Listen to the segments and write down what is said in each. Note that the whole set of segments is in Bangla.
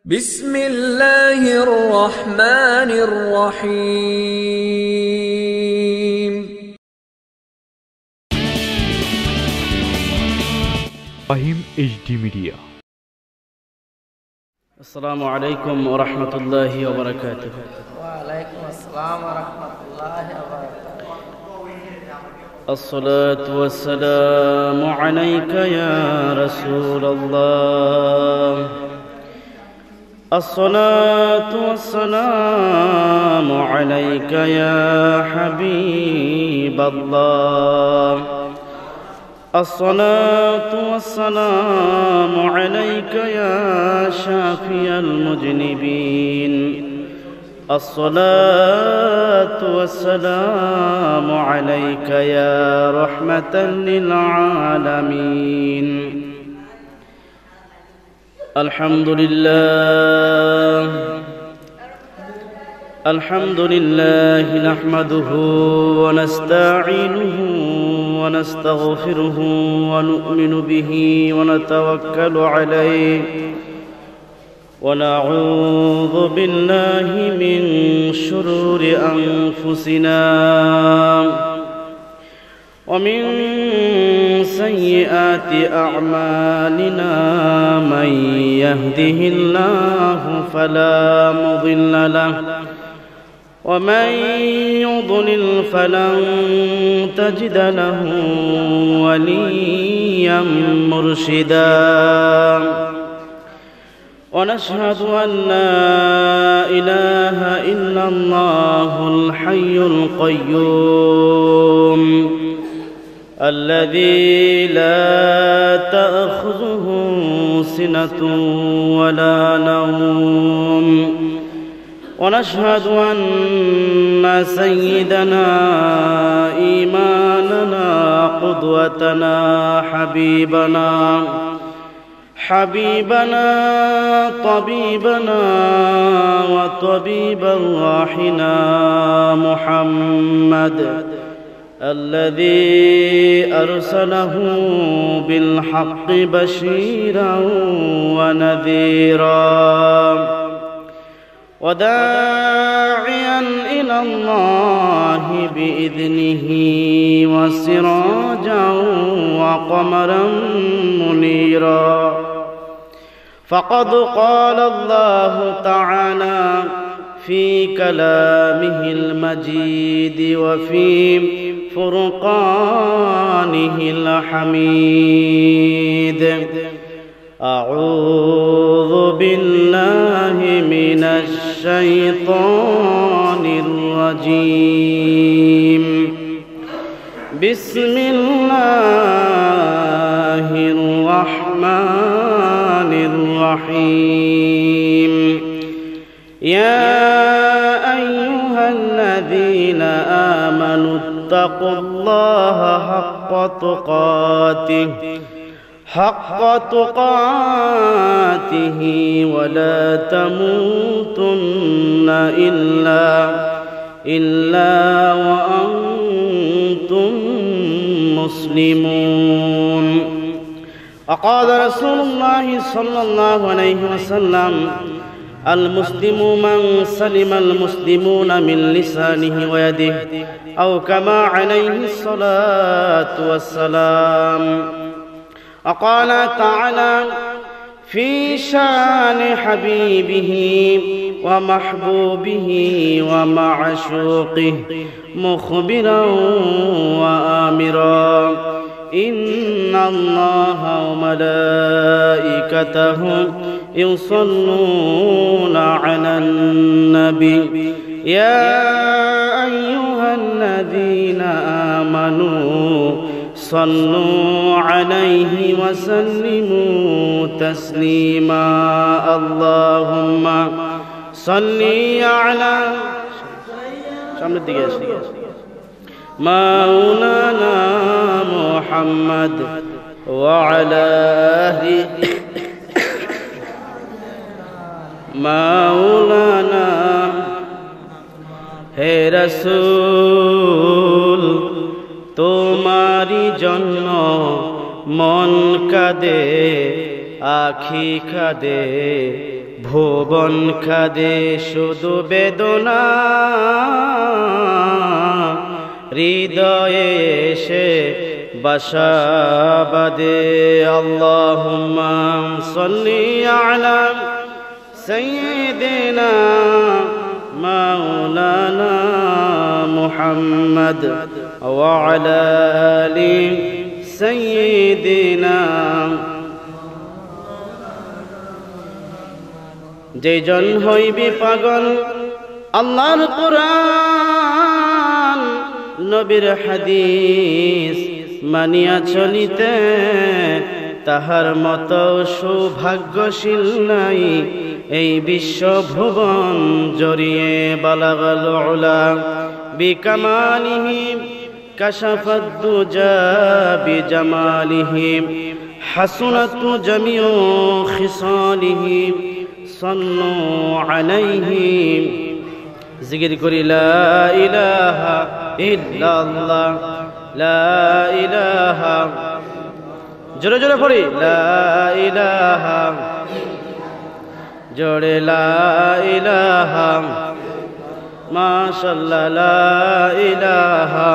بسم الله الرحمن الرحيم. فهم HD Media. السلام عليكم ورحمة الله وبركاته. وعليكم السلام ورحمة الله وبركاته. الصلاة والسلام عليك يا رسول الله. الصلاة والسلام عليك يا حبيب الله. الصلاة والسلام عليك يا شافي المذنبين. الصلاة والسلام عليك يا رحمة للعالمين. الحمد لله نحمده ونستعينه ونستغفره ونؤمن به ونتوكل عليه ونعوذ بالله من شرور أنفسنا ومن سيئات أعمالنا. من يهده الله فلا مضل له ومن يضلل فلن تجد له وليا مرشدا. ونشهد أن لا إله إلا الله الحي القيوم الذي لا تأخذه سنة ولا نوم. ونشهد أن سيدنا إمامنا قدوتنا حبيبنا طبيبنا وطبيب أرواحنا محمد الذي أرسله بالحق بشيرا ونذيرا وداعيا إلى الله بإذنه وسراجا وقمرا منيرا. فقد قال الله تعالى في كلامه المجيد وفي فرقانه الحميد. أعوذ بالله من الشيطان الرجيم. بسم الله الرحمن الرحيم. يا أيها الذين آمنوا اتقوا الله حق تقاته ولا تموتن إلا وأنتم مسلمون. وقال رسول الله صلى الله عليه وسلم: المسلم من سلم المسلمون من لسانه ويده، أو كما عليه الصلاة والسلام. وقال تعالى في شان حبيبه ومحبوبه ومعشوقه مخبرا وآمرا: إن الله وملائكته يصلون على النبي يا أيها الذين آمنوا صلوا عليه وسلموا تسليما. اللهم صل على مولانا محمد وعلى آله مولانا. হে রাসূল তোমারি জন্য মন কাঁদে আখি কাঁদে ভুবন খাদে শুধু বেদনা হৃদয়ে এসে বাসা বাঁধে। আল্লাহুম্মা সাল্লি আলা সাইয়্যিদিনা মাওলানা মুহাম্মদ ওয়া আলা আলি সাইয়্যিদিনা। যেজন হইবি পাগল আল্লাহর কোরআন নবীর হাদিস মানিয়া চলিতে, তাহার মতো সৌভাগ্যশীল নাই এই বিশ্ব ভুবন জড়িয়ে। বালাগাল উলা বিকামালিহি কাশাফাদ দুজা বিজামালিহি হাসুনাত জামিউ খিসালিহি সাল্লু আলাইহি। জিকির করি লা ইলাহা ইল্লাল্লাহ লা ইলাহা, জোরে জোরে পড়ি লা ইলাহা, জোরে লা ইলাহা মাশাআল্লাহ লা ইলাহা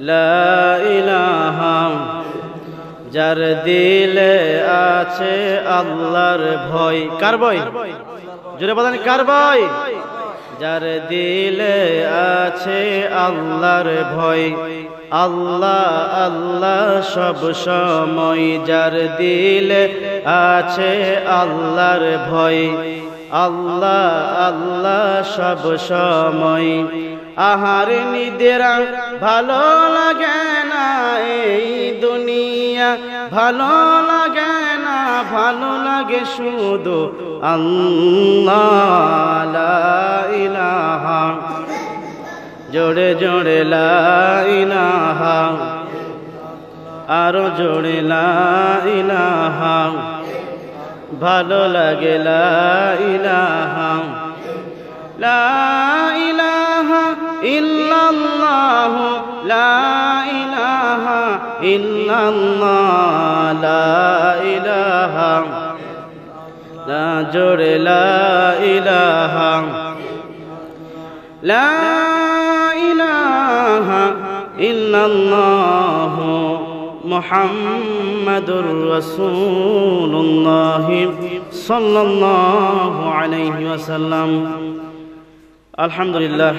লা ইলাহা। যার দিলে আছে আল্লাহর ভয়, কার ভয়? জোরে বলেন কার ভয়? যার দিলে আছে আল্লাহর ভয়, আল্লাহ আল্লাহ সব সময়। যার দিলে আছে আল্লাহর ভয়, আল্লাহ আল্লাহ সব সময়। আহার নিদেরা ভালো লাগে না এই দুনিয়া, ভালো লাগে না, ভালো লাগে শুধু আল্লাহ লা ইলাহা, জোরে জোরে লা ইলাহা, আরো জোরে লা ইলাহা, ভালো লাগে লা ইলাহা। লা ইলাহা ইল্লাল্লাহ লা ইলাহা ইল্লাল্লাহ লা ইলাহা, লা জোরে লা ইলাহা লা ইলাহা ইল্লাল্লাহ মুহাম্মাদুর রাসূলুল্লাহ সাল্লাল্লাহু আলাইহি ওয়াসাল্লাম। আলহামদুলিল্লাহ,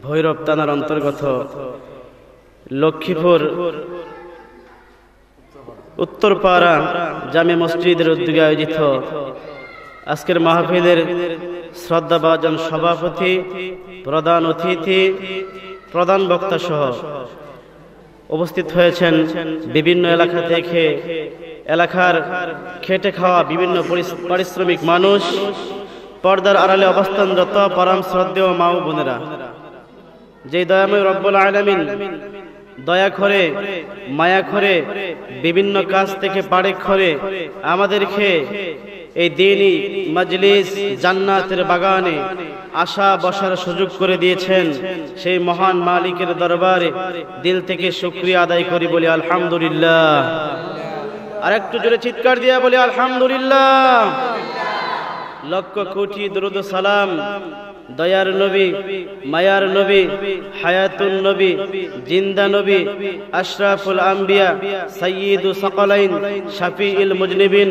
ভৈরব থানার অন্তর্গত লক্ষ্মীপুর উত্তরপাড়া জামে মসজিদের উদ্যোগে আয়োজিত আজকের মাহফিলের শ্রদ্ধাভাজন সভাপতি, প্রধান অতিথি, প্রধান বক্তা সহ উপস্থিত হয়েছেন বিভিন্ন এলাকা থেকে, এলাকার খেটে খাওয়া বিভিন্ন পারিশ্রমিক মানুষ, পর্দার আড়ালে অবস্থানরত পরম শ্রদ্ধেয় মা ও বোনেরা। যে দয়াময় রব্বুল আলামিন দয়া করে, মায়া করে, বিভিন্ন কাজ থেকে পারে করে আমাদেরকে এই দ্বীনি মজলিস জান্নাতের বাগানে আসা বসার সুযোগ করে দিয়েছেন, সেই মহান মালিকের দরবারে দিল থেকে শুকরিয়া আদায় করি, বলি আলহামদুলিল্লাহ। আর একটু জোরে চিৎকার দিয়া বলি আলহামদুলিল্লাহ। লক্ষ কোটি দরুদ সালাম দয়ার নবী, মায়ার নবী, হায়াতুন নবী, জিন্দা নবী, আশরাফুল আম্বিয়া, সাইয়্যিদুস সাকালাইন, শাফিউল মুজনিবিন,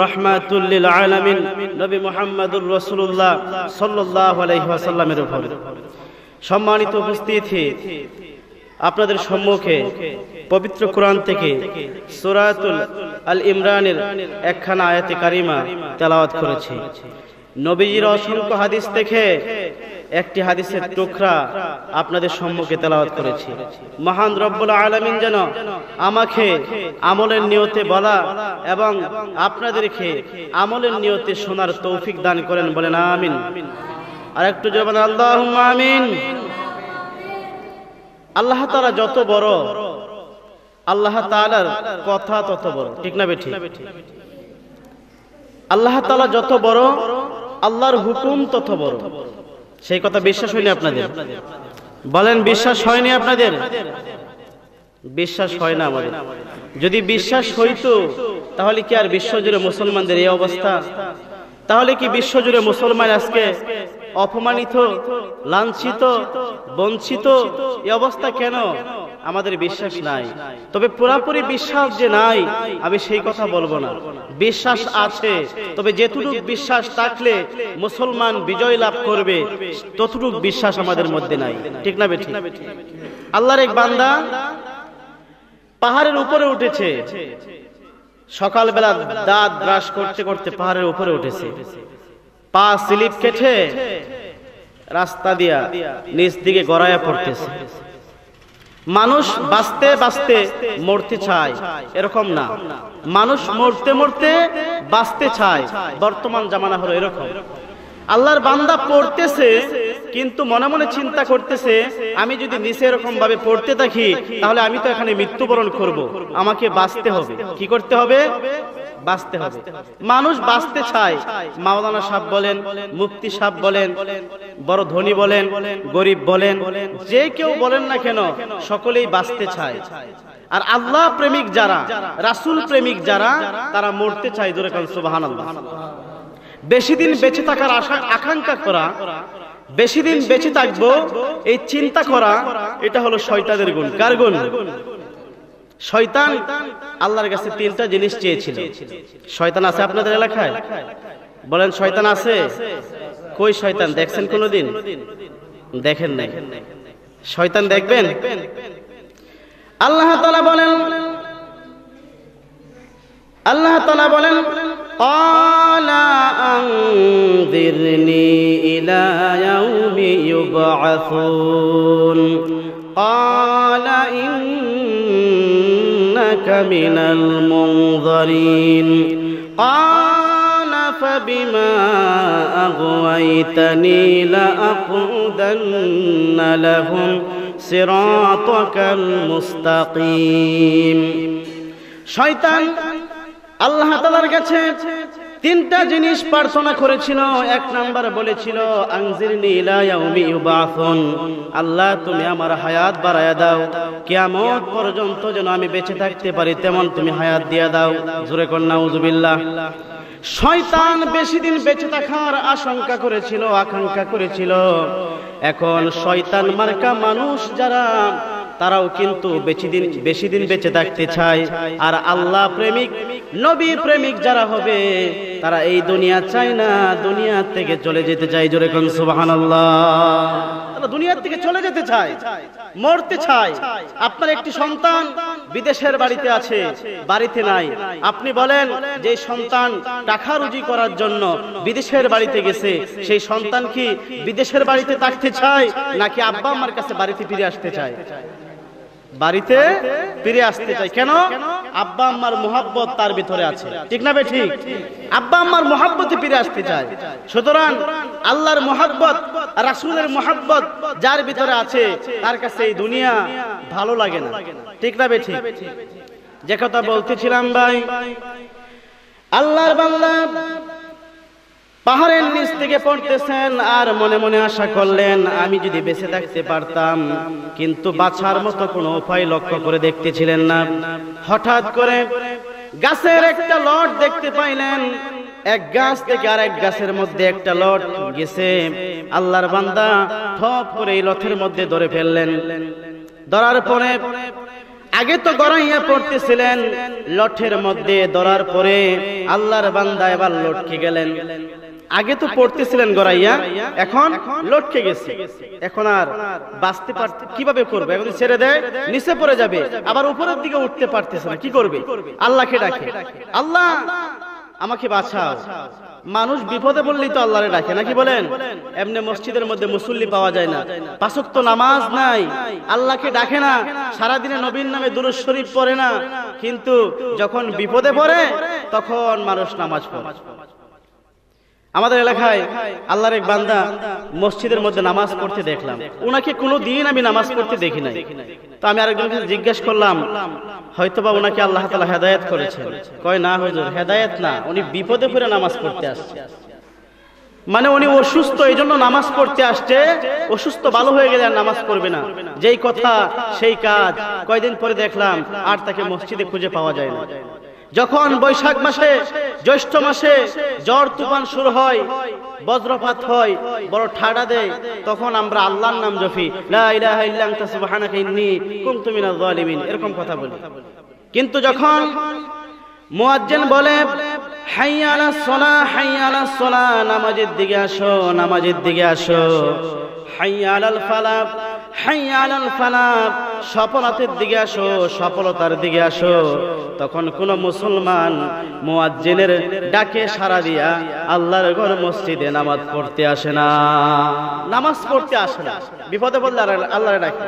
রাহমাতুল লিল আলামিন নবী মুহাম্মদুর রাসূলুল্লাহ সাল্লাল্লাহু আলাইহি ওয়াসাল্লামের উপর। সম্মানিত উপস্থিতি, আপনাদের সম্মুখে পবিত্র কোরআন থেকে সূরাতুল আল ইমরানের একখানা আয়াতে কারিমা তেলাওয়াত করেছি। নবীজির অসংখ্য হাদিস থেকে একটি হাদিসের টুকরা আপনাদের সম্মুখে তেলাওয়াত করেছি। মহান রব্বুল আলামিন যেন আমাকে আমলের নিয়তে বলা এবং আপনাদেরকে আমলের নিয়তে শোনার তৌফিক দান করেন, বলেন আমিন। আর একটু জোরে বলেন আল্লাহুম্মা আমিন। আল্লাহ তাআলা যত বড়, আল্লাহ তাআলার কথা তত বড়, ঠিক না বেঠিক? আল্লাহ তাআলা যত বড়, আল্লাহর হুকুম তত বড়। সেই কথা বিশ্বাস হয়নি আপনাদের? বলেন বিশ্বাস হয়নি আপনাদের? বিশ্বাস হয় না আমাদের। যদি বিশ্বাস হইতো তাহলে কি আর বিশ্বজুড়ে মুসলমানদের এই অবস্থা? তাহলে কি বিশ্বজুড়ে মুসলমান আজকে অপমানিত, লাঞ্ছিত, বঞ্চিত? এই অবস্থা কেন? আমাদের বিশ্বাস নাই। তবে পুরাপুরি বিশ্বাস যে নাই আমি সেই কথা বলবো না, বিশ্বাস আছে। তবে যেটুকু বিশ্বাস থাকলে মুসলমান বিজয় লাভ করবে ততটুকু বিশ্বাস আমাদের মধ্যে নাই। ঠিক না বেঠিক? আল্লাহর এক বান্দা পাহাড়ের উপরে উঠেছে, সকালবেলা দাঁত ব্রাশ করতে করতে পাহাড়ের উপরে উঠেছে, পা স্লিপ কেটে রাস্তা দিয়া নিচ দিকে গড়াইয়া পড়তেছে। মানুষ বাঁচতে বাঁচতে মরতে চায় এরকম না, মানুষ মরতে মরতে বাঁচতে চায়। বর্তমান জামানা হলো এরকম। আল্লাহর বান্দা পড়তেছে কিন্তু মনে মনে চিন্তা করতেছে, আমি যদি নিচে এরকম ভাবে পড়তে থাকি তাহলে আমি তো এখানে মৃত্যুবরণ করব, আমাকে বাঁচতে হবে। কি করতে হবে? বাঁচতে হবে। মানুষ বাঁচতে চায়। মাওলানা সাহেব বলেন, মুফতি সাহেব বলেন, বড় ধনী বলেন, গরিব বলেন, যে কেউ বলেন না কেন, সকলেই বাঁচতে চায়। আর আল্লাহ প্রেমিক যারা, রাসূল প্রেমিক যারা, তারা মরতে চায়। জোরে বলেন সুবহানাল্লাহ। বেশি দিন বেঁচে থাকার আকাঙ্ক্ষা করা, বেশি দিন বেঁচে থাকবো এই চিন্তা করা, এটা হলো শয়তানের গুণ। কার গুণ? শয়তান আল্লাহর কাছে তিনটা জিনিস চেয়েছিল। শয়তান আছে আপনাদের এলাকায়? বলেন শয়তান আছে? কই শয়তান দেখছেন কোনোদিন? দেখেন নাই। শয়তান দেখবেন? আল্লাহ তাআলা বলেন ক্বালা আনযিরনি ইলা ইয়াউমি ইউবআসুন ক্বালা ইন্নাকা মিনাল মুনযারিন ক্বালা ফাবিমা আগওয়াইতানি লাআকুদান্না লাহুম সিরাতাকাল মুস্তাকিম। শয়তান আল্লাহ তাআলার কাছে তিনটা জিনিস প্রার্থনা করেছিল। এক নাম্বার বলেছিল আনজিরনি ইলা ইয়াউমি ইউবআসুন, আল্লাহ তুমি আমার হায়াত বাড়ায়া দাও, কিয়ামত পর্যন্ত যেন আমি বেঁচে থাকতে পারি তেমন তুমি হায়াত দিয়া দাও। জোরে কোন নাউযুবিল্লাহ। শয়তান বেশি দিন বেঁচে থাকার আশঙ্কা করেছিল, আকাঙ্ক্ষা করেছিল। এখন শয়তান মার্কা মানুষ যারা, তারাও কিন্তু বেশি দিন বেঁচে থাকতে চায়। আর আল্লাহ প্রেমিক, নবী প্রেমিক যারা হবে, তারা এই দুনিয়া চায় না, দুনিয়া থেকে চলে যেতে চায়। জোরে কোন সুবহানাল্লাহ। তারা দুনিয়া থেকে চলে যেতে চায়, মরতে চায়। আপনার একটি সন্তান বিদেশের বাড়িতে আছে, বাড়িতে নাই। আপনি বলেন যে সন্তান টাকা রুজি করার জন্য বিদেশের বাড়িতে গেছে, সেই সন্তান কি বিদেশের বাড়িতে থাকতে চায় নাকি আব্বা আম্মার কাছে বাড়িতে ফিরে আসতে চায়? বাড়িতে ফিরে আসতে চাই। কেন? আব্বা আম্মার মোহাব্বত তার ভিতরে আছে। ঠিক না বে ঠিক? আব্বা আম্মার মোহাব্বতে ফিরে আসতে চায়। সুতরাং আল্লাহর মোহাব্বত, রাসূলের মোহাব্বত যার ভিতরে আছে, তার কাছে এই দুনিয়া ভালো লাগে না। ঠিক না বে ঠিক? যে কথা বলতেছিলাম ভাই, আল্লাহর বান্দা পাহাড়ের নিচ থেকে পড়তেছেন আর মনে মনে আশা করলেন আমি যদি বেঁচে থাকতে পারতাম, কিন্তু বাঁচার মতো কোনো উপায় লক্ষ্য করে দেখতেছিলেন না। হঠাৎ করে গাছের একটা লট দেখতে পাইলেন। এক গাছ থেকে আরেক গাছের মধ্যে একটা লট গেছে। আল্লাহর বান্দা ঠপ করে এই লটের মধ্যে ধরে ফেললেন। ধরার পরে আগে তো গড়াইয়া পড়তেছিলেন, লটের মধ্যে ধরার পরে আল্লাহর বান্দা এবার লটকে গেলেন। আগে তো পড়তেছিলেন গড়াইয়া, এখন লটকে গেছে। এখন আর বাঁচতে পারতে কিভাবে করবে? এখন ছেড়ে দেয়, নিচে পড়ে যাবে, আবার উপরের দিকে উঠতে পারতেছে না। কি করবে? আল্লাহকে ডাকে, আল্লাহ আমাকে বাঁচাও। মানুষ বিপদে বললেই তো আল্লাহরে ডাকে, নাকি বলেন? এমনি মসজিদের মধ্যে মুসল্লি পাওয়া যায় না, পাঁচ ওয়াক্ত নামাজ নাই, আল্লাহকে ডাকে না, সারাদিনে নবীর নামে দুরূদ শরীফ পড়ে না, কিন্তু যখন বিপদে পড়ে তখন মানুষ নামাজ পড়ে। আমাদের এলাকায় আল্লাহর এক বান্দা মসজিদের মধ্যে নামাজ পড়তে দেখলাম। ওনাকে কোনোদিন আমি নামাজ পড়তে দেখি নাই। তো আমি আরেকজনকে জিজ্ঞেস করলাম, হয়তোবা ওনাকে আল্লাহ তাআলা হেদায়েত করেছেন। কয় না হুজুর, হেদায়েত না, উনি বিপদে পড়ে নামাজ পড়তে আসছে। মানে উনি অসুস্থ, এই জন্য নামাজ পড়তে আসছে। অসুস্থ ভালো হয়ে গেলে আর নামাজ পড়বে না, যেই কথা সেই কাজ। কয়দিন পরে দেখলাম আর তাকে মসজিদে খুঁজে পাওয়া যায় না। যখন বৈশাখ মাসে জ্যৈষ্ঠ মাসে ঝড় তুফান শুরু হয়, বজ্রপাত হয়, বড় ঠাডা দেয়, তখন আমরা আল্লাহর নাম জপি, লা ইলাহা ইল্লা আনতা সুবহানাকা ইন্নী কুনতু মিনাজ জালিমিন, এরকম কথা বলি। কিন্তু যখন মুয়াজ্জিন বলে হাইয়া আলাস সালাহ, হাইয়া আলাস সালাহ, নামাজের দিকে আসো, নামাজের দিকে আসো, হাইয়া আলাল ফালাহ, হাইয়া আলাল ফালাহ, সফলতার দিকে আসো, সফলতার দিকে আসো, তখন কোন মুসলমান মুয়াজ্জিনের ডাকে সাড়া দিয়া আল্লাহর ঘর মসজিদে নামাজ পড়তে আসে না, নামাজ পড়তে আসে না, বিপদে পড়লে আল্লাহর ডাকে।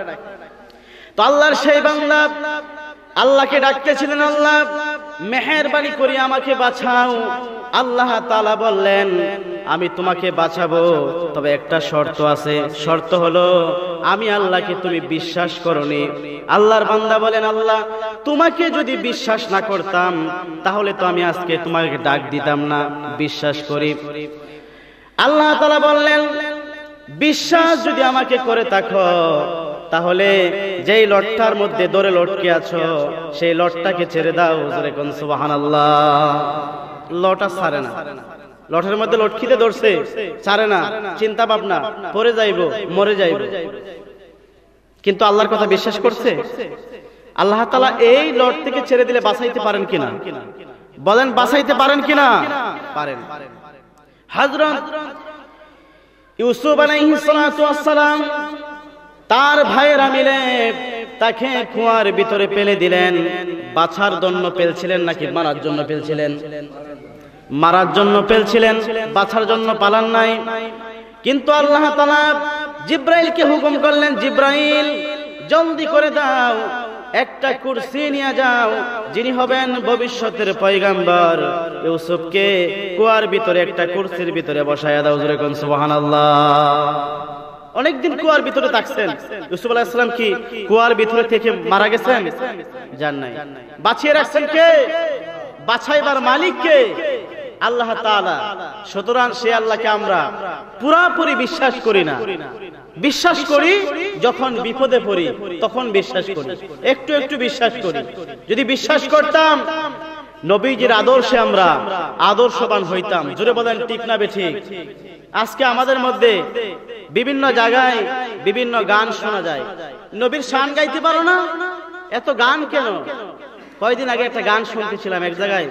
তো আল্লাহর সেই বান্দা আল্লাহকে ডাকতেছিলেন, আল্লাহ মেহেরবানি করে আমাকে বাঁচাও। আল্লাহ তাআলা বললেন, আমি তোমাকে বাঁচাবো, তবে একটা শর্ত আছে, শর্ত হলো আমি আল্লাহকে তুমি বিশ্বাস করনি। আল্লাহর বান্দা বলেন, আল্লাহ তোমাকে যদি বিশ্বাস না করতাম তাহলে তো আমি আজকে তোমাকে ডাক দিতাম না, বিশ্বাস করি। আল্লাহ তাআলা বললেন, বিশ্বাস যদি আমাকে করে থাকো তাহলে যেই লটটার মধ্যে ধরে লটকে আছো সেই লটটাকে ছেড়ে দাও, জোরে কোন সুবহানাল্লাহ। লটা ছাড়ে না, লটের মধ্যে লটকিতে ধরছে, ছাড়ে না, চিন্তা ভাবনা, পড়ে যাইব, মরে যাইব, কিন্তু আল্লাহর কথা বিশ্বাস করছে। আল্লাহ তাআলা এই লট থেকে ছেড়ে দিলে বাঁচাইতে পারেন কিনা? বলেন, বাঁচাইতে পারেন কিনা? পারেন। হযরত ইউসুফ আলাইহিস সালাতু ওয়াস সালাম তার ভাইয়েরা মিলে তাকে কুয়ার ভিতরে ফেলে দিলেন। বাছার জন্য ফেলছিলেন নাকি মারার জন্য ফেলছিলেন? মারার জন্য ফেলছিলেন, বাছার জন্য পালান নাই। কিন্তু আল্লাহ তাআলা জিব্রাইলকে হুকুম করলেন, জিব্রাইল জলদি করে দাও, একটা কুরসি নিয়ে যাও, যিনি হবেন ভবিষ্যতের পয়গম্বর, ইউসুফকে কুয়ার ভিতরে একটা কুরসির ভিতরে বসায়া দাও, জোরে কোন সুবহানাল্লাহ। অনেকদিন কুয়ার ভিতরে থাকছেন। ইউসুফ আলাইহিস সালাম কি কুয়ার ভিতরে থেকে মারা গেছেন? জান নাই। বাঁচিয়ে রাখছেন কে? বাছাইবার মালিক কে? আল্লাহ তাআলা। সুতরাং সে আল্লাহকে আমরা পুরোপুরি বিশ্বাস করি না। বিশ্বাস করি যখন বিপদে পড়ি তখন বিশ্বাস করি, একটু একটু বিশ্বাস করি। যদি বিশ্বাস করতাম নবীজির আদর্শে আমরা আদর্শবান হইতাম। জোরে বলেন ঠিক না বেঠিক? আজকে আমাদের মধ্যে বিভিন্ন জায়গায় বিভিন্ন গান শোনা যায়। নবীর শান গাইতে পারো না? এত গান কেন? কয়েকদিন আগে একটা গান শুনতেছিলাম, এক জায়গায়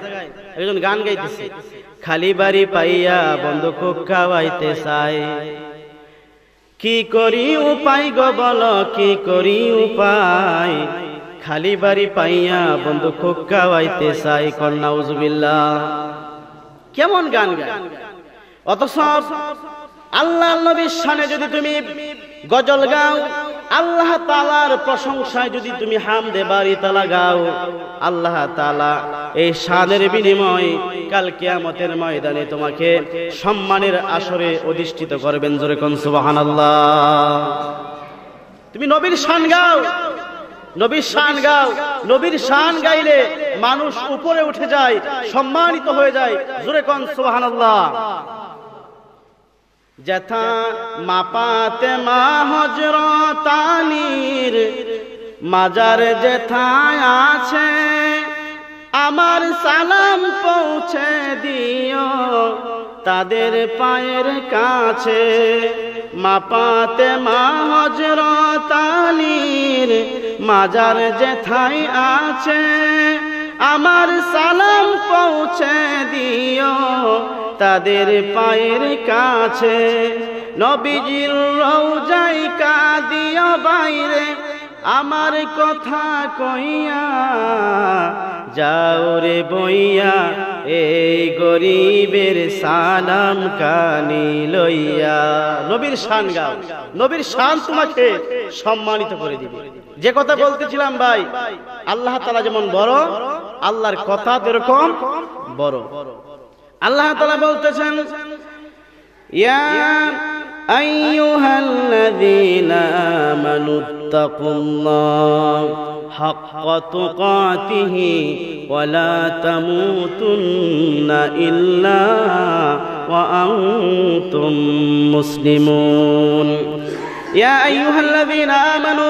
একজন গান গাইতেছে, খালি বাড়ি পাইয়া বন্ধু খুব খাওয়াইতে চাই, কি করি উপায় গো বলো, কি করি উপায়, খালি বাড়ি পাইয়া বন্ধু খুব খাওয়াইতে চাই, কন্যা উজুবিল্লাহ। কেমন গান গায়! অথচ আল্লাহ নবীর শানে যদি তুমি গজল গাও, আল্লাহ তাআলার প্রশংসায় যদি তুমি হামদে বাড়ি তালা গাও, আল্লাহ তাআলা এই শানের বিনিময়ে কাল কিয়ামতের ময়দানে তোমাকে সম্মানের আসরে অধিষ্ঠিত করবেন, জোরে কোন সুবহানাল্লাহ। তুমি নবীর শান গাও, নবীর শান গাও। নবীর শান গাইলে মানুষ উপরে উঠে যায়, সম্মানিত হয়ে যায়, জোরে কোন সুবহানাল্লাহ। যথা মাপাতে মা হযরত আলীর মাজার যেথায় আছে, আমার সালাম পৌঁছে দিও তাদের পায়ের কাছে। মাপাতে মা হযরত আলীর মাজার যেথায় আছে, আমার সালাম পৌঁছে দিও তাদের পায়ের কাছে। নবীজির রওজায় কাঁদিও বাইরে, আমার কথা কইয়া যাও রে বইয়া, এই গরিবের সালাম কানি লইয়া। নবীর শান গাও, নবীর শান তোমাকে সম্মানিত করে দিবে। যে কথা বলতেছিলাম ভাই, আল্লাহ তাআলা যেমন বড়, আল্লাহর কথা এরকম বড়। আল্লাহ তাআলা বলতেছেন, ইয়া আইয়ুহাল্লাযীনা আমানুত্তাকুল্লাহ হাক্কা তুকাতিহি ওয়া লা তামুতুন্না ইল্লা ওয়া আনতুম মুসলিমুন। ইয়া আইয়ুহাল্লাযীনা আমানু,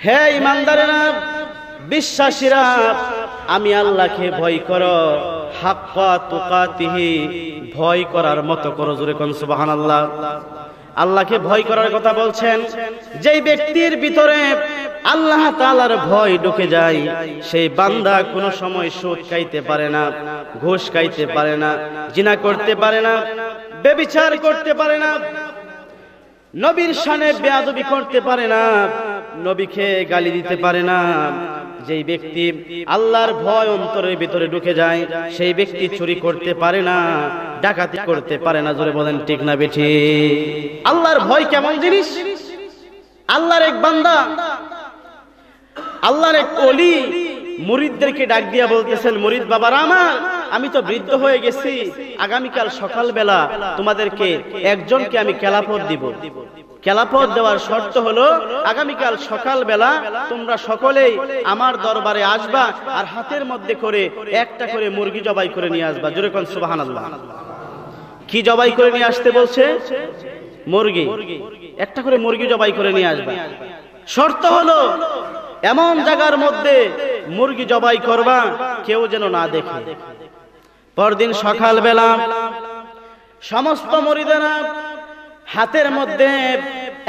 হে ঈমানদারেরা, বিশ্বাসীরা, আমি আল্লাহকে ভয় করো, হাক্কা তুকাতিহি, ভয় করার মতো করো। জোরে কোন সুবহানাল্লাহ। আল্লাহকে ভয় করার কথা বলছেন। যেই ব্যক্তির ভিতরে আল্লাহ তাআলার ভয় ঢুকে যায়, সেই বান্দা কোনো সময় সুদ খাইতে পারে না, ঘুষ খাইতে পারে না, জিনা করতে পারে না, ব্যভিচার করতে পারে না, নবীর শানে বেয়াদবি করতে পারে না, নবীকে গালি দিতে পারে না। যেই ব্যক্তি আল্লাহর ভয় অন্তরের ভিতরে ঢুকে যায়, সেই ব্যক্তি চুরি করতে পারে না, ডাকাতি করতে পারে না। জোরে বলেন ঠিক না বেঠি? আল্লাহর ভয় কেমন জিনিস? আল্লাহর এক বান্দা, আল্লাহর এক ওলি মুরিদদেরকে ডাক দিয়া বলতেছেন, মুরিদ বাবারা আমার, আমি তো বৃদ্ধ হয়ে গেছি, আগামীকাল সকালবেলা তোমাদেরকে একজনকে আমি খেলাফত দিব। খেলাফত দেওয়ার শর্ত হলো আগামীকাল সকালবেলা তোমরা সকলেই আমার দরবারে আসবা, আর হাতের মধ্যে করে একটা করে মুরগি জবাই করে নিয়ে আসবা। জোরে কোন সুবহানাল্লাহ। কি জবাই করে নিয়ে আসতে বলছে? মুরগি। একটা করে মুরগি জবাই করে নিয়ে আসবা। শর্ত হলো এমন জায়গার মধ্যে মুরগি জবাই করবা কেউ যেন না দেখে। পরদিন সকালবেলা সমস্ত মুরিদেরা হাতের মধ্যে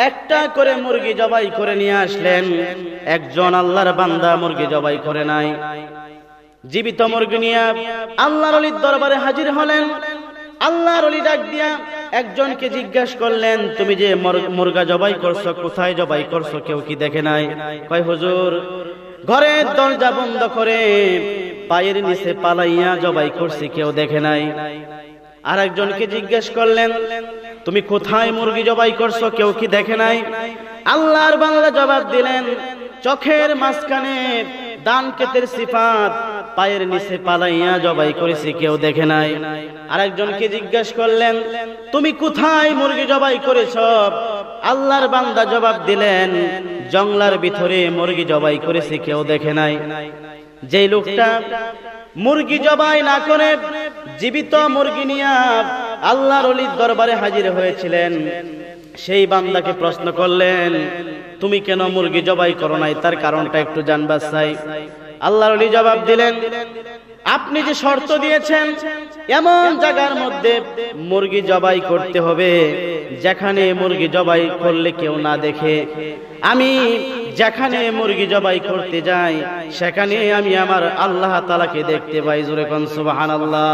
একটা করে মুরগি জবাই করে নিয়ে আসলেন। একজন আল্লাহর বান্দা মুরগি জবাই করে নাই, জীবিত মুরগি নিয়ে আল্লাহর ওলির দরবারে হাজির হলেন। আল্লাহর ওলি ডাক দিয়া একজনকে জিজ্ঞাসা করলেন, তুমি যে মুরগা জবাই করছো, কোথায় জবাই করছো, কেউ কি দেখে নাই? কয় হুজুর, ঘরের দরজা বন্ধ করে পায়ের নিচে পালাইয়া জবাই করছি, কেউ দেখে নাই। আর একজনকে জিজ্ঞাসা করলেন, তুমি কোথায় মুরগি জবাই করছো, কেউ কি দেখে নাই? আল্লাহর বান্দা জবাব দিলেন, চোখের মাঝখানে দান কেতের সিফাত, পায়ের নিচে পালাইয়া জবাই করেছি, কেউ দেখে নাই। আর একজনকে জিজ্ঞাসা করলেন, তুমি কোথায় মুরগি জবাই করেছো? আল্লাহর বান্দা জবাব দিলেন, জঙ্গলার ভিতরে মুরগি জবাই করেছি, কেউ দেখে নাই। যেই লোকটা মুরগি জবাই না করে জীবিত মুরগি নিয়ে আল্লাহর ওলির দরবারে হাজির হয়েছিলেন, সেই বান্দাকে প্রশ্ন করলেন, তুমি কেন মুরগি জবাই করো নাই, তার কারণটা একটু জানবার চাই। আল্লাহর ওলি জবাব দিলেন, আপনি যে শর্ত দিয়েছেন এমন জায়গার মধ্যে মুরগি জবাই করতে হবে যেখানে মুরগি জবাই করলে কেউ না দেখে। আমি যেখানে মুরগি জবাই করতে যাই সেখানে আমি আমার আল্লাহ তাআলাকে দেখতে পাই। জোরে কোন সুবহানাল্লাহ।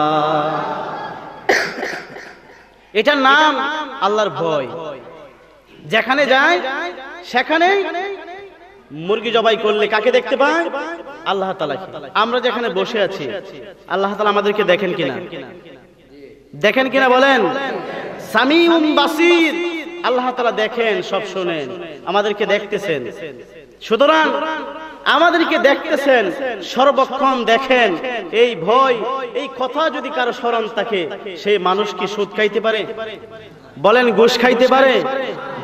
এটার নাম আল্লাহর ভয়। যেখানে যায় সেখানে মুরগি জবাই করলে কাকে দেখতে পায়? আল্লাহ তাআলাকে। আমরা যেখানে বসে আছি আল্লাহ তাআলা আমাদেরকে দেখেন কিনা? দেখেন কিনা বলেন? সামিউম বাসির। আল্লাহ তাআলা দেখেন, সব শুনেন, আমাদেরকে দেখতেছেন। সুতরাং আমাদেরকে দেখতেছেন, সর্বক্ষণ দেখেন। এই ভয়, এই কথা যদি কারো স্মরণ থাকে, সেই মানুষ কি সুদ খাইতে পারে? বলেন, ঘুষ খাইতে পারে?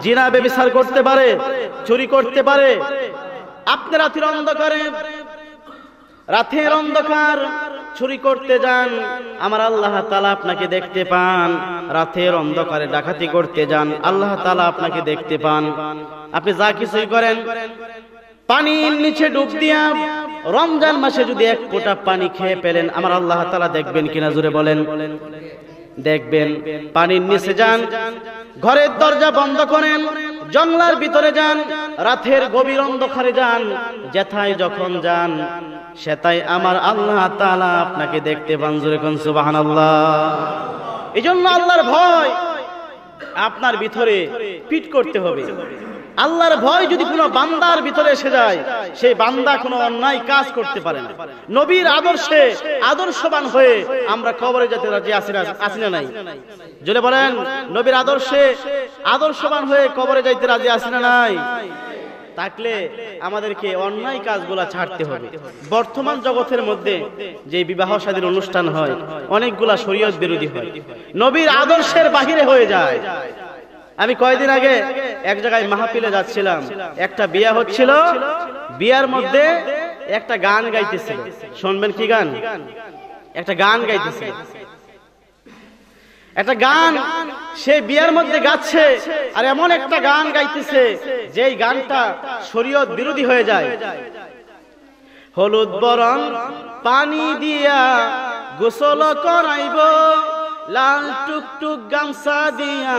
জিনা ব্যভিচার করতে পারে? চুরি করতে পারে? আপনি রাতের অন্ধকার চুরি করতে যান, আমার আল্লাহ তাআলা আপনাকে দেখতে পান। রাতের অন্ধকারে ডাকাতি করতে যান, আল্লাহ তাআলা আপনাকে দেখতে পান। আপনি যা কিছুই করেন, পানির নিচে ডুব দিয়া রমজান মাসে যদি এক ফোঁটা পানি খেয়ে পেলেন, আমার আল্লাহ তাআলা দেখবেন কিনা? জোরে বলেন। দেখবেন। পানির নিচে যান, ঘরের দরজা বন্ধ করেন, জঙ্গলার ভিতরে যান, রাতের গভীর অন্ধকারে যান, যেথায় যখন যান সেটাই আমার আল্লাহ তাআলা আপনাকে দেখতে পান। জোরে কোন সুবহানাল্লাহ। এজন্য আল্লাহর ভয় আপনার ভিতরে পিট করতে হবে। আল্লাহর ভয় যদি কোনো বান্দার ভিতরে এসে যায়, সেই বান্দা কোনো অন্যায় কাজ করতে পারে না। নবীর আদর্শে আদর্শবান হয়ে আমরা কবরে যেতে রাজি আছি না নাই? জোরে বলেন, নবীর আদর্শে আদর্শবান হয়ে কবরে যাইতে রাজি আছি না নাই? থাকলে আমাদেরকে অন্যায় কাজগুলা ছাড়তে হবে। বর্তমান জগতের মধ্যে যে বিবাহ শাদীর অনুষ্ঠান হয়, অনেকগুলা শরীয়ত বিরোধী হয়, নবীর আদর্শের বাহিরে হয়ে যায়। আমি কয়েকদিন আগে এক জায়গায় মাহফিলে যাচ্ছিলাম, একটা বিয়ে হচ্ছিল, বিয়ার মধ্যে একটা গান গাইতেছিল। শুনবেন কি গান? একটা গান গাইতেছিল, একটা গান সে বিয়ার মধ্যে গাচ্ছে, আর এমন একটা গান গাইতেছে যেই গানটা শরীয়ত বিরোধী হয়ে যায়। হলুদ বরণ পানি দিয়া গোসল করাইব, লাল টুকটুক গামছা দিয়া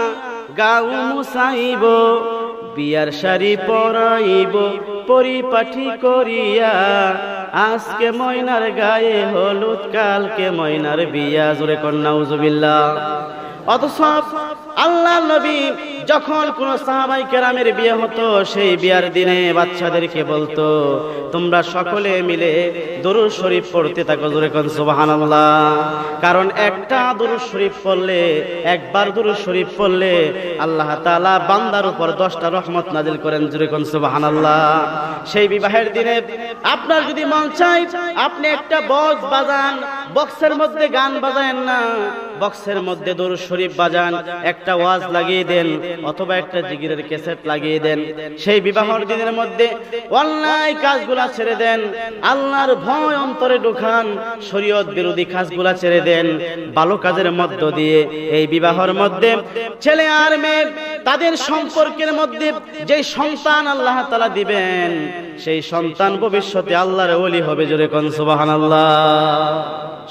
গাউ মুছাইব, বিয়ার শাড়ি পরাইব পরিপাটি করিয়া, আজকে ময়নার গায়ে হলুদ কালকে ময়নার বিয়া। জোরে কন্যা নাউজুবিল্লাহ। অথচ আল্লাহ নবী যখন কোন সাহাবায়ে কেরামের বিয়ে হতো, সেই বিয়ার দিনে বাচ্চাদেরকে বলতো, তোমরা সকলে মিলে দুরূদ শরীফ পড়তে থাকো। জোরে কোন সুবহানাল্লাহ। কারণ একটা দুরূদ শরীফ পড়লে, একবার দুরূদ শরীফ পড়লে আল্লাহ তাআলা বান্দার উপর 10টা রহমত নাজিল করেন। জোরে কোন সুবহানাল্লাহ। সেই বিবাহের দিনে আপনার যদি মন চায়, আপনি একটা বক্স বাজান, বক্সের মধ্যে গান বাজায়েন না, বক্সের মধ্যে দুরূদ শরীফ বাজান, একটা ওয়াজ লাগিয়ে দেন অথবা একটা জিকিরের ক্যাসেট লাগিয়ে দেন। সেই বিবাহের দিনের মধ্যে অন্যায় কাজগুলা ছেড়ে দেন, আল্লাহর ভয় অন্তরে ঢুকান, শরীয়ত বিরোধী কাজগুলা ছেড়ে দেন। ভালো কাজের মধ্য দিয়ে এই বিবাহের মধ্যে ছেলে আর মেয়ে তাদের সম্পর্কের মধ্যে যে সন্তান আল্লাহ তাআলা দিবেন, সেই সন্তান ভবিষ্যতে আল্লাহর ওলি হবে। জোরে কোন সুবহানাল্লাহ।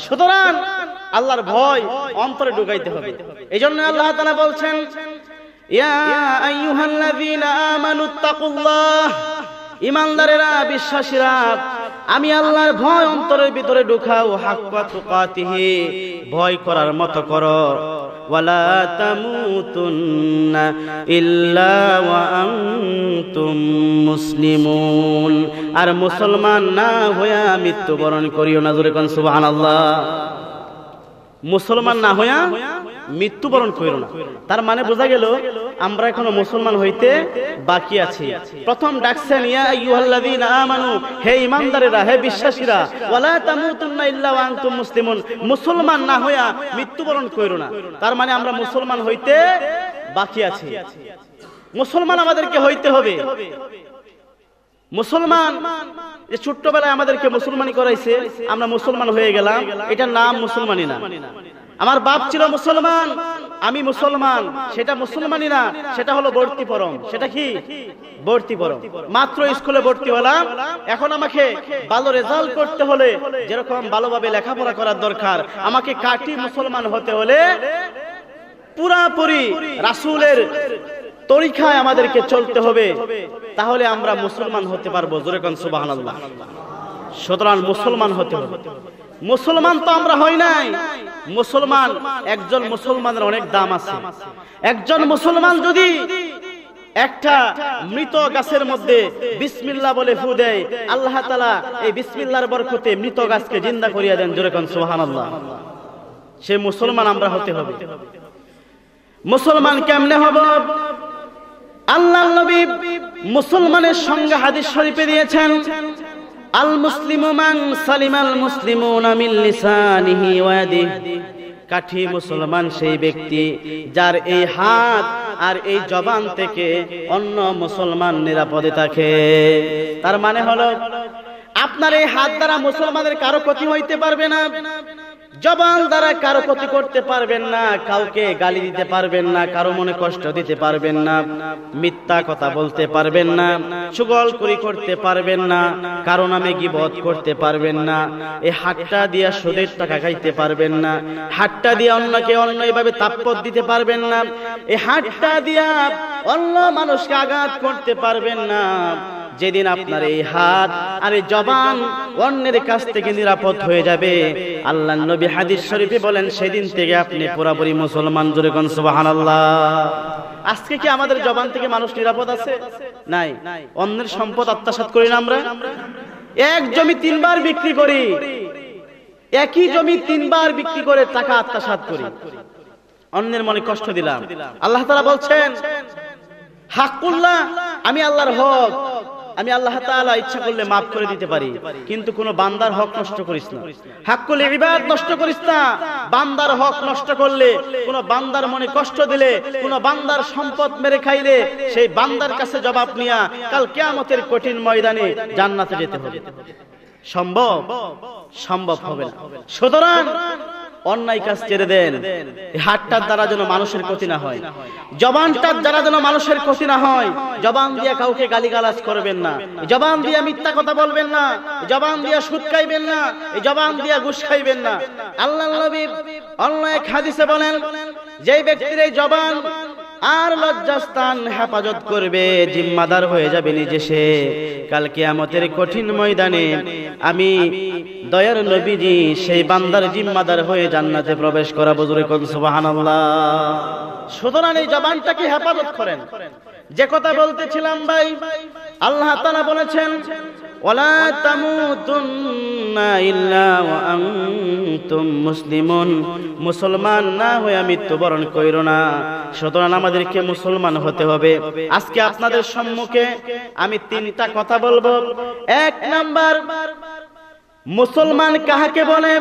সুতরাং আল্লাহর ভয় অন্তরে ঢুকাইতে হবে। এইজন্য আল্লাহ তাআলা বলছেন, ইয়া আইয়ুহাল্লাযীনা আমানুত্তাকুল্লাহ, ঈমানদারেরা, বিশ্বাসীরা, আমি আল্লাহর ভয় অন্তরের ভিতরে ঢুকাও, হাক্কা তুকাতিহি, ভয় করার মতো করো, ওয়ালা তামুতুন্না ইল্লা ওয়া আনতুম মুসলিমুন, আর মুসলমান না হইয়া মৃত্যুবরণ করিও না। জোরে কোন সুবহানাল্লাহ। মুসলমান না হইয়া মৃত্যুবরণ করিও না, তার মানে বোঝা গেল আমরা এখনো মুসলমান হইতে বাকি আছি। প্রথম ডাকছেন, ইয়া আইয়ুহাল্লাযীনা আমানু, হে ঈমানদারেরা, হে বিশ্বাসীরা, ওয়ালা তামুতুন্না ইল্লা ওয়া আনতুম মুসলিমুন, মুসলমান না হইয়া মৃত্যুবরণ করিও না। তার মানে আমরা মুসলমান হইতে বাকি আছি। মুসলমান আমাদেরকে হইতে হবে। মুসলমান, যে ছোট্টবেলায় আমাদেরকে মুসলমানি করাইছে, আমরা মুসলমান হয়ে গেলাম, এটার নাম মুসলমানি না। আমার বাপ ছিল মুসলমান, আমি মুসলমান, সেটা মুসলমানি না, সেটা হলো ভর্তি ফরম। সেটা কি? ভর্তি ফরম। মাত্র স্কুলে ভর্তি হলাম, এখন আমাকে ভালো রেজাল্ট করতে হলে, যেরকম ভালোভাবে লেখাপড়া করার দরকার, আমাকে কাটি মুসলমান হতে হলে পুরাপুরি রাসূলের তরিকায় আমাদেরকে চলতে হবে, তাহলে আমরা মুসলমান হতে পারবো। জোরে কোন সুবহানাল্লাহ। সুতরাং মুসলমান হতে হবে। মুসলমান তো আমরা হই নাই। মুসলমান, একজন মুসলমানের অনেক দাম আছে। একজন মুসলমান যদি একটা মৃত গাছের মধ্যে বিসমিল্লাহ বলে ফু দেয়, আল্লাহ তাআলা এই বিসমিল্লাহর বরকতে মৃত গাছকে জিন্দা করিয়া দেন। জোরে কোন সুবহানাল্লাহ। সে মুসলমান আমরা হতে হবে। মুসলমান কেমনে হব? আল্লাহর নবী মুসলমানের সঙ্গে হাদিস শরীফে দিয়েছেন, আল মুসলিমু মান সালিমাল মুসলিমুনা মিন লিসানিহি ওয়া ইয়াদিহি, কাঠি মুসলমান সেই ব্যক্তি যার এই হাত আর এই জবান থেকে অন্য মুসলমান নিরাপদে থাকে। তার মানে হলো, আপনার এই হাত দ্বারা মুসলমানের কারো ক্ষতি হইতে পারবে না, জবান দ্বারা কারো ক্ষতি করতে পারবেন না, কাউকে গালি দিতে পারবেন না, কারো মনে কষ্ট দিতে পারবেন না, মিথ্যা কথা বলতে পারবেন না, চুগলখড়ি করতে পারবেন না, কারো নামে গীবত করতে পারবেন না, এই হাতটা দিয়া সুদের টাকা খাইতে পারবেন না, হাতটা দিয়া অন্যকে অন্যভাবে তাপ্পর দিতে পারবেন না, এই হাতটা দিয়া অন্য মানুষকে আঘাত করতে পারবেন না। যেদিন আপনার এই হাত আর এই জবান অন্যের কাছ থেকে নিরাপদ হয়ে যাবে, আল্লাহর নবী হাদিস শরীফে বলেন, সেদিন থেকে আপনি পুরোপুরি মুসলমান। জোরে কোন সুবহানাল্লাহ। আজকে কি আমাদের জবান থেকে মানুষ নিরাপদ আছে? নাই। অন্যের সম্পদ আত্মসাৎ করি না আমরা? এক জমি 3 বার বিক্রি করি, একই জমি 3 বার বিক্রি করে টাকা আত্মসাৎ করি, অন্যের মনে কষ্ট দিলাম। আল্লাহ তাআলা বলছেন, হাক্কুল্লাহ, আমি আল্লাহর হক, আমি আল্লাহ তাআলা ইচ্ছা করলে মাফ করে দিতে পারি, কিন্তু কোন বান্দার হক নষ্ট করিস না। হাক্কুল ইবাদ নষ্ট করিস না। বান্দার হক নষ্ট করলে, কোন বান্দার মনে কষ্ট দিলে, কোন বান্দার সম্পদ মেরে খাইলে, সেই বান্দার কাছে জবাব নিয়া কাল কিয়ামতের কঠিন ময়দানে জান্নাতে যেতে হবে। সম্ভব? সম্ভব হবে না। সুতরাং অন্যায় কাজ ছেড়ে দেন। এই হাতটার দ্বারা যেন মানুষের ক্ষতি না হয়, জবানটার দ্বারা যেন মানুষের ক্ষতি না হয়। জবান দিয়ে কাউকে গালিগালাজ করবেন না, জবান দিয়ে মিথ্যা কথা বলবেন না, জবান দিয়ে সুদ খাইবেন না, এই জবান দিয়ে ঘুষ খাইবেন না। আল্লাহর নবী অন্য এক হাদিসে বলেন, যেই ব্যক্তির এই জবান আর লজ্জাস্থান হেফাজত করবে, জিম্মাদার হয়ে যাবে নিজে সে। কাল কিয়ামতের কঠিন ময়দানে আমি দয়ার নবীজি সেই বান্দার জিম্মাদার হয়ে জান্নাতে প্রবেশ করাবো। জোরে কোন সুবহানাল্লাহ। সুতরাং এই জবানটাকে হেফাজত করেন। যে কথা বলতেছিলাম ভাই, আল্লাহ তাআলা বলেছেন, ওয়ালা তামুতুন্না ইল্লা ওয়া আনতুম মুসলিমুন, মুসলমান না হয়ে মৃত্যুবরণ কইরো না। সুতরাং আমাদেরকে মুসলমান হতে হবে। আজকে আপনাদের সম্মুখে আমি তিনটা কথা বলবো। এক নাম্বার, মুসলমান কাহাকে বলে।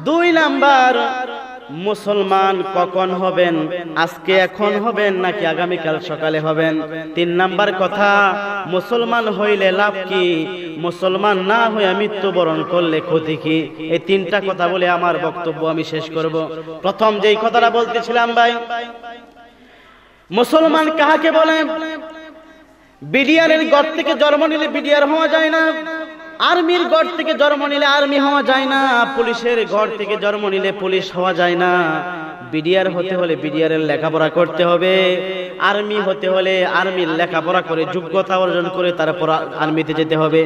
দুই নাম্বার, মুসলমান কখন হবেন, আজকে এখন হবেন নাকি আগামীকাল সকালে হবেন। তিন নাম্বার কথা, মুসলমান হইলে লাভ কি, মুসলমান না হয়ে মৃত্যুবরণ করলে ক্ষতি কি। এই তিনটা কথা বলে আমার বক্তব্য আমি শেষ করব। প্রথম যেই কথাটা বলতেছিলাম ভাই, মুসলমান কাহাকে বলে। বিডিআরের গড় থেকে জন্ম নিলে বিডিআর হওয়া যায় না, আর্মির গড় থেকে জন্ম নিলে আর্মি হওয়া যায় না, পুলিশের গড় থেকে জন্ম নিলে পুলিশ হওয়া যায় না। বিডিআর হতে হলে বিডিআরের লেখাপড়া করতে হবে, আর্মি হতে হলে আর্মির লেখাপড়া করে যোগ্যতা অর্জন করে তারপর আর্মিতে যেতে হবে।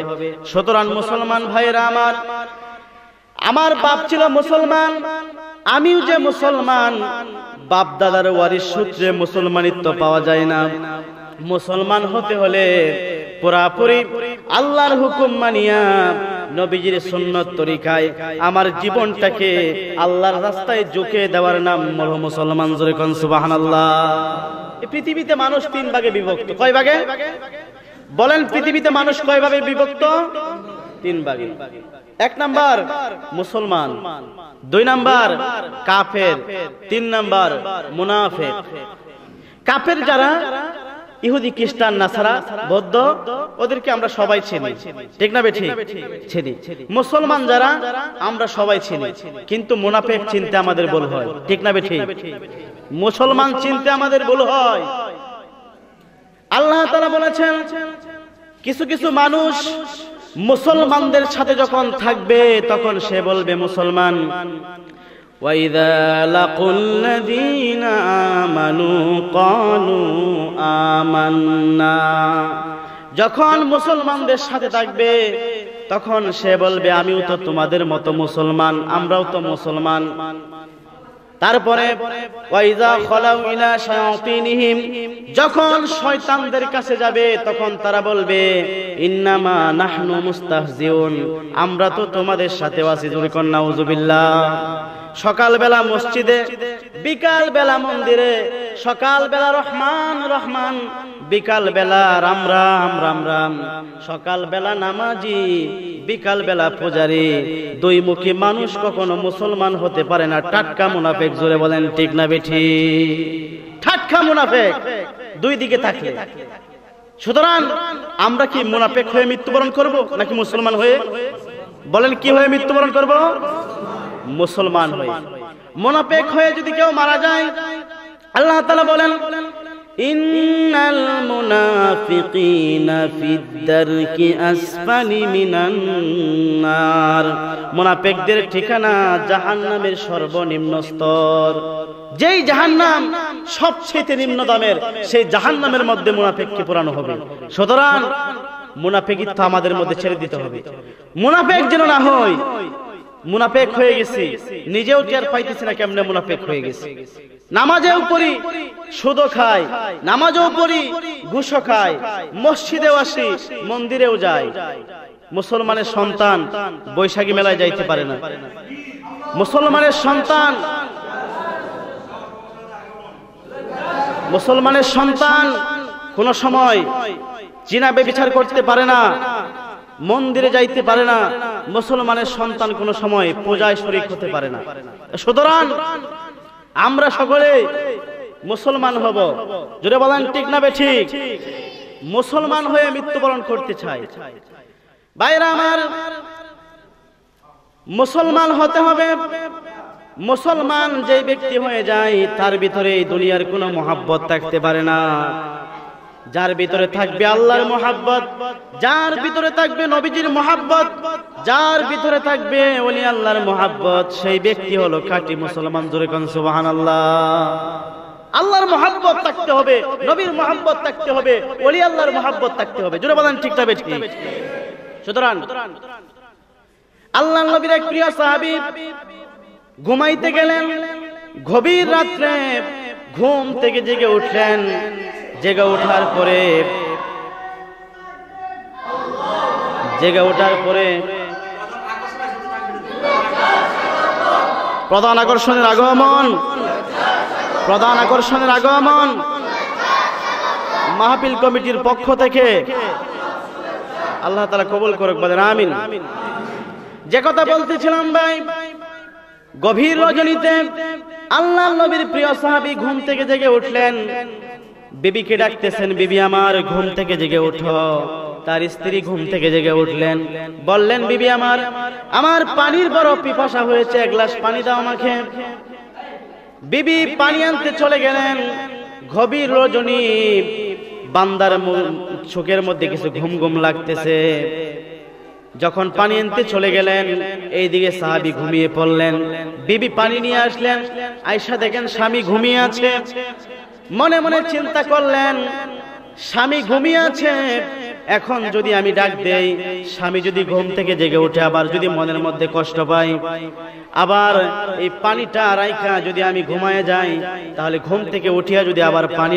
সুতরাং মুসলমান ভাইরা আমার বাপ ছিল মুসলমান, আমিও যে মুসলমান। বাপ দাদার ওয়ারিশ সূত্রে মুসলমানিত্ব পাওয়া যায় না। মুসলমান হতে হলে পুরাপুরি আল্লাহর হুকুম মানিয়া নবীজির সুন্নত তরিকায় আমার জীবনটাকে আল্লাহর রাস্তায় ঝুঁকে দেওয়ার নাম হলো মুসলমান। জোরে কোন সুবহানাল্লাহ। এই পৃথিবীতে মানুষ তিন ভাগে বিভক্ত। কয় ভাগে বলেন? পৃথিবীতে মানুষ কয় ভাগে বিভক্ত? তিন ভাগে। এক নাম্বার মুসলমান, দুই নাম্বার কাফের, তিন নাম্বার মুনাফিক। কাফের যারা ইহুদি খ্রিস্টান নাসারা বৌদ্ধ, ওদেরকে আমরা সবাই চিনি, ঠিক না বেঠিক? চিনি। মুসলমান যারা আমরা সবাই চিনি, কিন্তু মুনাফিক চিনতে আমাদের ভুল হয়, ঠিক না বেঠিক? মুসলমান চিনতে আমাদের ভুল হয়। আল্লাহ তাআলা বলেছেন, কিছু কিছু মানুষ মুসলমানদের সাথে যখন থাকবে তখন সে বলবে মুসলমান। وَإِذَا لَقُوا الَّذِينَ آمَنُوا قَالُوا آمَنَّا, যখন মুসলমানদের সাথে থাকবে তখন সে বলবে আমিও তো তোমাদের মতো মুসলমান, আমরাও তো মুসলমান। তারপরে ওয়াইজা খলাউ ইলা শায়াতিনহিম, যখন শয়তানদের কাছে যাবে তখন তারা বলবে ইন্নামা নাহনু মুস্তাহজিউন, আমরা তো তোমাদের সাথে আছি। জোরে কোন নাউজুবিল্লাহ। সকালবেলা মসজিদে, বিকাল বেলা মন্দিরে, সকাল বেলা রহমান রহমান, বিকাল বেলা রাম রাম রাম রাম। সকাল বেলা নামাজি, বিকাল বেলা পূজারি। দুই মুখী মানুষ কখনো মুসলমান হতে পারে না। টাটকা মুনাফিক। জোরে বলেন ঠিক না বেঠি? টাটকা মুনাফিক দুই দিকে থাকে। সুতরাং আমরা কি মুনাফিক হয়ে মৃত্যুবরণ করব নাকি মুসলমান হয়ে? বলেন কি হয়ে মৃত্যুবরণ করব? মুসলমান হয়ে। মুনাফিক হয়ে যদি কেউ মারা যায়, আল্লাহ তাআলা বলেন ইন্নাল মুনাফিকিনা ফিদ দারকি আসফালি মিনান নার, মুনাফিকদের ঠিকানা জাহান্নামের সর্বনিম্ন স্তর। যেই জাহান্নাম সবচেয়ে নিম্ন দামের, সেই জাহান্নামের মধ্যে মুনাফিককে পোড়ানো হবে। সুতরাং মুনাফিকিত্ব আমাদের মধ্যে ছেড়ে দিতে হবে। মুনাফিক যেন না হই। মুনাফিক হয়ে গেছি, নিজেও টের পাইতেছি না কেমনে মুনাফিক হয়ে গেছি। নামাজেও পড়ি, সুদও খাই, নামাজও পড়ি, ঘুষও খাই, মসজিদেও আসি, মন্দিরেও যাই। মুসলমানের সন্তান বৈশাখী মেলায় যাইতে পারে না। মুসলমানের সন্তান কোন সময় জিনা ব্যভিচার করতে পারে না, মন্দিরে যাইতে পারে না। মুসলমানের সন্তান কোন সময় পূজায় শরীক হতে পারে না। সুতরাং আমরা সকলে মুসলমান হব। জোরে বলেন ঠিক না বেঠিক? মুসলমান হয়ে মৃত্যুবরণ করতে চাই। ভাইরা আমার, মুসলমান হতে হবে, মুসলমান যে ব্যক্তি হয়ে যায় তার ভিতরে দুনিয়ার কোনো মহব্বত থাকতে পারে না। যার ভিতরে থাকবে আল্লাহর মহব্বত, যার ভিতরে থাকবে নবীজির মহব্বত, যার ভিতরে থাকবে ওলি আল্লাহর মহব্বত, সেই ব্যক্তি হলো খাঁটি মুসলমান। জোরে কোন সুবহানাল্লাহ। আল্লাহর মহব্বত থাকতে হবে, নবীর মহব্বত থাকতে হবে, ওলি আল্লাহর মহব্বত থাকতে হবে। জোরে বলেন ঠিক না বেঠিক? সুতরাং আল্লাহর নবীর এক প্রিয় সাহাবী ঘুমাইতে গেলেন, গভীর রাত্রে ঘুম থেকে জেগে উঠলেন। জেগে ওঠার পরে প্রধান আকর্ষণের আগমন মাহফিল কমিটির পক্ষ থেকে আল্লাহ তাআলা কবুল করুক, বলেন আমিন। যে কথা বলতেছিলাম ভাই, গভীর রজনীতে আল্লাহর নবীর প্রিয় সাহাবী ঘুম থেকে জেগে উঠলেন। বিবিকে ডাকতেছেন, বিবি আমার ঘুম থেকে জেগে ওঠো। তার স্ত্রী ঘুম থেকে জেগে উঠলেন, বললেন বিবি আমার পানির বড় পিপাসা হয়েছে, এক গ্লাস পানি দাও আমাকে। বিবি পানি আনতে চলে গেলেন। গভীর রজনী, বান্দার চোখের মধ্যে কিছু ঘুম ঘুম লাগতেছে। যখন পানি আনতে চলে গেলেন, এইদিকে সাহাবী ঘুমিয়ে পড়লেন। বিবি পানি নিয়ে আসলেন, আয়েশা দেখেন স্বামী ঘুমিয়ে আছে। মনে মনে চিন্তা করলেন, স্বামী ঘুমিয়ে আছে, এখন যদি আমি ডাক দেই, স্বামী যদি ঘুম থেকে জেগে উঠে আবার যদি মনের মধ্যে কষ্ট পাই, আবার এই পানিটা রাইখা যদি আমি ঘুমায় যাই, তাহলে ঘুম থেকে উঠিয়া যদি আবার পানি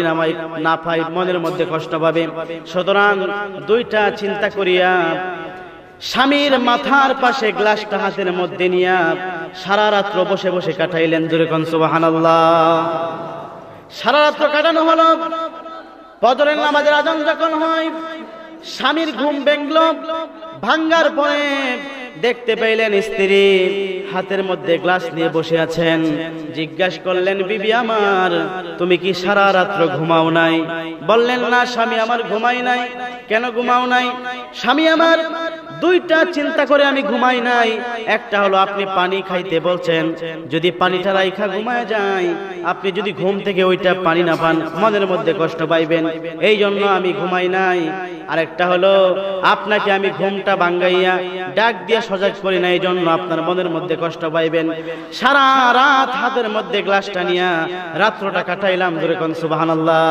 না পাই, মনের মধ্যে কষ্ট পাবে। সুতরাং দুইটা চিন্তা করিয়া স্বামীর মাথার পাশে গ্লাসটা হাতের মধ্যে নিয়া সারা রাত্র বসে বসে কাটাইলেন। জোরে কোন সুবহানাল্লাহ। সারা রাত্র কাটানো হলো। ফজরের নামাজের আযান যখন হয়, স্বামীর ঘুম ভাঙ্গার পরে দেখতে পাইলেন স্ত্রী হাতের মধ্যে গ্লাস নিয়ে বসে আছেন। জিজ্ঞাসা করলেন, বিবি আমার তুমি কি সারা রাত্র ঘুমাও নাই? বললেন, না স্বামী আমার ঘুমাই নাই। কেন ঘুমাও নাই? স্বামী আমার দুইটা চিন্তা করে আমি ঘুমাই নাই। একটা হলো আপনি পানি খাইতে বলছেন, যদি পানিটা রাইখা ঘুমায় যায়, আপনি যদি ঘুম থেকে ওইটা পানি না পান, মনের মধ্যে কষ্ট পাইবেন, এই জন্য আমি ঘুমাই নাই। আরেকটা হলো আপনাকে আমি ঘুমটা ভাঙ্গাইয়া ডাক দিয়ে সজাগ করি না, এই জন্য আপনার মনের মধ্যে কষ্ট পাইবেন। সারা রাত হাতের মধ্যে গ্লাসটা নিয়া রাত্রটা কাটাইলাম। জোরে কোন সুবহানাল্লাহ।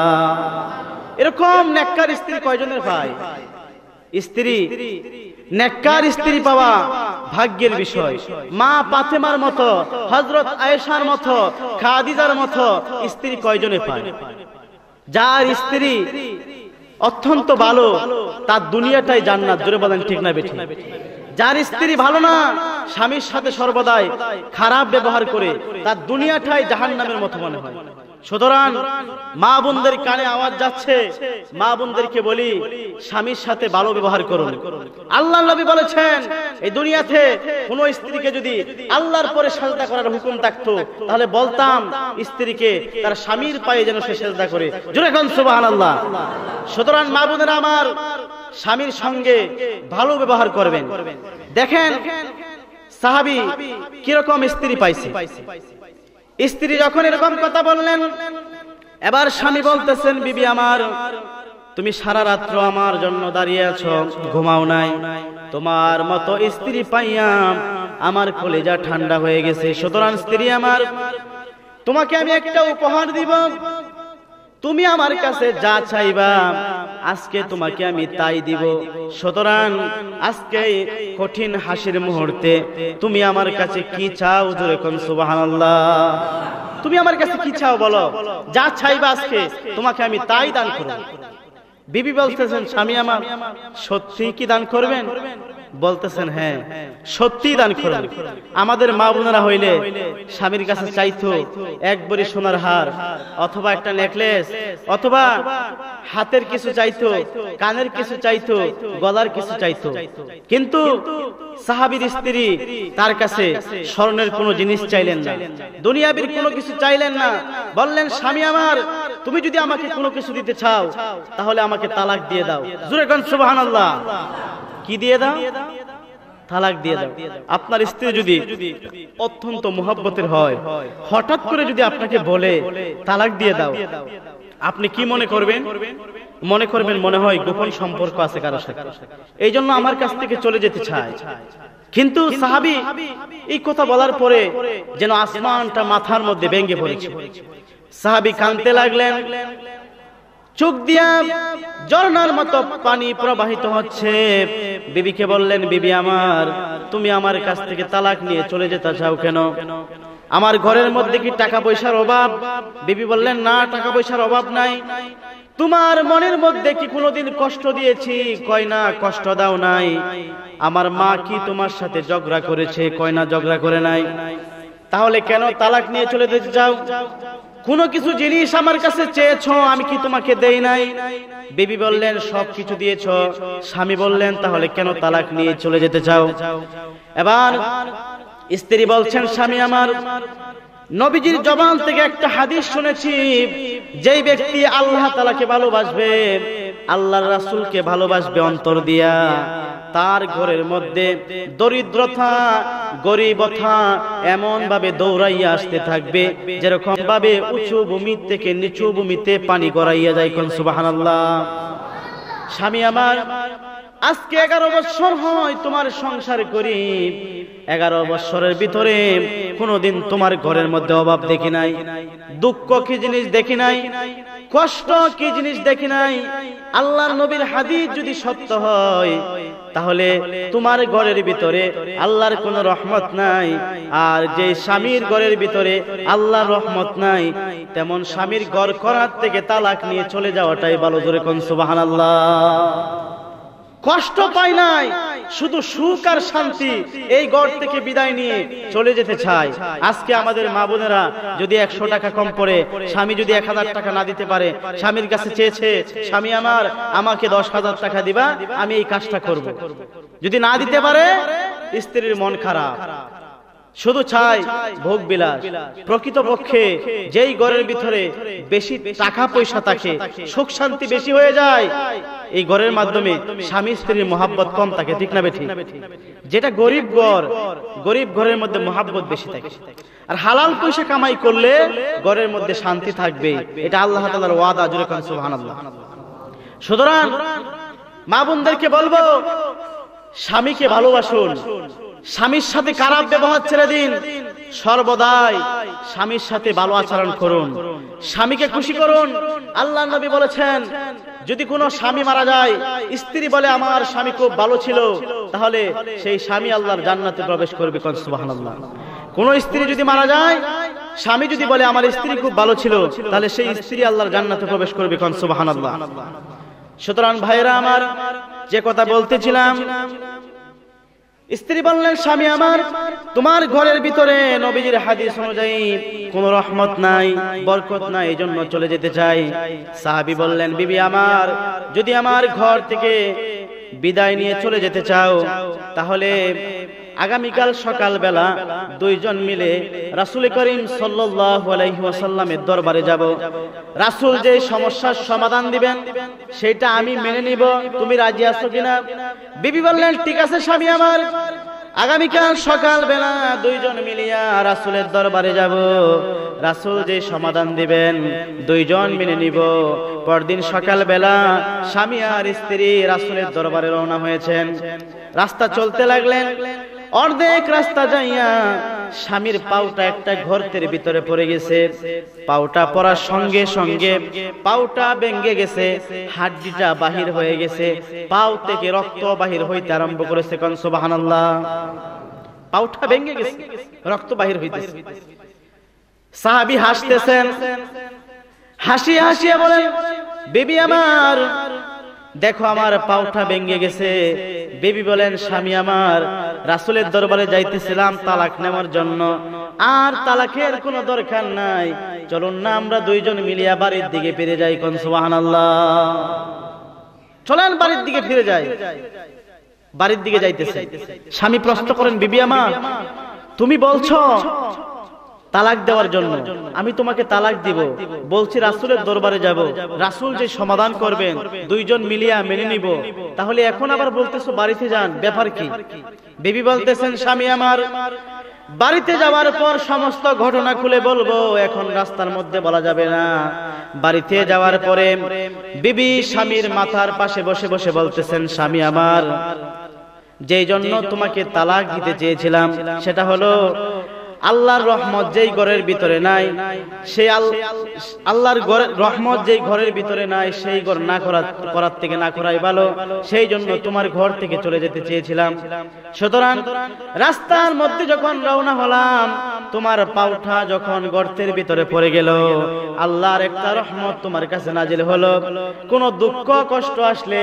এরকম নেককার স্ত্রী কয়জনের পায়? স্ত্রী নেককার স্ত্রী পাওয়া ভাগ্যের বিষয়। মা ফাতেমার মতো, হযরত আয়েশার মতো, খাদিজার মতো স্ত্রী কয়জনে পায়? যার স্ত্রী অত্যন্ত ভালো, তার দুনিয়াটাই জান্নাত। জোরে বলেন ঠিক না বেঠিক? যার স্ত্রী ভালো না, স্বামীর সাথে সর্বদাই খারাপ ব্যবহার করে, তার দুনিয়াটাই জাহান্নামের মতো মনে হয়। সুতরাং মা বোনদের কানে আওয়াজ যাচ্ছে, মা বোনদেরকে বলি স্বামীর সাথে ভালো ব্যবহার করুন। আল্লাহর নবী বলেছেন, এই দুনিয়াতে কোন স্ত্রীকে যদি আল্লাহর পরে সিজদা করার হুকুম থাকতো, তাহলে বলতাম স্ত্রীকে তার স্বামীর পায়ে যেন সে সিজদা করে। জোরে কোন সুবহানাল্লাহ। সুতরাং মা বোনেরা আমার, স্বামীর সঙ্গে ভালো ব্যবহার করবেন। দেখেন সাহাবী কিরকম স্ত্রী পাইছে। স্ত্রী যখন এরকম কথা বললেন, এবার স্বামী বলতেছেন, বিবি আমার তুমি সারা রাত্র আমার জন্য দাঁড়িয়ে আছো, ঘুমাও নাই। তোমার মতো স্ত্রী পাইয়া আমার কলিজা ঠান্ডা হয়ে গেছে। সুতরাং স্ত্রী আমার, তোমাকে আমি একটা উপহার দিব। তুমি আমার কাছে যা চাইবা আজকে তোমাকে আমি তাই দিব। সুতরাং আজকে কঠিন হাসির মুহূর্তে তুমি আমার কাছে কি চাও? জোরে কোন সুবহানাল্লাহ। তুমি আমার কাছে কি চাও বলো, যা চাইবা আজকে তোমাকে আমি তাই দান করব। বিবি বলতেছেন, স্বামী আমার সত্যি কি দান করবেন? বলতেছেন, হ্যাঁ সত্যি দান করবেন। আমাদের মা বোনেরা হইলে স্বামীর কাছে চাইতো এক ভরি সোনার হার, অথবা একটা নেকলেস, অথবা হাতের কিছু চাইতো, কানের কিছু চাইতো, গলার কিছু চাইতো। কিন্তু সাহাবীর স্ত্রী তার কাছে স্বর্ণের কোনো জিনিস চাইলেন না, দুনিয়াবীর কোনো কিছু চাইলেন না। বললেন, স্বামী আমার তুমি যদি আমাকে কোনো কিছু দিতে চাও, তাহলে আমাকে তালাক দিয়ে দাও। জোরে কোন সুবহানাল্লাহ। কি দিয়ে দাও? তালাক দিয়ে দাও। আপনার স্ত্রী যদি অত্যন্ত মুহাব্বতের হয়, হঠাৎ করে যদি আপনাকে বলে তালাক দিয়ে দাও, আপনি কি মনে করবেন? মনে করবেন মনে হয় গোপন সম্পর্ক আছে কারোর সাথে, এই জন্য আমার কাছ থেকে চলে যেতে চায়। কিন্তু সাহাবী এই কথা বলার পরে যেন আসমানটা মাথার মধ্যে ভেঙে পড়েছে। সাহাবী কাঁদতে লাগলেন, চোখ দিয়া ঝর্ণার মতো পানি প্রবাহিত হচ্ছে। বিবিকে বললেন, বিবি আমার, তুমি আমার কাছ থেকে তালাক নিয়ে চলে যেতে চাও কেন? আমার ঘরের মধ্যে কি টাকা পয়সার অভাব? বিবি বললেন, না, টাকা পয়সার অভাব নাই। তোমার মনের মধ্যে কি কোনোদিন কষ্ট দিয়েছি? কয় না, কষ্ট দাও নাই। আমার মা কি তোমার সাথে ঝগড়া করেছে? কয় না, ঝগড়া করে নাই। তাহলে কেন তালাক নিয়ে চলে যেতে চাও? কোনো কিছু জিনিস আমার কাছে চেয়েছো, আমি কি তোমাকে দেই নাই? বিবি বললেন, সবকিছু দিয়েছো। স্বামী বললেন, তাহলে কেন তালাক নিয়ে চলে যেতে চাও? এবার স্ত্রী বলছেন, স্বামী আমার, নবীজির জবান থেকে একটা হাদিস শুনেছি, যেই ব্যক্তি আল্লাহ তাআলাকে ভালোবাসবে, আল্লাহর রাসূলকে ভালোবাসবে অন্তর দিয়া, তার ঘরের মধ্যে দরিদ্রতা, গরিবতা এমন ভাবে দৌড়াইয়া আসতে থাকবে যেরকম ভাবে উঁচু ভূমি থেকে নিচু ভূমিতে পানি গড়াইয়া যায়। কোন সুবহানাল্লাহ। স্বামী আমার, আজকে 11 বছর হয় তোমার সংসার করি, 11 বছরের ভিতরে কোনোদিন তোমার ঘরের মধ্যে অভাব দেখি নাই, দুঃখ কি জিনিস দেখি নাই, কষ্ট কি জিনিস দেখি নাই। আল্লাহর নবীর হাদিস যদি সত্য হয়, তাহলে তোমার ঘরের ভিতরে আল্লাহর কোনো রহমত নাই। আর যে স্বামীর ঘরের ভিতরে আল্লাহর রহমত নাই, তেমন স্বামীর ঘর করার থেকে তালাক নিয়ে চলে যাওয়াটাই ভালো। জোরে কোন সুবহানাল্লাহ। কষ্ট পাই নাই, শুধু সুখ আর শান্তি, এই ঘর থেকে বিদায় নিয়ে চলে যেতে চায়। আজকে আমাদের মা বোনেরা যদি 100 টাকা কম পড়ে, স্বামী যদি 1000 টাকা না দিতে পারে, স্বামীর কাছে চেয়েছে, স্বামী আমার, আমাকে 10,000 টাকা দিবা, আমি এই কাজটা করব। যদি না দিতে পারে, স্ত্রীর মন খারাপ, শুধু চায় ভোগ বিলাস। প্রকৃতপক্ষে যেই ঘরের ভিতরে বেশি টাকা পয়সা থাকে, সুখ শান্তি বেশি হয়ে যায়, এই ঘরের মাধ্যমে স্বামী স্ত্রীর মহব্বত কম থাকে, ঠিক না বেঠিক? যেটা গরিব ঘর, গরিব ঘরের মধ্যে মহব্বত বেশি থাকে। আর হালাল পয়সা কামাই করলে ঘরের মধ্যে শান্তি থাকবে, এটা আল্লাহ তাআলার ওয়াদা। জোরে কোন সুবহানাল্লাহ। সুতরাং মা বোনদেরকে বলবো, স্বামীকে ভালোবাসুন, স্বামীর সাথে খারাপ ব্যবহার ছেড়ে দিন, সর্বদাই স্বামীর সাথে ভালো আচরণ করুন, স্বামীকে খুশি করুন। আল্লাহর নবী বলেছেন, যদি কোনো স্বামী মারা যায়, স্ত্রী বলে আমার স্বামী খুব ভালো ছিল, তাহলে সেই স্বামী আল্লাহর জান্নাতে প্রবেশ করবে। কোন সুবহানাল্লাহ। কোন স্ত্রী যদি মারা যায়, স্বামী যদি বলে আমার স্ত্রী খুব ভালো ছিল, তাহলে সেই স্ত্রী আল্লাহর জান্নাতে প্রবেশ করবে। কোন সুবহানাল্লাহ। সুতরাং ভাইরা আমার, যে কথা বলতেছিলাম, স্ত্রী বললেন, স্বামী আমার, তোমার ঘরের ভিতরে নবীজির হাদিস অনুযায়ী কোন রহমত নাই, বরকত নাই, এই জন্য চলে যেতে চাই। সাহাবী বললেন, বিবি আমার, যদি আমার ঘর থেকে বিদায় নিয়ে চলে যেতে চাও, তাহলে আগামীকাল সকালবেলা দুইজন মিলে রাসূল করিম সাল্লাল্লাহু আলাইহি ওয়াসাল্লামের দরবারে যাব। রাসূল যে সমস্যার সমাধান দিবেন সেটা আমি মেনে নিব, তুমি রাজি আছো কিনা? বিবি বললেন, ঠিক আছে স্বামী আমার, আগামীকাল সকালবেলা দুইজন মিলিয়া রাসূলের দরবারে যাব। রাসূল যে সমাধান দিবেন দুইজন মেনে নিব। পরদিন সকালবেলা স্বামী আর স্ত্রী রাসূলের দরবারে রওনা হয়েছেন। রাস্তা চলতে লাগলেন। অর্ধেক রাস্তা যাইয়া স্বামীর পাউটা একটা গর্তের ভিতরে পড়ে গেছে। পাউটা পড়ার সঙ্গে সঙ্গে পাউটা ভেঙে গেছে, হাড্ডিটা বাহির হয়ে গেছে, পাউ থেকে রক্ত বাহির হইতে আরম্ভ করেছে। কোন সুবহানাল্লাহ। পাউটা ভেঙে গেছে, রক্ত বাহির হইতেছে। সাহাবী হাসতেছেন, হাসিয়ে হাসিয়ে বলেন, বিবি আমার, দেখো আমার পাউটা ভেঙে গেছে। বিবি বলেন, স্বামী আমার, রাসূলের দরবারে যাইতেছিলাম তালাক নেওয়ার জন্য, আর তালাকের কোনো দরকার নাই, চলুন না আমরা দুইজন মিলিয়া বাড়ির দিকে ফিরে যাই। কোন সুবহানাল্লাহ। চলেন বাড়ির দিকে ফিরে যাই। বাড়ির দিকে যাইতেছে। স্বামী প্রশ্ন করেন, বিবি আমার, তুমি বলছো তালাক দেওয়ার জন্য, আমি তোমাকে তালাক দিব, বলছি রাসূলের দরবারে যাব, রাসূল যে সমাধান করবেন দুইজন মিলিয়া মেনে নিব, তাহলে এখন আবার বলতেছো বাড়িতে যান, ব্যাপার কি? বিবি বলতেছেন, স্বামী আমার, বাড়িতে যাওয়ার পর সমস্ত ঘটনা খুলে বলবো, এখন রাস্তার মধ্যে বলা যাবে না। বাড়িতে যাওয়ার পরে বিবি স্বামীর মাথার পাশে বসে বসে বলতেছেন, স্বামী আমার, যেই জন্য তোমাকে তালাক দিতে চেয়েছিলাম সেটা হলো আল্লাহর রহমত যেই ঘরের ভিতরে নাই, সেই আল্লাহর রহমত যেই ঘরের ভিতরে নাই, সেই ঘর না করার থেকে না করাই ভালো, সেই জন্য তোমার ঘর থেকে চলে যেতে চেয়েছিলাম। সুতরাং রাস্তার মধ্যে যখন রওনা হলাম, তোমার পাউঠা যখন গর্তের ভিতরে পড়ে গেল, আল্লাহর একটা রহমত তোমার কাছে নাজিল হলো। কোন দুঃখ কষ্ট আসলে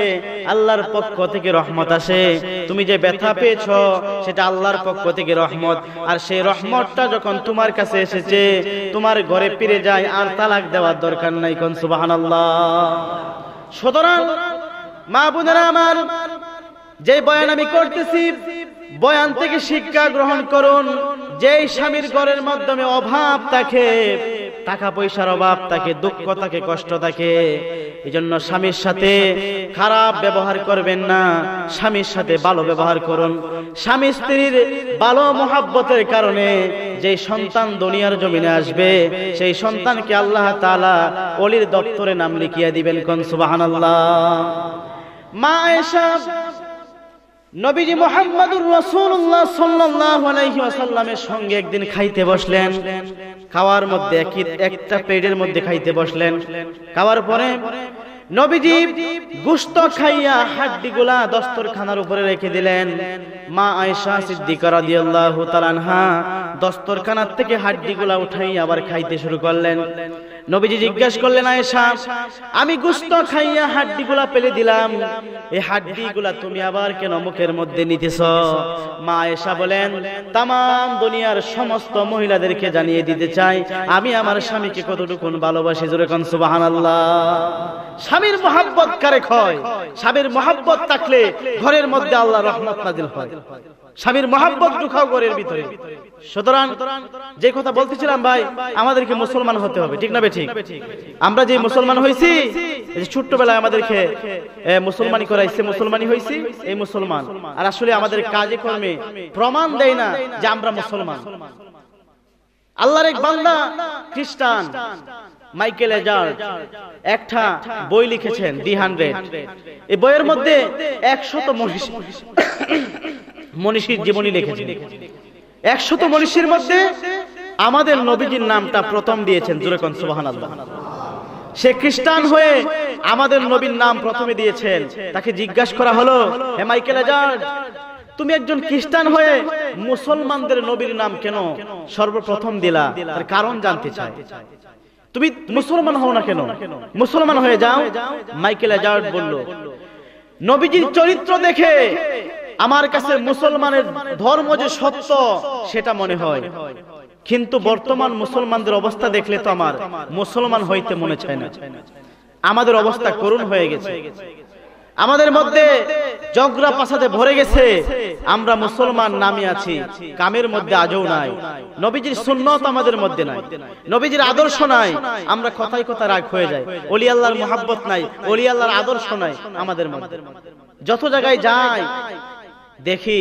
আল্লাহর পক্ষ থেকে রহমত আসে, তুমি যে ব্যথা পেয়েছো সেটা আল্লাহর পক্ষ থেকে রহমত, আর সেই রহমত যখন তোমার কাছে এসেছে, তোমার ঘরে ফিরে যায়, আর তালাক দেওয়ার দরকার নাই। কোন সুবহানাল্লাহ। সুতরাং মা বোনেরা আমার, যে বয়ান আমি করতেছি, বয়ান থেকে শিক্ষা গ্রহণ করুন। যেই স্বামীর ঘরের মাধ্যমে অভাব থাকে, টাকা পয়সার অভাব থাকে, দুঃখ থাকে, কষ্ট থাকে, এই জন্য স্বামীর সাথে খারাপ ব্যবহার করবেন না, স্বামীর সাথে ভালো ব্যবহার করুন। স্বামী স্ত্রীর ভালো মহাব্বতের কারণে যে সন্তান দুনিয়ার জমিনে আসবে, সেই সন্তানকে আল্লাহ তাআলা ওলির দপ্তরে নাম লিখিয়ে দিবেন। কোন সুবহানাল্লাহ। মা আয়েশা নবীজি মুহাম্মদুর রাসূলুল্লাহ সাল্লাল্লাহু আলাইহি ওয়াসাল্লামের সঙ্গে একদিন খাইতে বসলেন। খাওয়ার মধ্যে একটা প্লেটের মধ্যে খাইতে বসলেন। খাওয়ার পরে নবীজি গোশত খাইয়া হাড্ডিগুলা দস্তরখানার উপরে রেখে দিলেন। মা আয়েশা সিদ্দিকা রাদিয়াল্লাহু তাআলা আনহা দস্তরখানার থেকে হাড্ডিগুলা উঠাইয়া আবার খাইতে শুরু করলেন। নবীজি জিজ্ঞাসা করলেন, আয়েশা, আমি গোশত খাইয়া হাড্ডিগুলা ফেলে দিলাম, এই হাড্ডিগুলা তুমি আবার কেন মুখের মধ্যে নিতেছ? মা আয়েশা বলেন, তাম দুনিয়ার সমস্ত মহিলাদেরকে জানিয়ে দিতে চাই আমি আমার স্বামীকে কতটুকু ভালোবাসি। জোরে কোন সুবহানাল্লাহ। স্বামীর মহব্বত কারে হয়? স্বামীর মহব্বত থাকলে ঘরের মধ্যে আল্লাহর রহমত নাজিল হয়। স্বামীর মহব্বত ঢুকাও ঘরের ভিতরে। সুতরাং যে কথা বলতেছিলাম ভাই, আমাদেরকে মুসলমান হতে হবে, ঠিক না বে ঠিক? আমরা যে মুসলমান হইছি, ছোট্টবেলায় আমাদেরকে মুসলমানি করাইছে, মুসলমানি হইছি, এই মুসলমান। আর আসলে আমাদের কাজে কর্মে প্রমাণ দেয় না যে আমরা মুসলমান। আল্লাহর এক বান্দা খ্রিস্টান মাইকেল এজার্ড একটা বই লিখেছেন, দি 100। এই বইয়ের মধ্যে 100 মনীষীর জীবনী লিখেছেন। 100 মনীষীর মধ্যে আমাদের নবীজির নামটা প্রথম দিয়েছেন। জোরে কোন সুবহানাল্লাহ। সে খ্রিস্টান হয়ে আমাদের নবীর নাম প্রথমে দিয়েছেন। তাকে জিজ্ঞাসা করা হলো, হে মাইকেল এজার্ড, তুমি একজন খ্রিস্টান হয়ে মুসলমানদের নবীর নাম কেন সর্বপ্রথম দিলা? তার কারণ জানতে চাই। তুমি মুসলমান হও না কেন? মুসলমান হয়ে যাও। মাইকেল এজার্ড বলল, নবীজির চরিত্র দেখে আমার কাছে মুসলমানের ধর্ম যে সত্য সেটা মনে হয়, কিন্তু বর্তমান মুসলমানদের অবস্থা দেখলে তো আমার মুসলমান হইতে মনে চায় না। আমাদের অবস্থা করুণ হয়ে গেছে, আমাদের মধ্যে ঝগড়া ফাসাদে ভরে গেছে। আমরা মুসলমান নামে আছি, কামের মধ্যে আজও নাই। নবীজির সুন্নাত আমাদের মধ্যে নাই, নবীজির আদর্শ নাই। আমরা কথায় কথায় রাগ হয়ে যায়। ওলি আল্লাহর মহব্বত নাই, ওলি আল্লাহর আদর্শ নাই আমাদের মধ্যে। যত জায়গায় যাই দেখি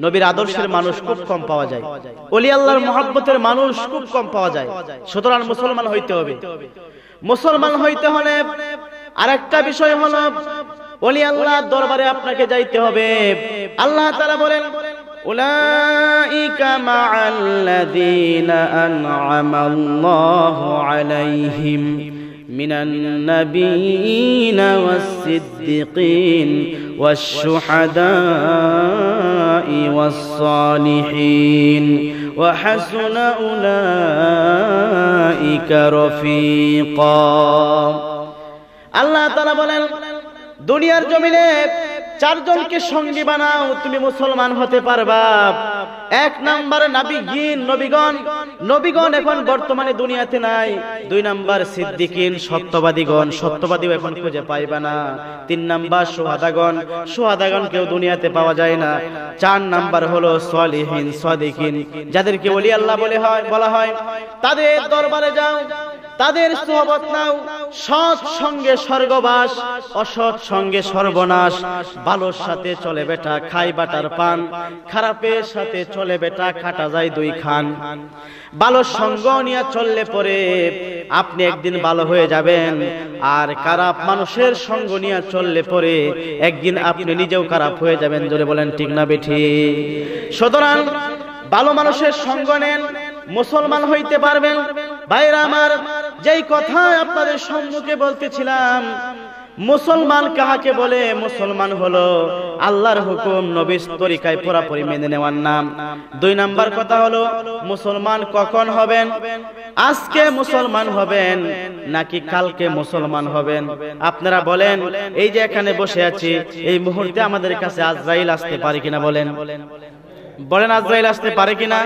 নবীর আদর্শের মানুষ খুব কম পাওয়া যায়, ওলি আল্লাহর মহব্বতের মানুষ খুব কম পাওয়া যায়। সুতরাং মুসলমান হইতে হবে। মুসলমান হইতে হলে আরেকটা বিষয় হলো, ওলি আল্লাহর দরবারে আপনাকে যাইতে হবে। আল্লাহ তাআলা বলেন, উলাইকা মা'আল্লাযীনা আন'আমাল্লাহু আলাইহিম মিনান নাবিয়্যিনা ওয়াস-সিদ্দিকিন ওয়াশ-শুহাদা'i ওয়াস-সালিহিন ওয়া হাসুনা উলাইকা রাফীকা। আল্লাহ তাআলা বলেন, দুনিয়ার জমিনে 4 জনকে সঙ্গী বানাও, তুমি মুসলমান হতে পারবা। এক নম্বরে নবীগণ এখন বর্তমানে দুনিয়াতে নাই। 2 নাম্বার সিদ্দিকিন, সত্যবাদীও এখন খুঁজে পাইবা না। 3 নাম্বার সুহাদাগণ কেউ দুনিয়াতে পাওয়া যায় না। 4 নাম্বার হলো সালিহিন, সাদিকিন, যাদেরকে ওলি আল্লাহ বলা হয়। তাদের দরবারে যাও, তাদের সোহবত নাও। সৎ সঙ্গে স্বর্গবাস, অসৎ সঙ্গে সর্বনাশ। ভালোর সাথে চলে বেটা খাই বাটার পান, খারাপের সাথে চলে বেটা কাটা যায় 2 খান। ভালোর সঙ্গ নিয়ে চললে পরে আপনি একদিন ভালো হয়ে যাবেন, আর খারাপ মানুষের সঙ্গ নিয়ে চললে পরে একদিন আপনি নিজেও খারাপ হয়ে যাবেন। জোরে বলেন ঠিক না বেঠিক? সুতরাং ভালো মানুষের সঙ্গ নেন, মুসলমান হইতে পারবেন। ভাইরা আমার, যেই কথা আপনাদের সম্মুখে বলতেছিলাম, মুসলমান কাহাকে বলে? মুসলমান হলো আল্লাহর হুকুম নবীর তরিকায় পুরোপুরি মেনে নেওয়ার নাম। 2 নাম্বার কথা হলো মুসলমান কখন হবেন? আজকে মুসলমান হবেন নাকি কালকে মুসলমান হবেন? আপনারা বলেন, এই যে এখানে বসে আছি, এই মুহূর্তে আমাদের কাছে আজরাইল আসতে পারে কিনা? বলেন আজরাইল আসতে পারে কিনা?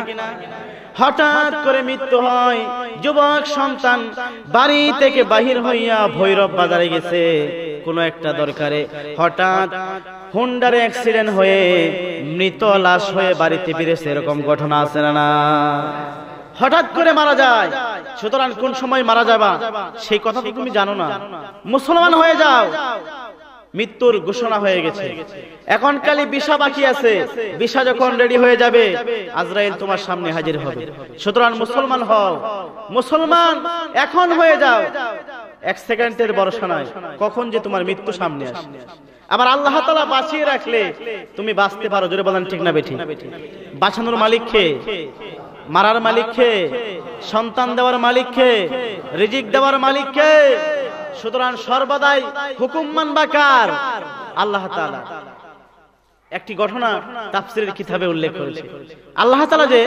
হঠাৎ করে মৃত্যু হয়, যুবক সন্তান বাড়ি থেকে বাহির হইয়া ভৈরব বাজারে গেছে কোনো একটা দরকারে, হঠাৎ হুন্ডারে অ্যাক্সিডেন্ট হয়ে মৃত লাশ হয়ে বাড়িতে ফিরেছে। এরকম ঘটনা আছে না? হঠাৎ করে মারা যায়। সুতরাং কোন সময় মারা যাবা সেই কথা তো তুমি জানো না। মুসলমান হয়ে যাও, মৃত্যুর ঘোষণা হয়ে গেছে। এখন খালি ভিসা বাকি আছে। ভিসা যখন রেডি হয়ে যাবে, আজরাইল তোমার সামনে হাজির হবে। সুতরাং মুসলমান হও, মুসলমান এখন হয়ে যাও। 1 সেকেন্ডের ভরসা নাই কখন যে তোমার মৃত্যু সামনে আসে। আবার আল্লাহ তাআলা বাঁচিয়ে রাখলে তুমি বাঁচতে পারো। জোরে বলেন ঠিক না বেঠিক? বাঁচানোর মালিক কে? মারার মালিক কে? সন্তান দেওয়ার মালিক কে? রিজিক দেওয়ার মালিক কে? সুতরাং সর্বদাই হুকুম মানবা কার? আল্লাহ তাআলা। একটি ঘটনা তাফসীরের কিতাবে উল্লেখ করেছে। আল্লাহ তাআলা যে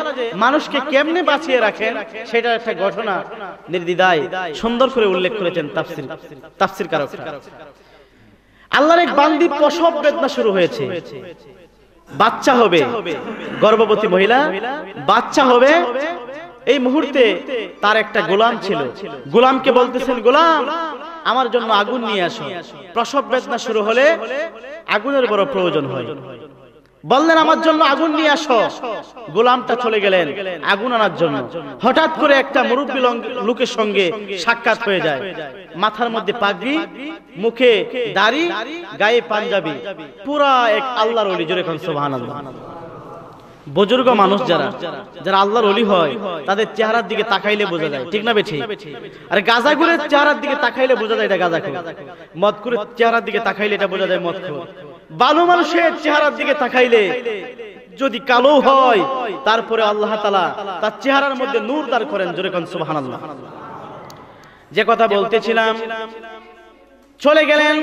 মানুষকে কেমনে বাঁচিয়ে রাখেন সেটা একটা ঘটনা নির্দ্বিধায় সুন্দর করে উল্লেখ করেছেন তাফসীরকারকরা। আল্লাহর এক বান্দি প্রসব বেদনা শুরু হয়েছে, বাচ্চা হবে, গর্ভবতী মহিলা বাচ্চা হবে। এই মুহূর্তে তার একটা গোলাম ছিল, গোলামকে বলতেছেন, গোলাম আমার জন্য আগুন নিয়ে আসো। প্রসব বেদনা শুরু হলে আগুনের বড় প্রয়োজন হয়। বললেন আমার জন্য আগুন নিয়ে আসো। গোলামটা চলে গেলেন আগুন আনার জন্য। হঠাৎ করে একটা মুরব্বী লোকের সঙ্গে সাক্ষাৎ হয়ে যায়। মাথার মধ্যে পাগড়ি, মুখে দাড়ি, গায়ে পাঞ্জাবি, পুরা এক আল্লাহর ওলি। জোরে কোন সুবহানাল্লাহ। বুজুর্গ মানুষ যারা আল্লাহর ওলি হয়, তাদের চেহারার দিকে তাকাইলে বোঝা যায়, ঠিক না বেঠিক? আর গাঁজাখোরের চেহারার দিকে তাকাইলে বোঝা যায় এটা গাঁজাখোর। মদখোরের চেহারার দিকে তাকাইলে এটা বোঝা যায় মদখোর। ভালো মানুষের চেহারার দিকে তাকাইলে যদি কালো হয়, তারপরে আল্লাহ তাআলা তার চেহারার মধ্যে নূর দান করেন। জোরে কোন সুবহানাল্লাহ। যে কথা বলতেছিলাম, চলে গেলেন।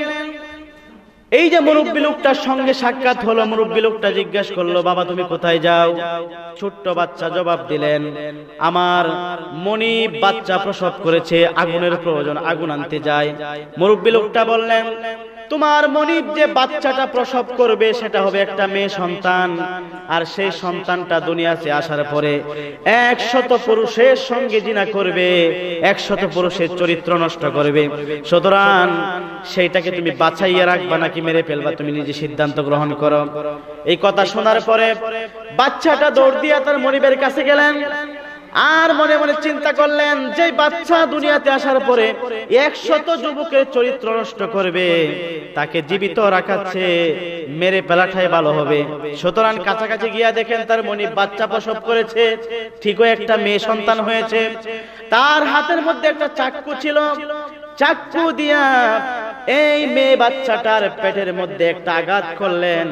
এই যে মুরব্বী লোকটার সঙ্গে সাক্ষাৎ হলো, মুরব্বী লোকটা জিজ্ঞাসা করলো, বাবা তুমি কোথায় যাও? ছোট্ট বাচ্চা জবাব দিলেন, আমার মনিব বাচ্চা প্রসব করেছে, আগুনের প্রয়োজন, আগুন আনতে যায়। মুরব্বী লোকটা বললেন, তোমার মনিব যে বাচ্চাটা প্রসব করবে সেটা হবে একটা মেয়ে সন্তান, আর সেই সন্তানটা দুনিয়াতে আসার পরে 100 পুরুষের সঙ্গে জিনা করবে, 100 পুরুষের চরিত্র নষ্ট করবে। সুতরাং সেইটাকে তুমি বাঁচাইয়া রাখবা নাকি মেরে ফেলবা, তুমি নিজে সিদ্ধান্ত গ্রহণ করো। এই কথা শোনার পরে বাচ্চাটা দৌড় দিয়ে তার মনিবের কাছে গেলেন, আর মনে মনে চিন্তা করলেন, যে বাচ্চা দুনিয়াতে আসার পরে 100 যুবকের চরিত্র নষ্ট করবে, তাকে জীবিত রাখাচ্ছে মেরে ফেলাটাই ভালো হবে। সুতরাং কাছাকাছি গিয়া দেখেন তার মনিব বাচ্চা প্রসব করেছে, ঠিকই একটা মেয়ে সন্তান হয়েছে। তার হাতের মধ্যে একটা চাকু ছিল, চাকু দিয়া এই মেয়ে বাচ্চাটার পেটের মধ্যে একটা আঘাত করলেন,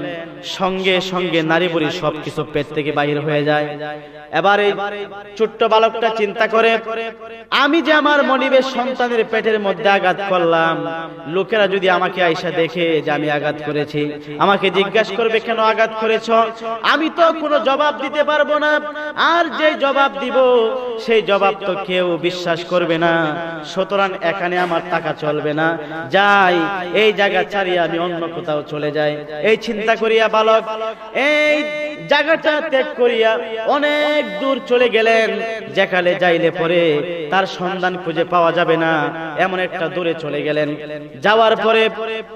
সঙ্গে সঙ্গে নারী বুড়ি সবকিছু পেট থেকে বাহির হয়ে যায়। এবার এই ছোট্ট বালকটা চিন্তা করে, আমি যে আমার মনিবের সন্তানের পেটের মধ্যে আঘাত করলাম, লোকেরা যদি আমাকে আইসা দেখে যে আমি আঘাত করেছি, আমাকে জিজ্ঞাসা করবে কেন আঘাত করেছ? আমি তো কোনো জবাব দিতে পারবো না, আর যে জবাব দিব সেই জবাব তো কেউ বিশ্বাস করবে না। সুতরাং এখানে আমার টাকা চলবে না, যা যাই, এই জায়গা ছাড়িয়ে আমি অন্য কোথাও চলে যাই। এই চিন্তা করিয়া বালক এই জায়গাটা ত্যাগ করিয়া অনেক দূর চলে গেলেন, যেখানে যাইলে পরে তার সন্ধান খুঁজে পাওয়া যাবে না এমন একটা দূরে চলে গেলেন। যাওয়ার পরে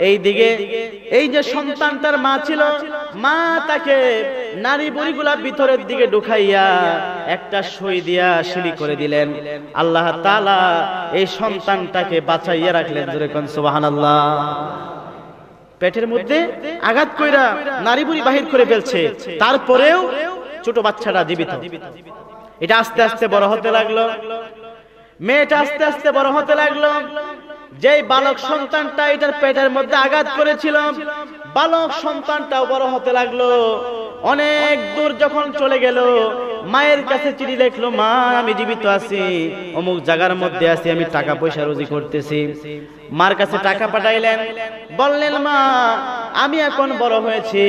এই দিকে এই যে সন্তান তার মা ছিল, মা তাকে নারী বুড়িগুলা ভিতরের দিকে ঢুকাইয়া একটা সই দিয়া শিলি করে দিলেন। আল্লাহ তাআলা এই সন্তানটাকে বাঁচাইয়া রাখলেন। জোরে কোন সুবহানাল্লাহ। পেটের মধ্যে আঘাত কইরা নারী বুড়ি বাহির করে ফেলছে, তারপরেও ছোট বাচ্চাটা জীবিত। এটা আস্তে আস্তে বড় হতে লাগলো, মেয়েটা আস্তে আস্তে বড় হতে লাগলো। যেই বালক সন্তানটা এটার পেটের মধ্যে আঘাত করেছিল, বালক সন্তানটাও বড় হতে লাগলো। অনেক দূর যখন চলে গেল, মায়ের কাছে চিঠি লিখলো, মা আমি জীবিত আছি, অমুক জায়গার মধ্যে আছি, আমি টাকা পয়সা রুজি করতেছি। মার কাছে টাকা পাঠাইলেন, বললেন মা আমি এখন বড় হয়েছি,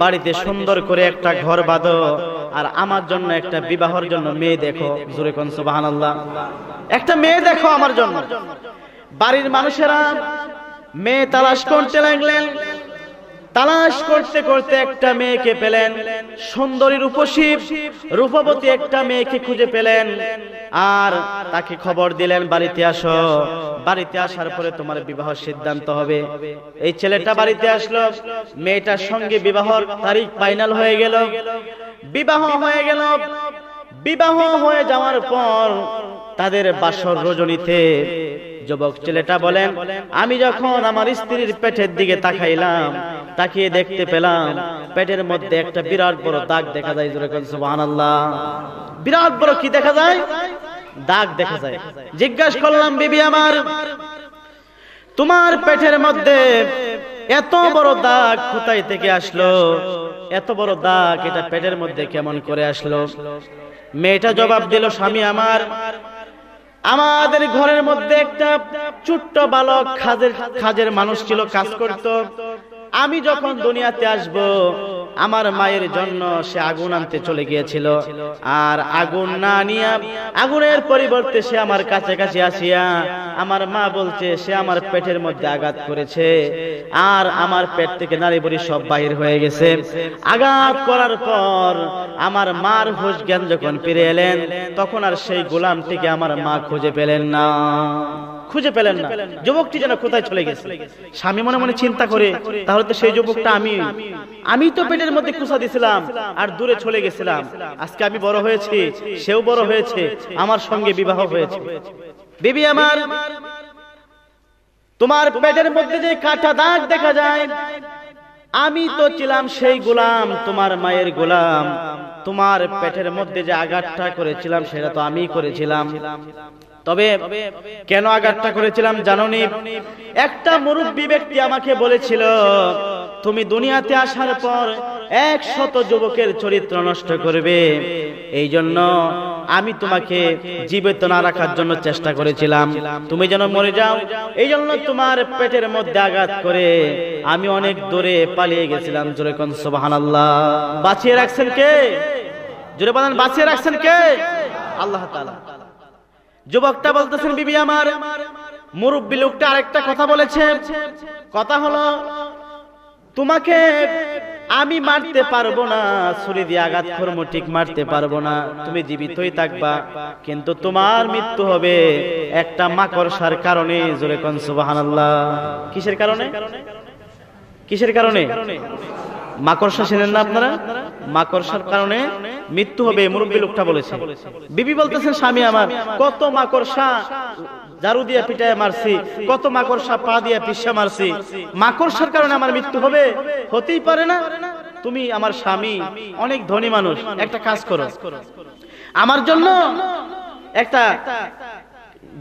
বাড়িতে সুন্দর করে একটা ঘর বাঁধো, আর আমার জন্য একটা বিবাহের জন্য মেয়ে দেখো। জোরে কোন সুবহানাল্লাহ। একটা মেয়ে দেখো আমার জন্য। বাড়ির মানুষেরা মেয়ে তালাশ করতে লাগলেন। তালাশ করতে করতে একটা মেয়েকে পেলেন, সুন্দরী রূপসী রূপবতী একটা মেয়েকে খুঁজে পেলেন। আর তাকে খবর দিলেন বাড়িতে আসো, বাড়িতে আসার পরে তোমার বিবাহ সিদ্ধান্ত হবে। এই ছেলেটা বাড়িতে আসলো, মেয়েটার সঙ্গে বিবাহর তারিখ ফাইনাল হয়ে গেল। বিবাহ হয়ে গেল। বিবাহ হয়ে যাওয়ার পর তাদের বাসর রজনীতে যুবক ছেলেটা বলেন, আমি যখন আমার স্ত্রীর পেটের দিকে তাকাইলাম, তাকিয়ে দেখতে পেলাম পেটের মধ্যে একটা বিরাট বড় দাগ দেখা যায়। জোরে কোন সুবহানাল্লাহ। বিরাট বড় কি দেখা যায়? দাগ দেখা যায়। জিজ্ঞাসা করলাম, বিবি আমার তোমার পেটের মধ্যে এত বড় দাগ কোথায় থেকে আসলো? এত বড় দাগ এটা পেটের মধ্যে কেমন করে আসলো? মেয়েটা জবাব দিল, স্বামী আমার, আমাদের ঘরের মধ্যে একটা ছোট্ট বালক কাজের মানুষ ছিল, কাজ করত। আমি যখন দুনিয়াতে আসব, আমার মায়ের জন্য সে আগুন আনতে চলে গিয়েছিল, আর আগুন না নিয়ে আগুনের পরিবর্তে সে আমার কাছাকাছি আসিয়া আমার মা বলছে সে আমার পেটের মধ্যে আঘাত করেছে, আর আমার পেট থেকে নারী বুড়ি সব বাহির হয়ে গেছে। আঘাত করার পর আমার মার হুঁশ জ্ঞান যখন ফিরে এলেন, তখন আর সেই গোলামটিকে আমার মা খুঁজে পেলেন না। খুঁজে পেলেন না। যুবকটি যেন কোথায় চলে গেছে। স্বামী মনে মনে চিন্তা করে, তাহলে তো সেই যুবকটা আমি তো পেটের মধ্যে কুসা দিছিলাম আর দূরে চলে গেছিলাম। আজকে আমি বড় হয়েছি, সেও বড় হয়েছে, আমার সঙ্গে বিবাহ হয়েছে। বিবি আমার, তোমার পেটের মধ্যে যে কাটা দাগ দেখা যায়, আমি তো ছিলাম সেই গোলাম, তোমার মায়ের গোলাম। তোমার পেটের মধ্যে যে আঘাতটা করেছিলাম সেটা তো আমিই করেছিলাম। তবে কেন আঘাতটা করেছিলাম জানোনি? একটা মুরব্বী ব্যক্তি আমাকে বলেছিল, তুমি দুনিয়াতে আসার পর 100 যুবকের চরিত্র নষ্ট করবে, এই জন্য আমি তোমাকে জীবিত না রাখার জন্য চেষ্টা করেছিলাম, তুমি যেন মরে যাও। এই জন্য তোমার পেটের মধ্যে আঘাত করে আমি অনেক দূরে পালিয়ে গেছিলাম। জোরে কোন সুবহানাল্লাহ। বাঁচিয়ে রাখছেন কে? জোরে বলেন, বাঁচিয়ে রাখছেন কে? আল্লাহ তাআলা। যুবকটা বলতেছেন, বিবি আমার, মুরব্বী লোকটা আরেকটা কথা বলেছে। কথা হলো, তোমাকে আমি মারতে পারবো না, ছুরি দিয়ে আঘাত করবো, ঠিক মারতে পারবো না, তুমি জীবিতই থাকবা, কিন্তু তোমার মৃত্যু হবে একটা মাকড়সার কারণে। জোরে কোন সুবহানাল্লাহ। কিসের কারণে? কিসের কারণে? মাকড়সা চেনেন না আপনারা? মাকড়সার কারণে মৃত্যু হবে, মুরব্বী লোকটা বলেছে। বিবি বলতেছেন, স্বামী আমার, কত মাকড়সা ঝাড়ু দিয়ে পিটায় মারছি, কত মাকড়সা পা দিয়ে পিষে মারছি, মাকড়সার কারণে আমার মৃত্যু হবে? হতেই পারে না। তুমি আমার স্বামী, অনেক ধনী মানুষ, একটা কাজ করো, আমার জন্য একটা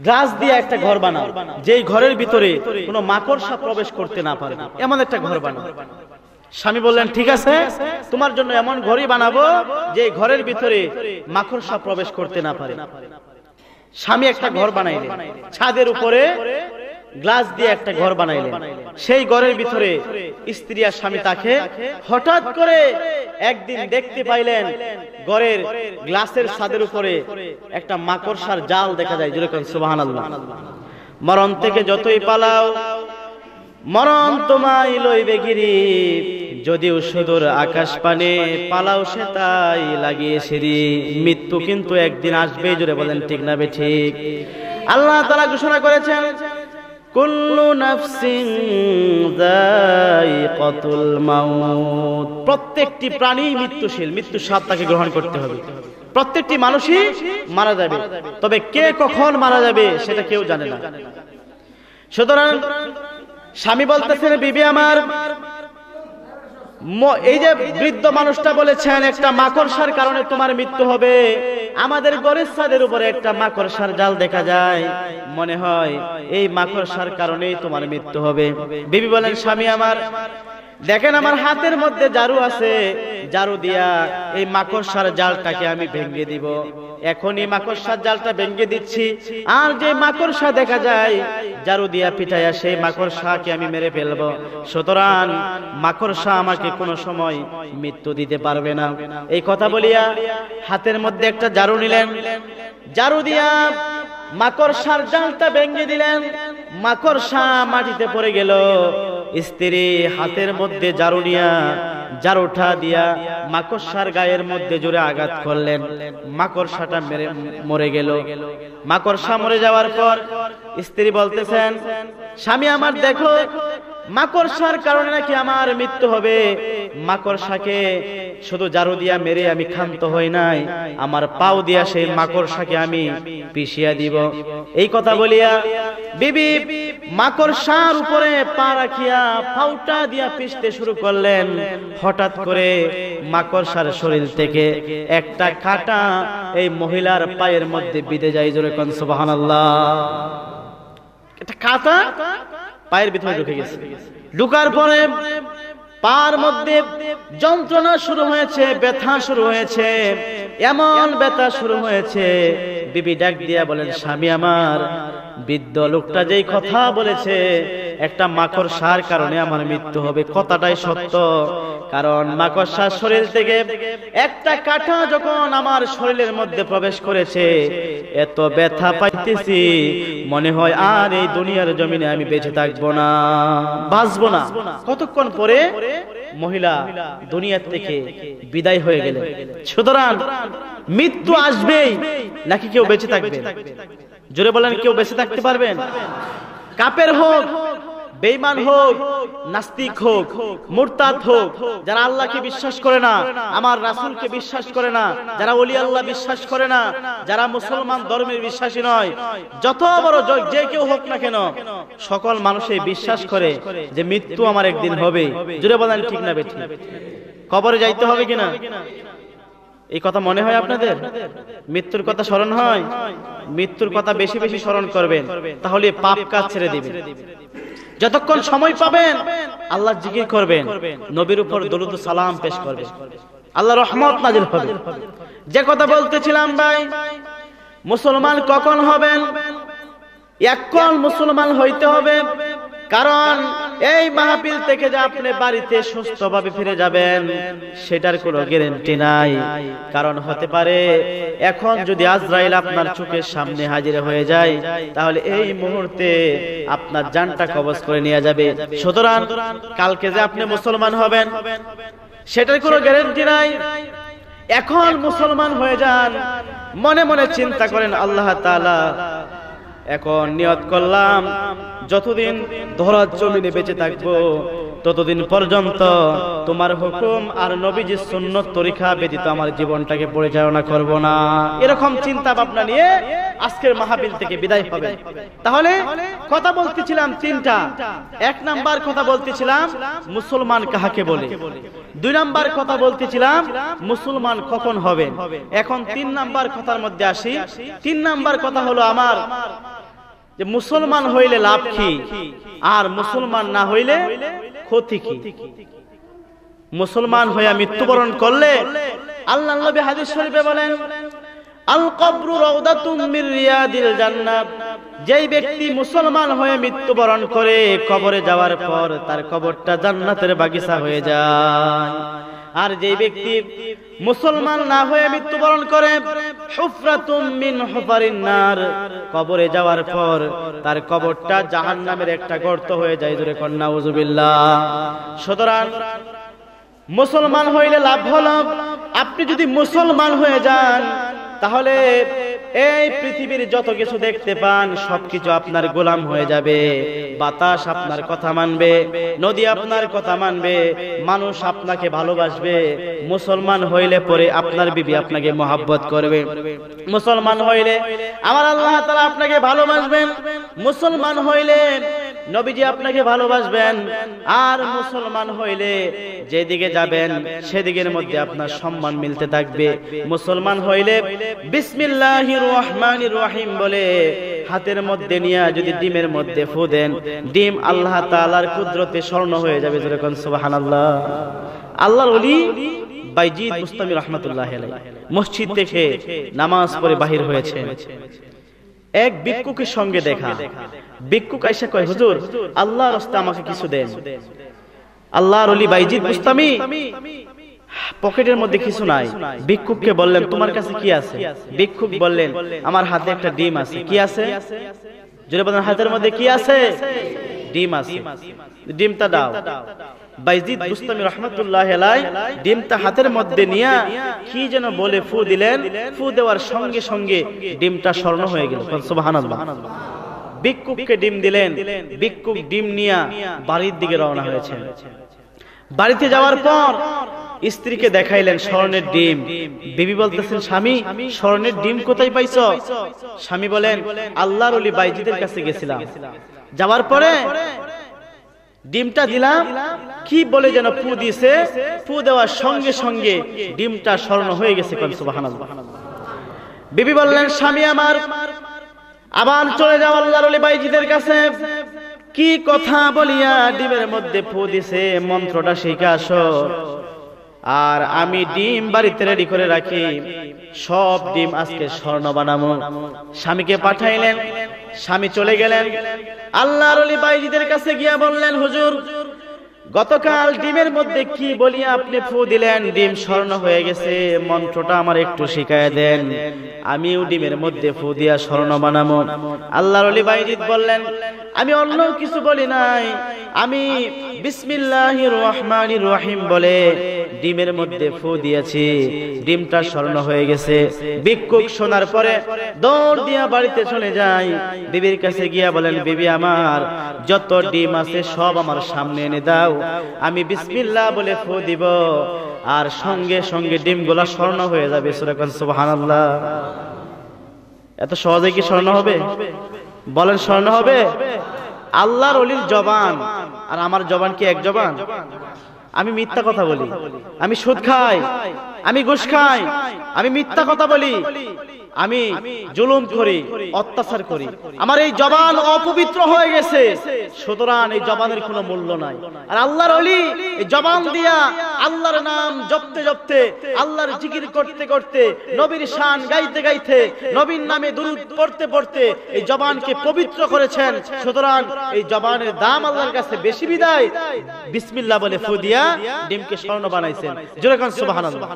গাছ দিয়ে একটা ঘর বানাও, যেই ঘরের ভিতরে কোনো মাকড়সা প্রবেশ করতে না পারে, এমন একটা ঘর বানাও। স্বামী বললেন, ঠিক আছে, তোমার জন্য এমন ঘরই বানাবো যে ঘরের ভিতরে মাকড়সা প্রবেশ করতে না পারে। স্বামী একটা ঘর বানাইলেন, ছাদের উপরে গ্লাস দিয়ে একটা ঘর বানাইলেন। সেই ঘরের ভিতরে স্ত্রী আর স্বামী তাকে হঠাৎ করে একদিন দেখতে পাইলেন, ঘরের গ্লাসের ছাদের উপরে একটা মাকড়সার জাল দেখা যায়। যেরকম সুবহানাল্লাহ। মরণ থেকে যতই পালাও, মরণ তোমায় লইবে গিরি, যদিও সুদূর আকাশ পানে পালাও সে তাই লাগিয়ে সিঁড়ি। মৃত্যু কিন্তু একদিন আসবে, জোরে বলেন ঠিক না বেঠিক? আল্লাহ তাআলা ঘোষণা করেছেন কুল্লু নাফসিন যায়িকাতুল মাউত, প্রত্যেকটি প্রাণী মৃত্যুশীল, মৃত্যুর স্বাদ তাকে গ্রহণ করতে হবে। প্রত্যেকটি মানুষই মারা যাবে, তবে কে কখন মারা যাবে সেটা কেউ জানে না। সুতরাং স্বামী বলতেছেন বিবি আমার, এই যে বৃদ্ধ মানুষটা বলেছেন একটা মাকড়সার কারণে তোমার মৃত্যু হবে, আমাদের ঘরের ছাদের উপরে একটা মাকড়সার জাল দেখা যায়, মনে হয় এই মাকড়সার কারণেই তোমার মৃত্যু হবে। বিবি বলেন স্বামী আমার, দেখেন আমার হাতের মধ্যে ঝাড়ু আছে, ঝাড়ু দিয়া এই মাকড়সার জালটাকে আমি ভেঙে দিব। এখন এই মাকড়সার জালটা ভেঙে দিচ্ছি, আর যে মাকড়সা দেখা যায় ঝাড়ু দিয়া পিটাইয়া সেই মাকড়সাকে আমি মেরে ফেলবো। সুতরাং মাকড়সা আমাকে কোনো সময় মৃত্যু দিতে পারবে না। এই কথা বলিয়া হাতের মধ্যে একটা ঝাড়ু নিলেন, ঝাড়ু দিয়া মাকড়সার জালটা ভেঙে দিলেন, মাকড়সা মাটিতে পড়ে গেল। স্ত্রী হাতের মধ্যে ঝাড়ু নিয়া ঝাড়ুটা দিয়া মাকড়সার গায়ের মধ্যে জোরে আঘাত করলেন, মাকড়সাটা মরে গেল। মাকড়সা মরে যাওয়ার পর স্ত্রী বলতেছেন স্বামী আমার, দেখো মাকড়সার কারণে নাকি আমার মৃত্যু হবে। মাকড়সাকে শুধু ঝাড়ু দিয়া মেরে আমি ক্ষান্ত হই নাই, আমার পাও দিয়া সেই মাকড়সাকে আমি পিষিয়া দিব। এই কথা বলিয়া বিবি মাকড়সার উপরে পা রাখিয়া পাউটা দিয়া পিষতে শুরু করলেন। হঠাৎ করে মাকড়সার শরীর থেকে একটা কাঁটা এই মহিলার পায়ের মধ্যে বিঁধে যায়। জোরে কোন সুবহানাল্লাহ। একটা কাঁটা পায়ের ভিতরে ঢুকে গেছে। ঢুকার পরে পার মধ্যে যন্ত্রণা শুরু হয়েছে, ব্যথা শুরু হয়েছে, এমন ব্যথা শুরু হয়েছে। বিবি ডাক দিয়া বলেন স্বামী আমার, বৃদ্ধ লোকটা যেই কথা বলেছে একটা মাকড়সার কারণে আমার মৃত্যু হবে, কথাটাই সত্য। কারণ মাকড়সার শরীর থেকে একটা কাঁটা যখন আমার শরীরের মধ্যে প্রবেশ করেছে, এত ব্যথা পাইতেছি মনে হয় আর এই দুনিয়ার জমিনে আমি বেঁচে থাকবো না, বাঁচবো না। কতক্ষণ পরে মহিলা দুনিয়ার থেকে বিদায় হয়ে গেলেন। সুতরাং মৃত্যু আসবেই, নাকি কেউ বেঁচে থাকবে? জোরে বলেন, কেউ বেঁচে থাকতে পারবেন? কাফের হোক, বেঈমান হোক, নাস্তিক হোক, মুরতাদ হোক, যারা আল্লাহকে বিশ্বাস করে না, আমার রাসূলকে বিশ্বাস করে না, যারা ওলি আল্লাহ বিশ্বাস করে না, যারা মুসলমান ধর্মের বিশ্বাসী নয়, যত বড় যে কেউ হোক না কেন, সকল মানুষই বিশ্বাস করে যে মৃত্যু আমার একদিন হবে। জোরে বলেন ঠিক না বেঠিক? কবরে যাইতে হবে কিনা এই কথা মনে হয় আপনাদের? মৃত্যুর কথা স্মরণ হয়? মৃত্যুর কথা বেশি বেশি স্মরণ করবেন, তাহলে পাপ কাজ ছেড়ে দিবেন। যতক্ষণ সময় পাবেন আল্লাহর জিকির করবেন, নবীর উপর দরুদ ও সালাম পেশ করবেন, আল্লাহর রহমত নাজিল হবে। যে কথা বলতেছিলাম ভাই, মুসলমান কখন হবেন? এখন মুসলমান হইতে হবে, কারণ এই মাহফিল থেকে যে আপনি বাড়িতে সুস্থভাবে ফিরে যাবেন সেটার কোনো গ্যারান্টি নাই। কারণ হতে পারে এখন যদি আজরাইল আপনার চোখের সামনে হাজির হয়ে যায়, তাহলে এই মুহূর্তে আপনার জানটা কবজ করে নিয়ে যাবে। সুতরাং কালকে যে আপনি মুসলমান হবেন সেটার কোনো গ্যারান্টি নাই। এখন মুসলমান হয়ে যান, মনে মনে চিন্তা করেন আল্লাহ তাআলা এখন নিয়ত করলাম যতদিন ধরার জমিনে বেঁচে থাকবো ততদিন পর্যন্ত তোমার হুকুম আর নবীজির সুন্নত তরিকা ব্যতীত আমার জীবনটাকে পরিচালনা করব না। এরকম চিন্তা ভাবনা নিয়ে আজকের মাহফিল থেকে বিদায় হবে। তাহলে কথা বলতেছিলাম তিনটা। এক নাম্বার কথা বলতেছিলাম মুসলমান কাহাকে বলে, দুই নাম্বার কথা বলতেছিলাম মুসলমান কখন হবে। এখন তিন নাম্বার কথার মধ্যে আসি। তিন নাম্বার কথা হলো আমার যে মুসলমান হইলে লাভ কি আর মুসলমান না হইলে ক্ষতি কি। মুসলমান হয়ে মৃত্যুবরণ করলে আল্লাহর নবী হাদিস শরীফে বলেন আল কবরু রাউদাতুম মির রিয়াদিল জান্নাহ, যেই ব্যক্তি মুসলমান হয়ে মৃত্যুবরণ করে কবরে যাওয়ার পর তার কবরটা জান্নাতের বাগিচা হয়ে যায়। আর যে ব্যক্তি মুসলমান না হয়ে মৃত্যুবরণ করে হুফরাতুম মিন হুফারিন নার, কবরে যাওয়ার পর তার কবরটা জাহান্নামের একটা গর্ত হয়ে যায়। জোরে কোন নাউজুবিল্লাহ। সুতরাং মুসলমান হইলে লাভ হলো, আপনি যদি মুসলমান হয়ে যান তাহলে এই পৃথিবীর যত কিছু দেখতে পান সবকিছু আপনার গোলাম হয়ে যাবে। বাতাস আপনার কথা মানবে, নদী আপনার কথা মানবে, মানুষ আপনাকে ভালোবাসবে। মুসলমান হইলে পরে আপনার বিবি আপনাকে মহব্বত করবে। মুসলমান হইলে আমার আল্লাহ তাআলা আপনাকে ভালোবাসবেন। মুসলমান হইলে নবীজি আপনাকে ভালোবাসবেন। আর মুসলমান হইলে যেদিকে যাবেন সেদিকের মধ্যে আপনার সম্মান মিলতে থাকবে। মুসলমান হইলে বিসমিল্লাহির রহমানির রহিম বলে হাতের মধ্যে নিয়ে যদি ডিমের মধ্যে ফু দেন, ডিম আল্লাহ তাআলার কুদরতে স্বর্ণ হয়ে যাবে। যেরকম সুবহানাল্লাহ। আল্লাহর ওলি বাইজিদ বুস্তামি রাহমাতুল্লাহি আলাইহি মসজিদ থেকে নামাজ পড়ে বাহির হয়েছেন। এক ভিক্ষুকের সঙ্গে দেখা। ভিক্ষুক আয়েশা কয়, হুজুর আল্লাহর রাস্তায় আমাকে কিছু দেন। আল্লাহর ওলি বাইজিদ বুস্তামি পকেটের মধ্যে কিছু নাই। ভিক্ষুককে বললেন, তোমার কাছে কি আছে? ভিক্ষুক বললেন, আমার হাতে একটা ডিম আছে। কি আছে? জোরে বলেন, হাতের মধ্যে কি আছে? ডিম আছে। ডিমটা দাও। বাইজিদ বুস্তামি রাহমাতুল্লাহি আলাইহি ডিমটা হাতের মধ্যে নিয়ে কি যেন বলে ফু দিলেন। ফু দেওয়ার সঙ্গে সঙ্গে ডিমটা স্বর্ণ হয়ে গেল। সুবহানাল্লাহ। ভিক্ষুককে ডিম দিলেন। ভিক্ষুক ডিম নিয়ে বাড়ির দিকে রওনা হয়েছে। বাড়িতে যাওয়ার পর স্ত্রীকে দেখাইলেন স্বর্ণের ডিম। বিবি বলতেছেন, স্বামী স্বর্ণের ডিম কোথায় পাইছো? স্বামী বলেন, আল্লাহর ওলি বাইজিদের কাছে গেছিলাম, যাওয়ার পরে ডিমটা দিলাম, কি বলে যেন ফু দিয়েছে। ফু দেওয়ার সঙ্গে সঙ্গে ডিমটা স্বর্ণ হয়ে গেছে। সুবহানাল্লাহ। বিবি বললেন, স্বামী আমার আবার চলে যাও আল্লাহর ওলি বাইজিদের কাছে। কি কথা বলিয়া ডিমের মধ্যে ফু দিছে, মন্ত্রটা শিখে আসো। আর আমি ডিম বাড়িতে রেডি করে রাখি, সব ডিম আজকে স্বর্ণ বানাবো। স্বামীকে পাঠাইলেন। স্বামী চলে গেলেন। আল্লাহর ওলি বাইজিদের কাছে গিয়া বললেন, হুজুর গতকাল ডিমের মধ্যে কি বলিয়া আপনি ফু দিলেন, ডিম স্বর্ণ হয়ে গেছে, মন্ত্রটা আমার একটু শিখায় দেন, আমিও ডিমের মধ্যে ফু দিয়া স্বর্ণ বানাবো। আল্লাহর ওলি বাইজিদ বললেন, আমি অন্য কিছু বলি নাই, আমি বিসমিল্লাহির রহমানির রহিম বলে ডিমের মধ্যে ফু দিয়েছি, ডিমটা স্বর্ণ হয়ে গেছে। ভিক্ষুক শোনার পরে দৌড় দিয়া বাড়িতে চলে যায়। বিবির কাছে গিয়া বলেন, বিবি আমার যত ডিম আছে সব আমার সামনে এনে দাও, আমি বিসমিল্লাহ বলে ফু দিব, আর সঙ্গে সঙ্গে ডিমগুলা স্বর্ণ হয়ে যাবে। সুবহানাল্লাহ। এত সহজে কি স্বর্ণ হবে? বলেন স্বর্ণ হবে? আল্লাহর ওলির জবান আর আমার জবান কি এক জবান? আমি মিথ্যা কথা বলি, আমি সুদ খাই, আমি ঘুষ খাই, আমি মিথ্যা কথা বলি, আমি জুলুম করি, অত্যাচার করি, আমার এই জবান অপবিত্র হয়ে গেছে। সুতরাং এই জবানের কোনো মূল্য নাই। আর আল্লাহর ওলি এই জবান দিয়া আল্লাহর নাম জপতে জপতে, আল্লাহর জিকির করতে করতে, নবীর শান গাইতে গাইতে, নবীর নামে দুরূদ পড়তে পড়তে এই জবানকে পবিত্র করেছেন। সুতরাং এই জবানের দাম আল্লাহর কাছে বেশি বিদায় বিসমিল্লাহ বলে ফু দিয়া ডিমকে স্বর্ণ বানাইছেন। জোরে কোন সুবহানাল্লাহ।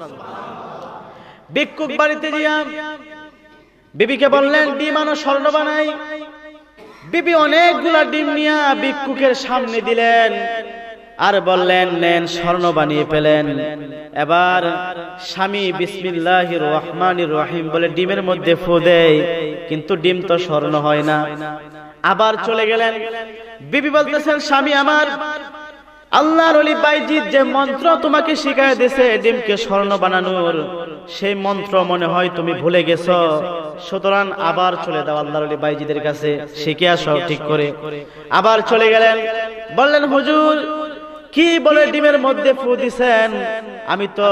ভিক্ষুক বাড়িতে গিয়া বিবিকে বললেন, ডিম আনো স্বর্ণ বানাই। বিবি অনেকগুলা ডিম নিয়ে ভিক্ষুকের সামনে দিলেন আর বললেন, নেন স্বর্ণ বানিয়ে পেলেন। এবার স্বামী বিসমিল্লাহির রহমানির রহিম বলে ডিমের মধ্যে ফু দেয়, কিন্তু ডিম তো স্বর্ণ হয় না। আবার চলে গেলেন। বিবি বলতেছেন, স্বামী আমার আল্লাহর ওলি বাইজিদ যে মন্ত্র তোমাকে শিখায় দিয়েছে ডিমকে স্বর্ণ বানানোর, সেই মন্ত্র মনে হয় তুমি ভুলে গেছো। সুতরাং আবার চলে দাও আল্লাহর ওলি বাইজিদের কাছে, শিখে আসো ঠিক করে। আবার চলে গেলেন। বললেন, হুজুর কি বলে ডিমের মধ্যে ফু দিছেন? আমি তো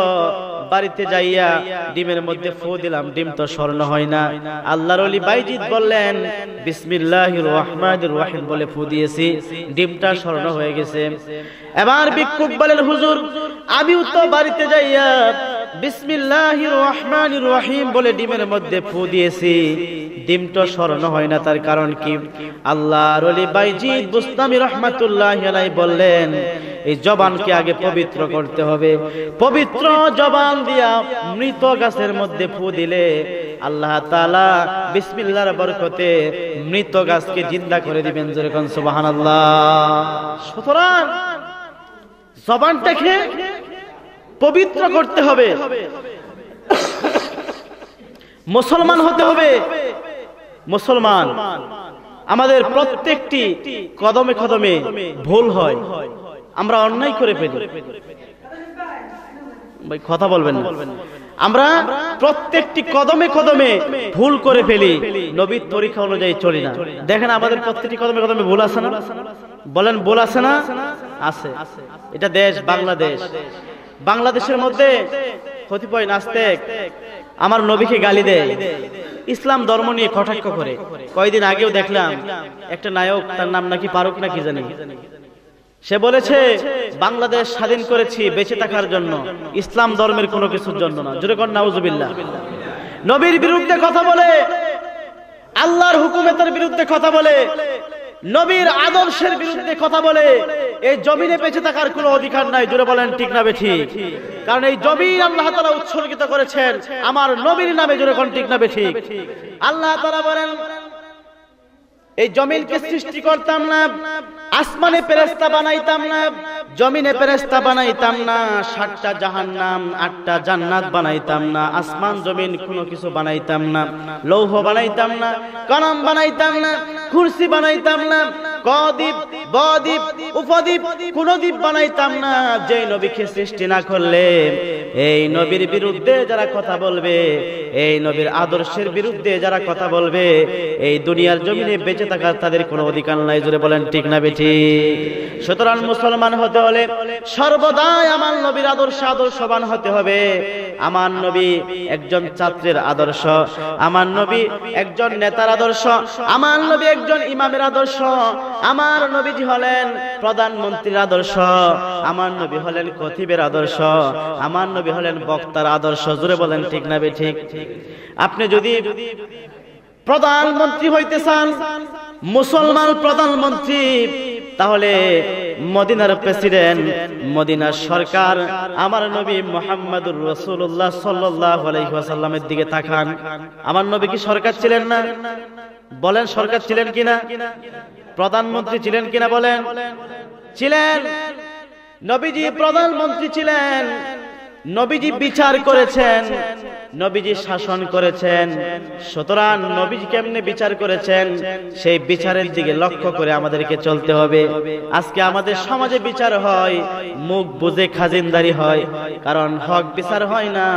বাড়িতে যাইয়া ডিমের মধ্যে ফু দিলাম, ডিম তো স্বর্ণ হয় না। আল্লাহর ওলি বাইজিদ বললেন, বিসমিল্লাহির রহমানির রহিম বলে ফু দিয়েছি, ডিমটা স্বর্ণ হয়ে গেছে। এবার ভিক্ষুক বলেন, হুজুর আমিও তো বাড়িতে যাইয়া বিসমিল্লাহির রহমানির রহিম বলে ডিমের মধ্যে ফু দিয়েছি, ডিমটা স্বর্ণ হয় না, তার কারণ কি? আল্লাহর ওলি বাইজিদ বুস্তামি রাহমাতুল্লাহি আলাইহি বললেন, এই জবানকে আগে পবিত্র করতে হবে। পবিত্র জবান দিয়া মৃত গাছের মধ্যে ফু দিলে আল্লাহ তাআলা বিসমিল্লাহর বরকতে মৃত গাছকে জিন্দা করে দিবেন। যেরকম সুবহানাল্লাহ। সুতরাং জবানটাকে পবিত্র করতে হবে, মুসলমান হতে হবে। মুসলমান আমাদের প্রত্যেকটি কদমে কদমে ভুল হয়, আমরা অন্যায় করে ফেলি। ভাই কথা বলবেন না। আমরা প্রত্যেকটি কদমে কদমে ভুল করে ফেলি, নবীর তরিকা অনুযায়ী চলি না। দেখেন আমাদের প্রত্যেকটি কদমে কদমে ভুল আছে না? বলেন ভুল আছে না? আছে। এটা দেশ বাংলাদেশ। বাংলাদেশের মধ্যে কতিপয় নাস্তিক আমার নবীকে গালি দেয়, ইসলাম ধর্ম নিয়ে কটাক্ষ করে। কয়েকদিন আগেও দেখলাম একটা নায়ক, তার নাম নাকি ফারুক নাকি জানি, সে বলেছে বাংলাদেশ স্বাধীন করেছি বেঁচে থাকার জন্য, ইসলাম ধর্মের কোনো কিছুর জন্য না। জোরে কোন নাউজুবিল্লাহ। নবীর বিরুদ্ধে কথা বলে, আল্লাহর হুকুমের বিরুদ্ধে কথা বলে, নবীর আদর্শের বিরুদ্ধে কথা বলে, এই জমিনে বেঁচে থাকার কোনো অধিকার নাই। জোরে বলেন ঠিক না বেঠিক? কারণ এই জমিন আল্লাহ তাআলা উৎসর্গিত করেছেন আমার নবীর নামে। জোরে কোন ঠিক না বেঠিক? আল্লাহ তাআলা বলেন এই জমিনকে সৃষ্টি করতাম না, আসমানে ফেরেশতা বানাইতাম না, জমিনে ফেরেশতা বানাইতাম না, 7টা জাহান্নাম 8টা জান্নাত বানাইতাম না, আসমান জমিন কোনো কিছু বানাইতাম না, লৌহ বানাইতাম না, কলম বানাইতাম না, কুরসি বানাইতাম না, কদ্বীপ বদ্বীপ উপদ্বীপ কোন দ্বীপ বানাইতাম না। যে নবীকে সৃষ্টি না করলে এই নবীর বিরুদ্ধে যারা কথা বলবে, এই নবীর আদর্শের বিরুদ্ধে যারা কথা বলবে, এই দুনিয়ার জমিনে বেঁচে থাকার তাদের কোনো অধিকার নাই। জোরে বলেন ঠিক না বেঠিক? সুতরাং মুসলমান হতে হলে সর্বদাই আমার নবীর আদর্শবান হতে হবে। আমার নবী একজন ছাত্রের আদর্শ, আমার নবী একজন নেতার আদর্শ, আমার নবী একজন ইমামের আদর্শ, আমার নবীজি হলেন প্রধানমন্ত্রীর আদর্শ, আমার নবী হলেন খতিবের আদর্শ, আমার নবী হলেন বক্তার আদর্শ। জোরে বলেন ঠিক না বেঠিক? আপনি যদি প্রধানমন্ত্রী হইতে চান, মুসলমান প্রধানমন্ত্রী, তাহলে মদিনার প্রেসিডেন্ট, মদিনার সরকার আমার নবী মুহাম্মদুর রাসূলুল্লাহ সাল্লাল্লাহু আলাইহি ওয়াসাল্লামের দিকে তাকান। আমার নবী কি সরকার ছিলেন না? বলেন সরকার ছিলেন কিনা? প্রধানমন্ত্রী ছিলেন কিনা? বলেন ছিলেন। নবীজি প্রধানমন্ত্রী ছিলেন, নবীজি বিচার করেছেন, নবীজি শাসন করেছেন। সুতরাং নবীজি কেমনে বিচার করেছেন সেই বিচারের দিকে লক্ষ্য করে আমাদেরকে চলতে হবে। আজকে আমাদের সমাজে বিচার হয়, মুখ বুজে খাজিনদারি হয়, কারণ হক বিচার হয় না,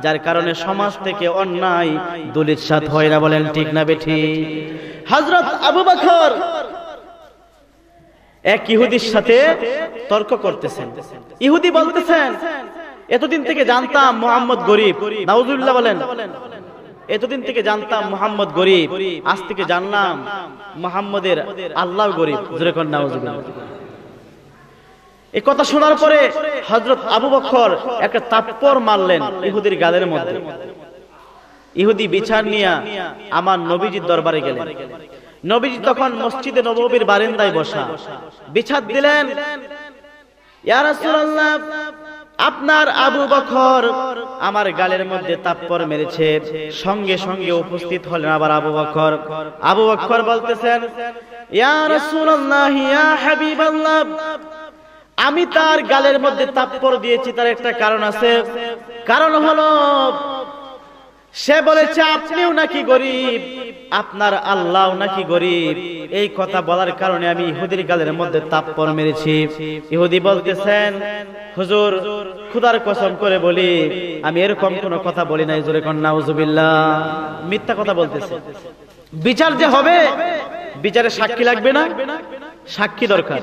যার কারণে সমাজ থেকে অন্যায় দুলিচ্ছাত হয় না। বলেন ঠিক না বেঠিক? হযরত আবু বকর এক ইহুদির সাথে তর্ক করতেছেন। ইহুদি বলতেছেন এতদিন থেকে জানতাম মুহাম্মদ গরিব। নাউজুবিল্লাহ বলেন। এতদিন থেকে জানতাম মুহাম্মদ গরিব, আজ থেকে জানলাম মুহাম্মদের আল্লাহ গরিব। জোরে কোন নাউজুবিল্লাহ। এই কথা শোনার পরে হযরত আবু বকর একটা থাপ্পড় মারলেন ইহুদির গালের মধ্যে। ইহুদি বিচার নিয়ে আমার নবীজির দরবারে গেলেন। নবীজি তখন মসজিদে নববীর বারান্দায় বসা, বিচার দিলেন, ইয়া রাসূলুল্লাহ, আপনার আবু বকর আমার গালের মধ্যে থাপ্পড় মেরেছে। সঙ্গে সঙ্গে উপস্থিত হলেন আবার আবু বকর। আবু বকর বলতেছেন, ইয়া রাসূলুল্লাহ, ইয়া হাবিবাল্লাহ, আমি তার গালের মধ্যে থাপ্পড় দিয়েছি, তার একটা কারণ আছে। কারণ হলো সে বলেছে আপনিও নাকি গরিব, আপনার আল্লাহ নাকি গরিব। এই কথা বলার কারণে আমি ইহুদির গালের মধ্যে থাপ্পড় মেরেছি। ইহুদি বলতেছেন, হুজুর খোদার কসম করে বলি আমি এরকম কোনো কথা বলি নাই। জোরে কোন নাউজুবিল্লাহ। মিথ্যা কথা বলতেছে। বিচার যে হবে, বিচারে সাক্ষী লাগবে না? সাক্ষী দরকার।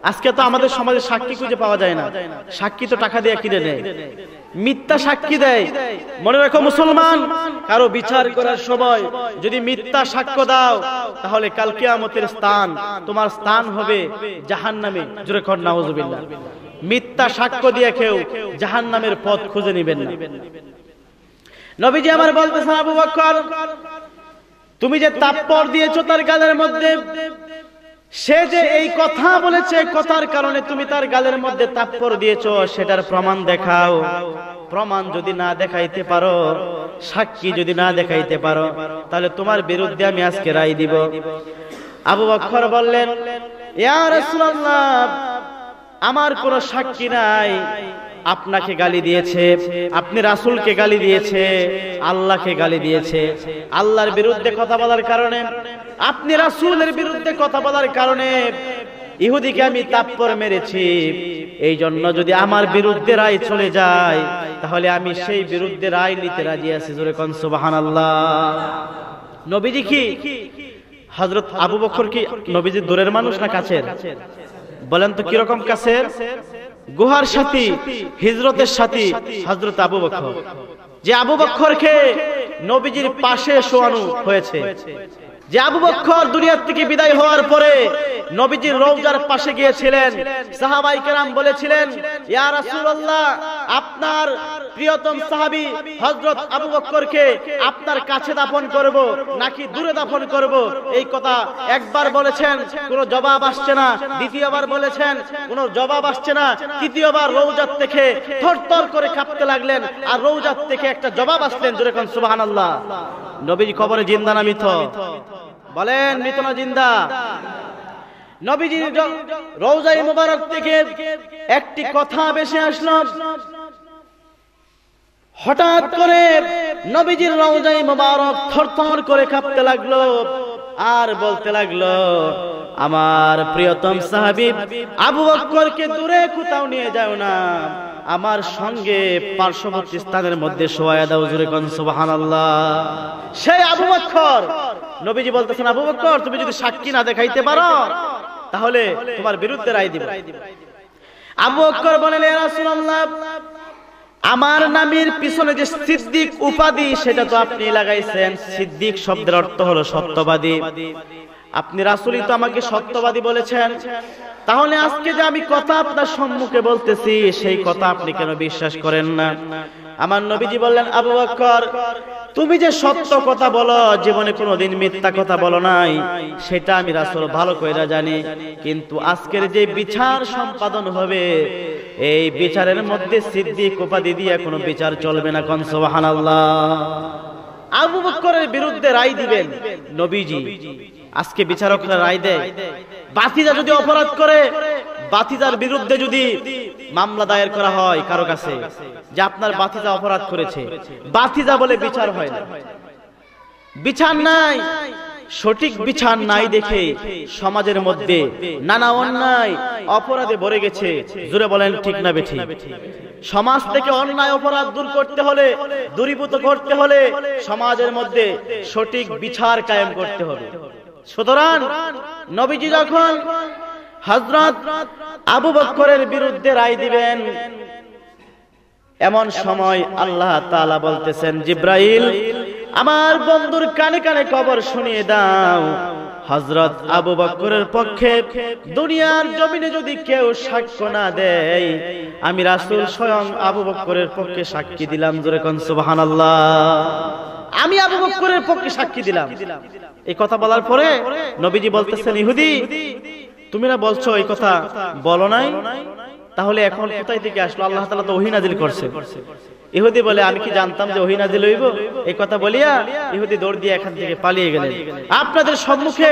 আজকে তো আমাদের সমাজে সাক্ষী খুঁজে পাওয়া যায় না। সাক্ষী তো টাকা দিয়ে কিনে নেয়, মিথ্যা সাক্ষী দেয়। মনে রাখো মুসলমান, কারো বিচার করার সময় যদি মিথ্যা সাক্ষ্য দাও, তাহলে কাল কিয়ামতের স্থান, তোমার স্থান হবে জাহান্নামে। জোরে কোন নাউজুবিল্লাহ। মিথ্যা সাক্ষ্য দিয়ে কেউ জাহান্নামের পথ খুঁজে নেবেন না। নবীজি আমার বলতেছেন, আবু বকর, তুমি যে থাপ্পড় দিয়েছো তার গালের মধ্যে, সে যে এই কথা বলেছে, কথার কারণে তুমি তার গালের মধ্যে থাপ্পড় দিয়েছো, সেটার প্রমাণ দেখাও। প্রমাণ যদি না দেখাইতে পারো, সাক্ষী যদি না দেখাইতে পারো, তাহলে তোমার বিরুদ্ধে আমি আজকে রায় দিব। আবু বকর বললেন, ইয়া রাসূলুল্লাহ, আমার কোনো সাক্ষী নাই। আপনাকে গালি দিয়েছে, আপনি রাসূলকে গালি দিয়েছে, আল্লাহকে গালি দিয়েছে। আল্লাহর বিরুদ্ধে কথা বলার কারণে, আপনি রাসূলের বিরুদ্ধে কথা বলার কারণে ইহুদিকে আমি থাপ্পড় মেরেছি। এই জন্য যদি আমার বিরুদ্ধে রায় চলে যায়, তাহলে আমি সেই বিরুদ্ধে রায় নিতে রাজি আছি। জোরে কোন সুবহানাল্লাহ। নবীজি কি হযরত আবু বকর কি নবীজি দূরের মানুষ না কাছের? বলেন তো কিরকম কাছের? গুহার সাথী, হিজরতের সাথী হযরত আবু বকর। যে আবু বকরকে নবীজির পাশে শোয়ানো হয়েছে, যে আবু বকর দুনিয়া থেকে বিদায় হওয়ার পরে নবীজির রওজার পাশে গিয়েছিলেন। সাহাবায়ে কেরাম বলেছিলেন, ইয়া রাসূলুল্লাহ, আপনার প্রিয়তম সাহাবী হযরত আবু বকরকে আপনার কাছে দাফন করব নাকি দূরে দাফন করব? এই কথা একবার বলেছেন, কোনো জবাব আসছে না। দ্বিতীয়বার বলেছেন, কোনো জবাব আসছে না। তৃতীয়বার রওজার থেকে থরথর করে কাঁপতে লাগলেন, আর রওজার থেকে একটা জবাব আসলেন। জোরে কোন সুবহানাল্লাহ। নবীজি কবরে জিন্দা না মৃত? বলেন মৃত না জিন্দা? নবীজির রওজায়ে মুবারক থেকে একটি কথা ভেসে আসলো। হঠাৎ করে নবীজির রওজায়ে মুবারক থরথর করে কাঁপতে লাগলো, আর বলতে লাগলো, আমার প্রিয়তম সাহাবী আবু বকরকে দূরে কোথাও নিয়ে যাও না, আমার সঙ্গে পার্শ্ববর্তী স্থানের মধ্যে শোয়ায়া দাও। জোরে কোন সুবহানাল্লাহ। সেই আবু বকর, নবীজি বলতেছেন, আবু বকর, তুমি যদি সাক্ষী না দেখাইতে পারো, তাহলে তোমার বিরুদ্ধে রায় দিব। আবু বকর বলেন, ইয়া রাসূলুল্লাহ, আমার নামের পিছনে যে সিদ্দিক উপাধি, সেটা তো আপনি লাগাইছেন। সিদ্দিক শব্দের অর্থ হলো সত্যবাদী। আপনি রাসূলই তো আমাকে সত্যবাদী বলেছেন। তাহলে আজকে যে আমি কথা আপনার সম্মুখে বলতেছি, সেই কথা আপনি কেন বিশ্বাস করেন না? আমার নবীজি বললেন, আবু বকর, তুমি যে সত্য কথা বলো, জীবনে কোনোদিন মিথ্যা কথা বলো নাই, সেটা আমি রাসূল ভালো কইরা জানি। কিন্তু আজকের যে বিচার সম্পাদন হবে, এই বিচারের মধ্যে সিদ্দিক উপাধি দিয়ে কোনো বিচার চলবে না। কোন সুবহানাল্লাহ। আবু বকরের বিরুদ্ধে রায় দিবেন নবীজি। আজকে বিচারকরা রায় দেয়, বাতিজা যদি অপরাধ করে, বাতিজার বিরুদ্ধে যদি মামলা দায়ের করা হয় কারো কাছে যে আপনার বাতিজা অপরাধ করেছে, বাতিজা বলে বিচার হয় না। বিচার নাই, সঠিক বিচার নাই দেখে সমাজের মধ্যে নানা অন্যায় অপরাধে ভরে গেছে। জোরে বলেন ঠিক না বেঠিক? সমাজ থেকে অন্যায় অপরাধ দূর করতে হলে, দূরীভূত করতে হলে সমাজের মধ্যে সঠিক বিচার কায়েম করতে হবে। সুতরাং নবীজি যখন হযরত আবু বকরের বিরুদ্ধে রায় দিবেন, এমন সময় আল্লাহ তাআলা বলতেছেন, জিব্রাইল, আমার বন্ধুর কানে কানে খবর শুনিয়ে দাও, হযরত আবু বকরের পক্ষে দুনিয়ার জমিনে যদি কেউ সাক্ষ্য না দেয়, আমি রাসূল স্বয়ং আবু বকরের পক্ষে সাক্ষী দিলাম। জোরে কোন সুবহানাল্লাহ। আমি আবু বকরের পক্ষে সাক্ষী দিলাম। এই কথা বলার পরে নবীজি বলতেছেন, ইহুদি, তুমি না বলছো এই কথা বলো নাই, তাহলে এখন কোথায় থেকে আসলো? আল্লাহ তাআলা তো ওহী নাযিল করছে। ইহুদি বলে, আমি কি জানতাম যে ওহী নাযিল হইব? এই কথা বলিয়া ইহুদি দৌড় দিয়ে এখান থেকে পালিয়ে গেলেন। আপনাদের সম্মুখে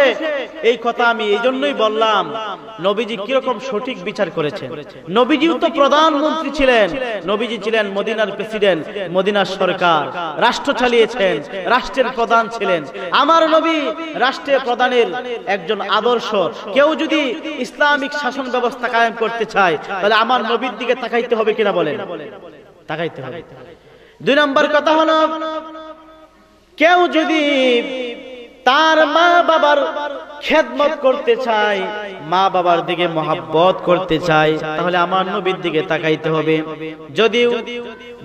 এই কথা আমি এই জন্যই বললাম, নবীজি কিরকম সঠিক বিচার করেছেন। নবীজিও তো প্রধানমন্ত্রী ছিলেন, নবীজি ছিলেন মদিনার প্রেসিডেন্ট, মদিনার সরকার, রাষ্ট্র চালিয়েছেন, রাষ্ট্রের প্রধান ছিলেন। আমার নবী রাষ্ট্রের প্রধানের একজন আদর্শ। কেউ যদি ইসলামিক শাসন ব্যবস্থা কায়েম করতে চায়, তাহলে আমার নবীর দিকে তাকাইতে হবে কিনা বলেন? তাকাইতে হবে। দুই নম্বর কথা হলো, কেউ যদি তার মা বাবার খেদমত করতে চায়, মা বাবার দিকে মহব্বত করতে চায়, তাহলে আমার নবীর দিকে তাকাইতে হবে। যদিও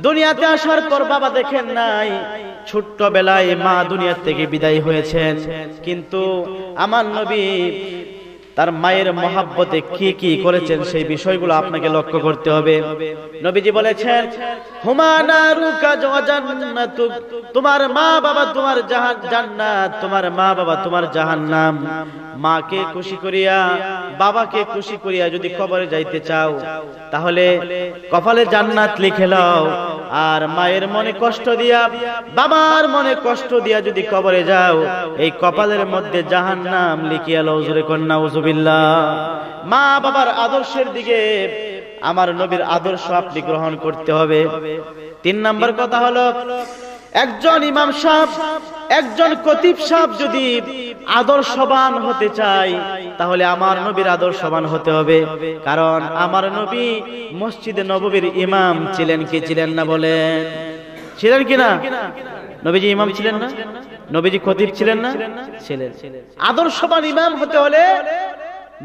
দুনিয়াতে আসার পর বাবা দেখেন নাই, ছোট্ট বেলায় মা দুনিয়া থেকে বিদায় হয়েছেন, কিন্তু আমার নবী তার মায়ের মহব্বতে কি কি করেছেন সেই বিষয়গুলো আপনাকে লক্ষ্য করতে হবে। নবীজি বলেছেন, হুমা নারুকা ওয়া জান্নাতুক, তোমার মা বাবা তোমার জান্নাত, তোমার মা বাবা তোমার জাহান্নাম। মাকে খুশি করিয়া বাবাকে খুশি করিয়া যদি কবরে যাইতে চাও তাহলে কপালে জান্নাত লিখে নাও। আর মায়ের মনে কষ্ট দিয়া বাবার মনে কষ্ট দিয়া যদি কবরে যাও এই কপালের মধ্যে জাহান্নাম লিখিয়া লও। জোরে কন্যা নাউজুবিল্লাহ। মা বাবার আদর্শের দিকে আমার নবীর আদর্শ আপনি গ্রহণ করতে হবে। 3 নম্বর কথা হলো একজন ইমাম সাহেব একজন খতিব সাহেব যদি আদর্শবান হতে চায় তাহলে আমার নবীর আদর্শবান হতে হবে। কারণ আমার নবী মসজিদে নববীর ইমাম ছিলেন কি ছিলেন না বলেন? ছিলেন কি না? নবীজি ইমাম ছিলেন না? নবীজি খতিব ছিলেন না? ছিলেন। আদর্শবান ইমাম হতে হলে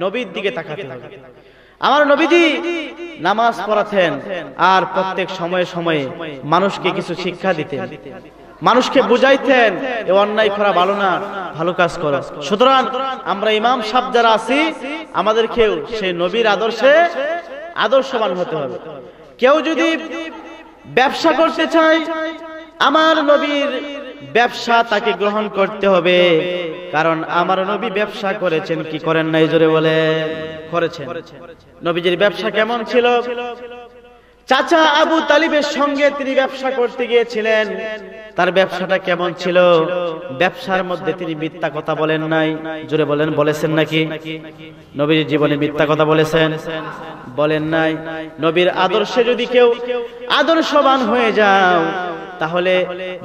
নবীর দিকে তাকাতে হবে। আমার নবীজি নামাজ পড়াতেন আর প্রত্যেক সময়ে সময়ে মানুষকে কিছু শিক্ষা দিতেন, মানুষকে বুঝাইতেন এ অন্যায় করা ভালো না, ভালো কাজ করো। সুতরাং আমরা ইমাম সাহেব যারা আছি আমাদেরকেও সেই নবীর আদর্শে আদর্শবান হতে হবে। কেউ যদি ব্যবসা করতে চায় আমার নবীর ব্যবসা তাকে গ্রহণ করতে হবে। কারণ আমার নবী ব্যবসা করেছেন কি করেন নাই? জোরে বলে করেছেন। নবীজির ব্যবসা কেমন ছিল? চাচা আবু তালিবের সঙ্গে তিনি ব্যবসা করতে গিয়েছিলেন। তার ব্যবসাটা কেমন ছিল? ব্যবসার মধ্যে তিনি মিথ্যা কথা বলেন নাই। জোরে বলেন, বলেছেন নাকি? নবীর জীবনে মিথ্যা কথা বলেছেন? বলেন নাই। নবীর আদর্শে যদি কেউ আদর্শবান হয়ে যাও তাহলে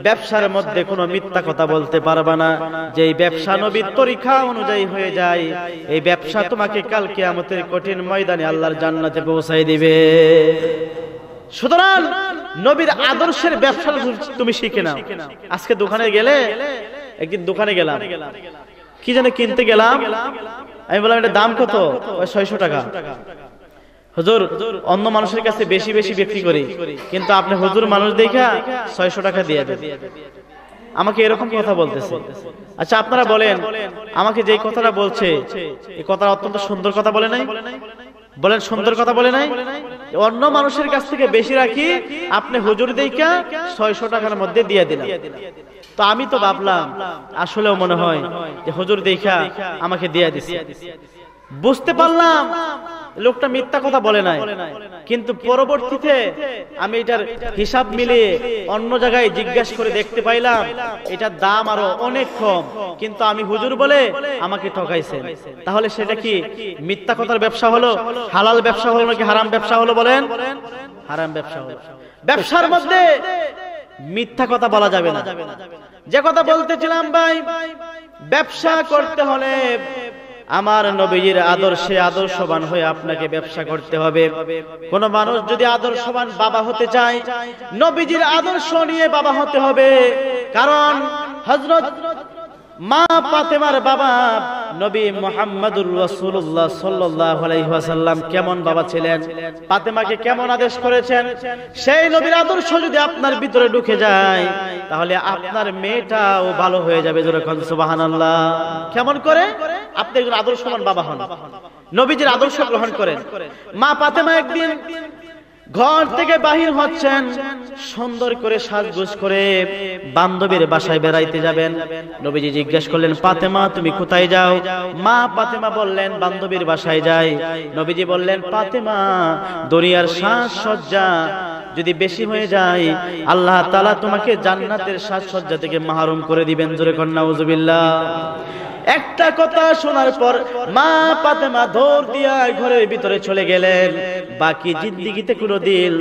ব্যবসার মধ্যে কোনো মিথ্যা কথা বলতে পারবে না। যেই ব্যবসা নবীর তরিকা অনুযায়ী হয়ে যায় এই ব্যবসা তোমাকে কাল কিয়ামতের কঠিন ময়দানে আল্লাহর জান্নাতে পৌঁছাই দিবে। সুতরাং নবীর আদর্শের ব্যবসা তুমি শিখে নাও। আজকে দোকানে গেলে, একদিন দোকানে গেলাম, কি জানে কিনতে গেলাম, আমি বললাম এটা দাম কত? 600 টাকা। হুজুর অন্য মানুষের কাছে বেশি বেশি বিক্রি করি, কিন্তু আপনি হুজুর মানুষ দেখা 600 টাকা দিয়ে দেন। আমাকে এরকম কথা বলতেছে। আচ্ছা আপনারা বলেন, আমাকে যে কথাটা বলছে এই কথাটা অত্যন্ত সুন্দর কথা বলে নাই? বলেন সুন্দর কথা বলে নাই? অন্য মানুষের কাছ থেকে বেশি রাখি, আপনি হুজুর দেখা 600 টাকার মধ্যে দিয়ে দিলাম। তো আমি তো ভাবলাম আসলেও মনে হয় যে হুজুর দেখা আমাকে দিয়ে দিছে। বুঝতে পারলাম লোকটা মিথ্যা কথা বলে নাই, কিন্তু পরবর্তীতে আমি এটার হিসাব মিলিয়ে অন্য জায়গায় জিজ্ঞাসা করে দেখতে পাইলাম এটার দাম আরো অনেক কম, কিন্তু আমি হুজুর বলে আমাকে ঠকাইছেন। তাহলে সেটা কি মিথ্যা কথার ব্যবসা হলো? হালাল ব্যবসা হলো নাকি হারাম ব্যবসা হলো? বলেন হারাম ব্যবসা হলো। ব্যবসার মধ্যে মিথ্যা কথা বলা যাবে না। যে কথা বলতেছিলাম ভাই, ব্যবসা করতে হলে আমার নবীর আদর্শে আদর্শবান হয়ে আপনাকে ব্যবসা করতে হবে। কোন মানুষ যদি আদর্শবান বাবা হতে চায় নবীজির আদর্শ নিয়ে বাবা হতে হবে। কারণ হযরত মা ফাতেমার বাবা নবী মুহাম্মদুর রাসূলুল্লাহ সাল্লাল্লাহু আলাইহি ওয়াসাল্লাম কেমন বাবা ছিলেন, ফাতেমাকে কেমন আদেশ করেছেন, সেই নবীর আদর্শ যদি আপনার ভিতরে ঢুকে যায় তাহলে আপনার মেয়েটাও ভালো হয়ে যাবে। জোরে কোন সুবহানাল্লাহ। কেমন করে? আপনি একজন আদর্শবান বাবা হন, নবীজির আদর্শ গ্রহণ করেন। মা ফাতেমা একদিন ঘর থেকে বাহির হচ্ছেন, সুন্দর করে সাজগোজ করে বান্ধবীর বাসায় বেড়াইতে যাবেন। নবীজি জিজ্ঞাসা করলেন, ফাতেমা তুমি কোথায় যাও? মা ফাতেমা বললেন বান্ধবীর বাসায় যাই। নবীজি বললেন, ফাতেমা দুনিয়ার সাজসজ্জা যদি বেশি হয়ে যায় আল্লাহ তাআলা তোমাকে জান্নাতের সাজসজ্জা থেকে মাহরুম করে দিবেন। জোরে কর নাউজুবিল্লাহ। একটা কথা শোনার পর মা ফাতেমা দৌড় দিয়া ঘরের ভিতরে চলে গেলেন। বাকি জিন্দেগিতে কোনোদিন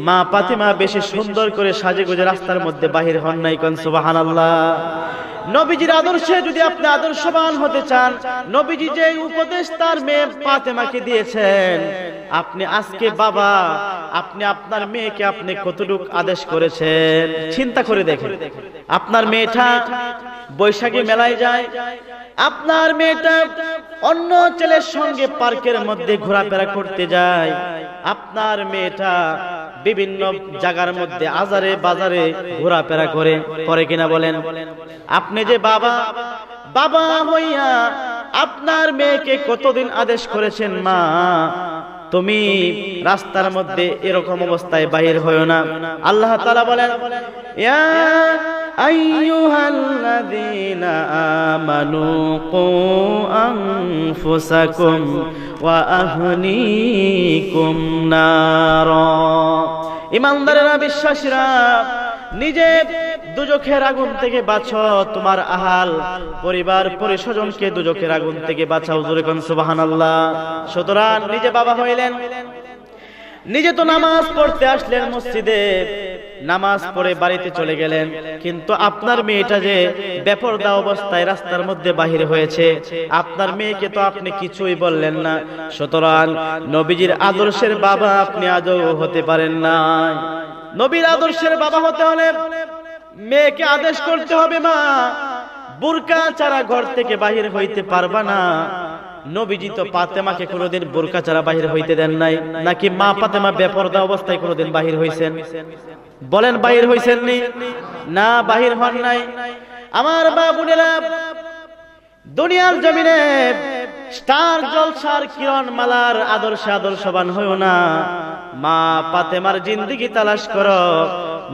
মা ফাতেমা বেশি সুন্দর করে সাজে গুজে রাস্তার মধ্যে বাহির হন নাই। কোন সুবহানাল্লাহ। নবীজির আদর্শে যদি আপনি আদর্শবান হতে চান, নবীজি যে উপদেশ তার মেয়ে ফাতেমাকে দিয়েছেন, আপনি আজকে বাবা, আপনি আপনার মেয়েকে আপনি কতটুকু আদেশ করেছেন চিন্তা করে দেখেন। আপনার মেয়েটা বৈশাখী মেলায় যায়, আপনার মেয়েটা অন্য ছেলের সঙ্গে পার্কের মধ্যে ঘোরাফেরা করতে যায়, আপনার মেয়েটা বিভিন্ন জায়গার মধ্যে আজারে বাজারে ঘোরাফেরা করে কিনা বলেন? আপনি যে বাবা, বাবা হইয়া আপনার মেয়েকে কতদিন আদেশ করেছেন, মা তুমি রাস্তার মধ্যে এরকম অবস্থায় বাহির হইও না। আল্লাহ তাআলা বলেন, ইয়া আইয়ুহাল্লাযীনা আমানু কু আনফুসাকুম ওয়া আহলিকুম নারা। ঈমানদারেরা, বিশ্বাসীরা, নিজে দুজখের আগুন থেকে বাঁচো, তোমার আহাল পরিবার পরিস্বজনকে দুজখের আগুন থেকে বাঁচাও। জোরে কোন সুবহানাল্লাহ। সুতরাং নিজে বাবা হইলেন, নিজে তো নামাজ পড়তে আসলেন মসজিদে, নামাজ পড়ে বাড়িতে চলে গেলেন, কিন্তু আপনার মেয়েটা যে বেপরদা অবস্থায় রাস্তার মধ্যে বাহির হয়েছে, আপনার মেয়েকে তো আপনি কিছুই বললেন না। সুতরাং নবীজির আদর্শের বাবা আপনি আজও হতে পারেন না। নবীর আদর্শের বাবা হতে হলে মেয়েকে আদেশ করতে হবে, মা বুরকা ছাড়া ঘর থেকে বাহির হইতে পারবা না। নবীজি তো ফাতেমাকে কোনোদিন বোরকা ছাড়া বাহির হইতে দেন নাই, নাকি মা ফাতেমা বেপরদা অবস্থায় কোনোদিন বাহির হইছেন? বলেন, বাহির হইছেন নি? না, বাহির হন নাই। আমার বাবুনেরা, দুনিয়ার জমিনে স্টার জলসার কিরণ মালার আদর্শবান হইও না। মা ফাতেমার জিন্দেগি তালাশ করো,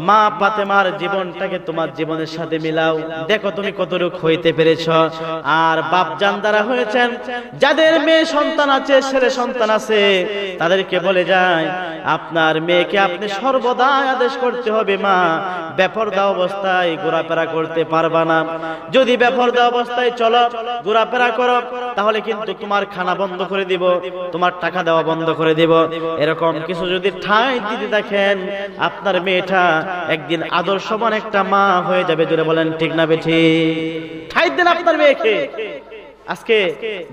মা ফাতেমার জীবনটাকে তোমার জীবনের সাথে মিলাও, দেখো তুমি কতটুকু হইতে পেরেছ। আর বাপজান যারা হয়েছেন, যাদের মেয়ে সন্তান আছে, ছেলে সন্তান আছে, তাদেরকে বলে যায় আপনার মেয়েকে আপনি সর্বদা আদেশ করতে হবে, মা বেপরদা অবস্থায় ঘোরাফেরা করতে পারবা না। যদি বেপরদা অবস্থায় চলো, ঘোরাফেরা করো, তাহলে কিন্তু তোমার খানা বন্ধ করে দিব, তোমার টাকা দেওয়া বন্ধ করে দিব। এরকম কিছু যদি ঠাঁই দিতে দেখেন, আপনার মেয়েটা একদিন আদর্শবান একটা মা হয়ে যাবে। জোরে বলেন ঠিক না বেঠি? ঠাঁই দেন আপনার মেয়েকে। আজকে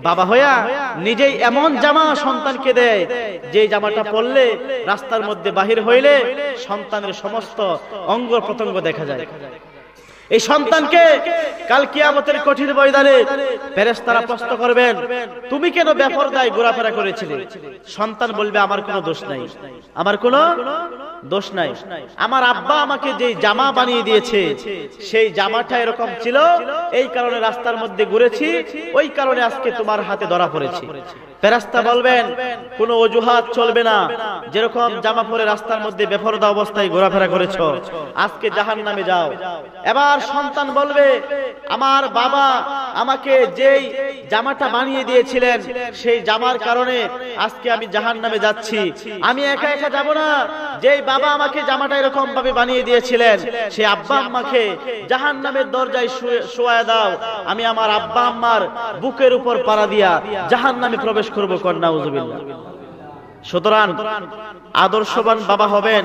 বাবা হইয়া নিজেই এমন জামা সন্তানকে দেয়, যে জামাটা পরলে রাস্তার মধ্যে বাহির হইলে সন্তানের সমস্ত অঙ্গ প্রত্যঙ্গ দেখা যায়। এই সন্তানকে কাল কিয়ামতের কঠিন ময়দানে ফেরেশতারা প্রশ্ন করবেন, তুমি কেন বেপরদায় ঘোরাফেরা করেছিলে? সন্তান বলবে, আমার কোনো দোষ নাই, আমার কোনো দোষ নাই। আমার আব্বা আমাকে যে জামা বানিয়ে দিয়েছে, সেই জামাটা এরকম ছিল, এই কারণে রাস্তার মধ্যে ঘুরেছি, ওই কারণে আজকে তোমার হাতে ধরা পড়েছি। ফেরেশতা বলবেন, কোনো অজুহাত চলবে না। যেরকম জামা পরে রাস্তার মধ্যে বেপরদা অবস্থায় ঘোরাফেরা করেছো, আজকে জাহান্নামে যাও। এবার সন্তান বলবে, আমার বাবা আমাকে যেই জামাটা বানিয়ে দিয়েছিলেন, সেই জামার কারণে আজকে আমি জাহান্নামে যাচ্ছি। আমি একা একা যাব না, যেই বাবা আমাকে জামাটা এরকম ভাবে বানিয়ে দিয়েছিলেন, সেই আব্বা আম্মাকে জাহান্নামের দরজায় শোয়ায় দাও। আমি আমার আব্বা আম্মার বুকের উপর পাড়া দিয়া জাহান্নামে প্রবেশ করব। নাউযুবিল্লাহ। সুতরাং আদর্শবান বাবা হবেন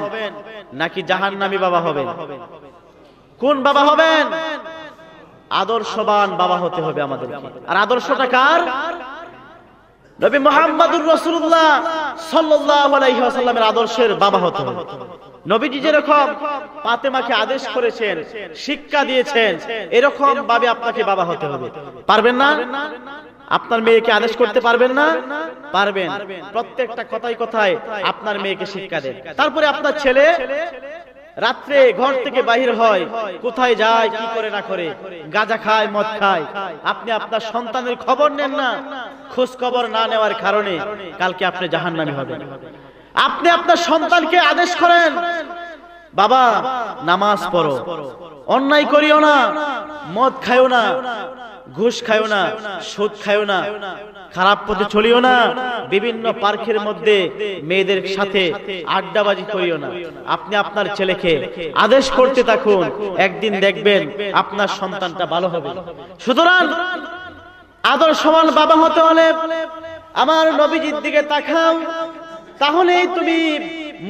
নাকি জাহান্নামী বাবা হবেন? কোন বাবা হবেন? আদর্শবান বাবা হতে হবে আমাদের। আর আদর্শটা কার? নবী মুহাম্মদুর রাসূলুল্লাহ সাল্লাল্লাহু আলাইহি ওয়াসাল্লামের আদর্শের বাবা হতে হবে। নবীজি যেরকম ফাতেমাকে আদেশ করেছেন, শিক্ষা দিয়েছেন, এরকম ভাবে আপনাকে বাবা হতে হবে। পারবেন না? আপনার মেয়েকে আদেশ করতে পারবেন না? পারবেন। প্রত্যেকটা কথায় কথায় আপনার মেয়েকে শিক্ষা দেন। তারপরে আপনার ছেলে রাত্রে ঘর থেকে বাহির হয়, কোথায় যায়, কি করে না করে, গাঁজা খায়, মদ খায়, আপনি আপনার সন্তানের খবর নেন না। খোঁজ খবর না নেওয়ার কারণে কালকে আপনি জাহান্নামী হবেন। আপনি আপনার সন্তানকে আদেশ করেন, বাবা নামাজ পড়ো, অন্যায় করিও না, মদ খাইও না, ঘুষ খাইও না, সুদ খাইও না, খারাপ পথে চলিও না, বিভিন্ন পার্কের মধ্যে মেয়েদের সাথে আড্ডাবাজি করিও না। আপনি আপনার ছেলেকে আদেশ করতে থাকুন, একদিন দেখবেন আপনার সন্তানটা ভালো হবে। সুতরাং আদর্শবান বাবা হতে হলে আমার নবীজির দিকে তাকাও, তাহলেই তুমি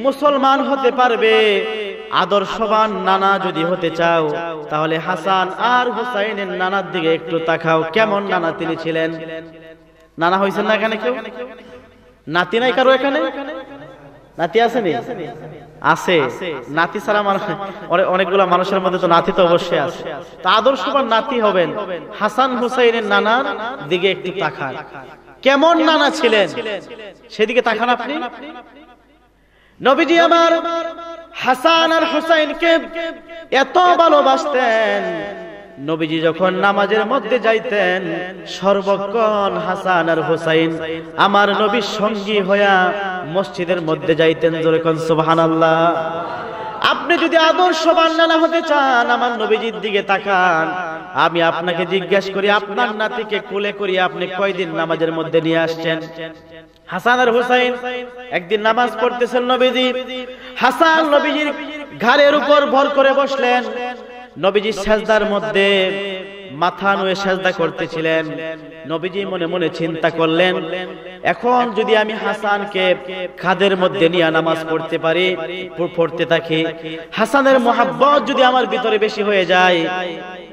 মুসলমান হতে পারবে। আদর্শবান নানা যদি হতে চাও, তাহলে হাসান আর হুসাইনের নানার দিকে একটু তাকাও, কেমন নানা তিনি ছিলেন। নানা হয়েছেন না এখানে কেউ? নাতি নাই কারো এখানে? নাতি আসেনি? আছে। নাতি ছাড়া মানুষ, অনেকগুলো মানুষের মধ্যে তো নাতি তো অবশ্যই আছে। তো আদর্শবান নাতি হবেন। হাসান হুসাইনের নানার দিকে একটু তাকান, কেমন নানা ছিলেন সেদিকে তাকান আপনি। নবীজি আমার হাসান আর হুসাইনকে এত ভালোবাসতেন, নবীজি যখন নামাজের মধ্যে যাইতেন, সর্বক্ষণ হাসান আর হুসাইন আমার নবীর সঙ্গী হইয়া মসজিদের মধ্যে যাইতেন। জোরে কোন সুবহানাল্লাহ। আপনি যদি আদর্শবান নানা হতে চান, আমার নবীজির দিকে তাকান। আমি আপনাকে জিজ্ঞেস করি, আপনার নাতিকে কোলে করিয়ে আপনি কয়দিন নামাজের মধ্যে নিয়ে আসছেন? হাসান আর হুসাইন একদিন নামাজ পড়তেছেন নবীজি। হাসান নবীজির ঘাড়ের উপর ভর করে বসলেন। নবীজি সেজদার মধ্যে মাথা নুয়ে সেজদা করতেছিলেন। নবীজি মনে মনে চিন্তা করলেন, এখন যদি আমি হাসানকে খাদের মধ্যে নিয়ে নামাজ পড়তে পারি, পড়তে থাকি, হাসানের মোহাব্বত যদি আমার ভিতরে বেশি হয়ে যায়,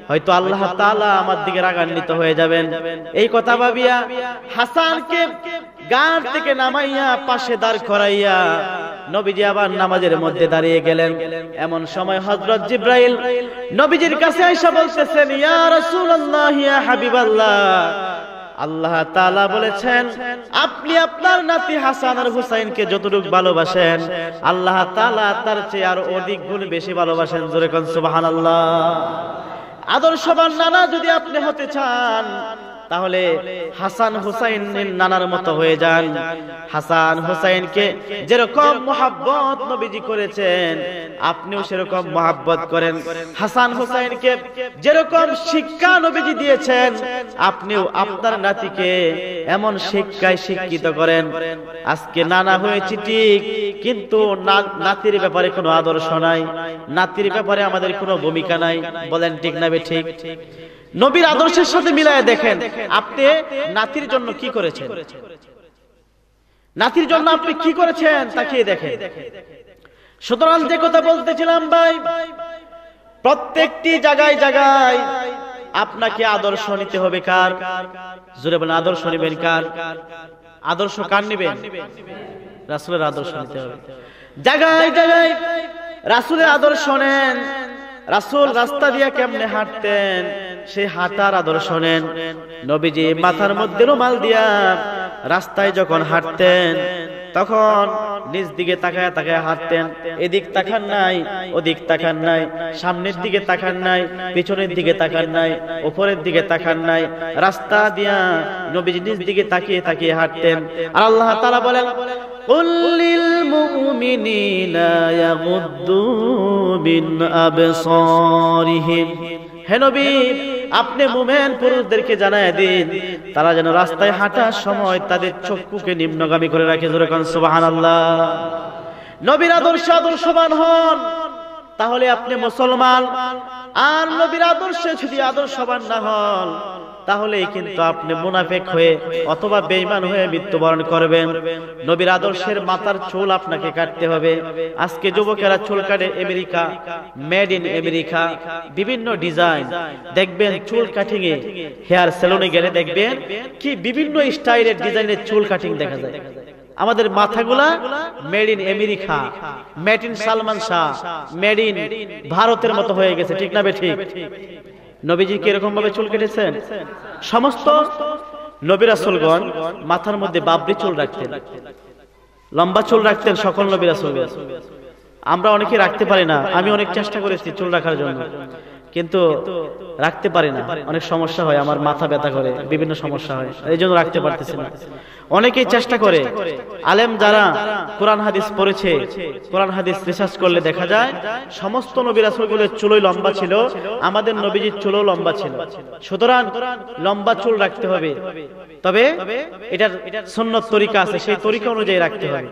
হয়তো আল্লাহ তাআলা আমার দিকে রাগান্বিত হয়ে যাবেন। এই কথা ভাবিয়া হাসানকে গান থেকে নামাইয়া পাশে দাঁড় করাইয়া নবীজি আবার নামাজের মধ্যে দাঁড়িয়ে গেলেন। এমন সময় হযরত জিবরাইল নবীজির কাছে এসে বলতেছেন, ইয়া রাসূলুল্লাহ, ইয়া হাবিবাল্লাহ, আল্লাহ তাআলা বলেছেন আপনি আপনার নাতি হাসান আর হুসাইনকে যতটুকু ভালোবাসেন, আল্লাহ তাআলা তার চেয়ে আরো অধিক গুণ বেশি ভালোবাসেন। জোরে কোন সুবহানাল্লাহ। আদর্শবান নানা যদি আপনি হতে চান, তাহলে হাসান হুসাইনের নানার মতো হয়ে যান। হাসান হুসাইনকে যেরকম মুহাব্বত নবীজি করেছেন, আপনিও সেরকম মুহাব্বত করেন। হাসান হুসাইনকে যেরকম শিক্ষা নবীজি দিয়েছেন, আপনিও আপনার নাতিকে এমন শিক্ষায় শিক্ষিত করেন। আজকে নানা হয়েছে ঠিক, কিন্তু নাতির ব্যাপারে কোনো আদর্শ নাই, নাতির ব্যাপারে আমাদের কোনো ভূমিকা নাই। বলেন ঠিক না ঠিক? নবীর আদর্শের সাথে মিলায় দেখেন, আপনি নাতির জন্য কি করেছেন, নাতির জন্য আপনি কি করেছেন তাকিয়ে দেখেন। সুতরাং যে কথা বলতেছিলাম ভাই, প্রত্যেকটি জায়গায় জায়গায় আপনাকে আদর্শ নিতে হবে। কার? জোরে বলেন, আদর্শ নেবেন কার? আদর্শ কার নেবেন? রাসূলের আদর্শ নিতে হবে। জায়গায় জায়গায় রাসূলের আদর্শ নেন। রাসূল রাস্তা দিয়ে কেমনে হাঁটতেন, সেই হাঁটার আদর্শ নেন। নবীজি মাথার মধ্যে রুমাল দিয়া রাস্তায় যখন হাঁটতেন, তখন নিজ দিকে তাকায় তাকায় হাঁটতেন। এদিক তাকান নাই, ওদিক তাকান নাই, সামনের দিকে তাকান নাই, পিছনের দিকে তাকান নাই, উপরের দিকে তাকান নাই। রাস্তা দিয়া নবীজি নিজ দিকে তাকিয়ে তাকিয়ে হাঁটতেন। আর আল্লাহ তাআলা বলেন, কুল লিল মুমিনিনা ইয়াগুদ্দু মিন আবসারিহিম। হে নবী, আপনি মুমিন পুরুষদেরকে জানায় দিন, তারা যেন রাস্তায় হাঁটার সময় তাদের চক্ষুকে নিম্নগামী করে রাখে। জোরে কোন সুবহানাল্লাহ। নবীর আদর্শে আদর্শবান হন, তাহলে আপনি মুসলমান। আর নবীর আদর্শে যদি আদর্শবান না হন, তাহলে কিন্তু আপনি মুনাফিক হয়ে অথবা বেঈমান হয়ে মৃত্যুবরণ করবেন। নবীর আদর্শের মাথার চুল আপনাকে কাটতে হবে। আজকে যুবকেরা চুল কাটে আমেরিকা, মেড ইন আমেরিকা, বিভিন্ন ডিজাইন। দেখবেন চুল কাটিং এ, হেয়ার সেলুনে গেলে দেখবেন কি বিভিন্ন স্টাইলের ডিজাইনের চুল কাটিং দেখা যায়। আমাদের মাথাগুলা made in America, made in Salman Shah, made in ভারতের মতো হয়ে গেছে। ঠিক না ঠিক? নবীজি কিরকম ভাবে চুল কেটেছেন? সমস্ত নবী রাসূলগণ মাথার মধ্যে বাবরি চুল রাখতেন, লম্বা চুল রাখতেন সকল নবী রাসূলগণ। আমরা অনেকে রাখতে পারি না। আমি অনেক চেষ্টা করেছি চুল রাখার জন্য, কিন্তু রাখতে পারি না। অনেক সমস্যা হয়, আমার মাথা ব্যথা করে, বিভিন্ন সমস্যা হয়, এই জন্য রাখতে পারতেছি না। অনেকেই চেষ্টা করে। আলেম যারা কোরআন হাদিস পড়েছে, কোরআন হাদিস রিসার্চ করলে দেখা যায় সমস্ত নবী রাসূলগুলোর চুলই লম্বা ছিল, আমাদের নবীজির চুলও লম্বা ছিল। সুতরাং লম্বা চুল রাখতে হবে, তবে এটার সুন্নত তরিকা আছে, সেই তরিকা অনুযায়ী রাখতে হবে।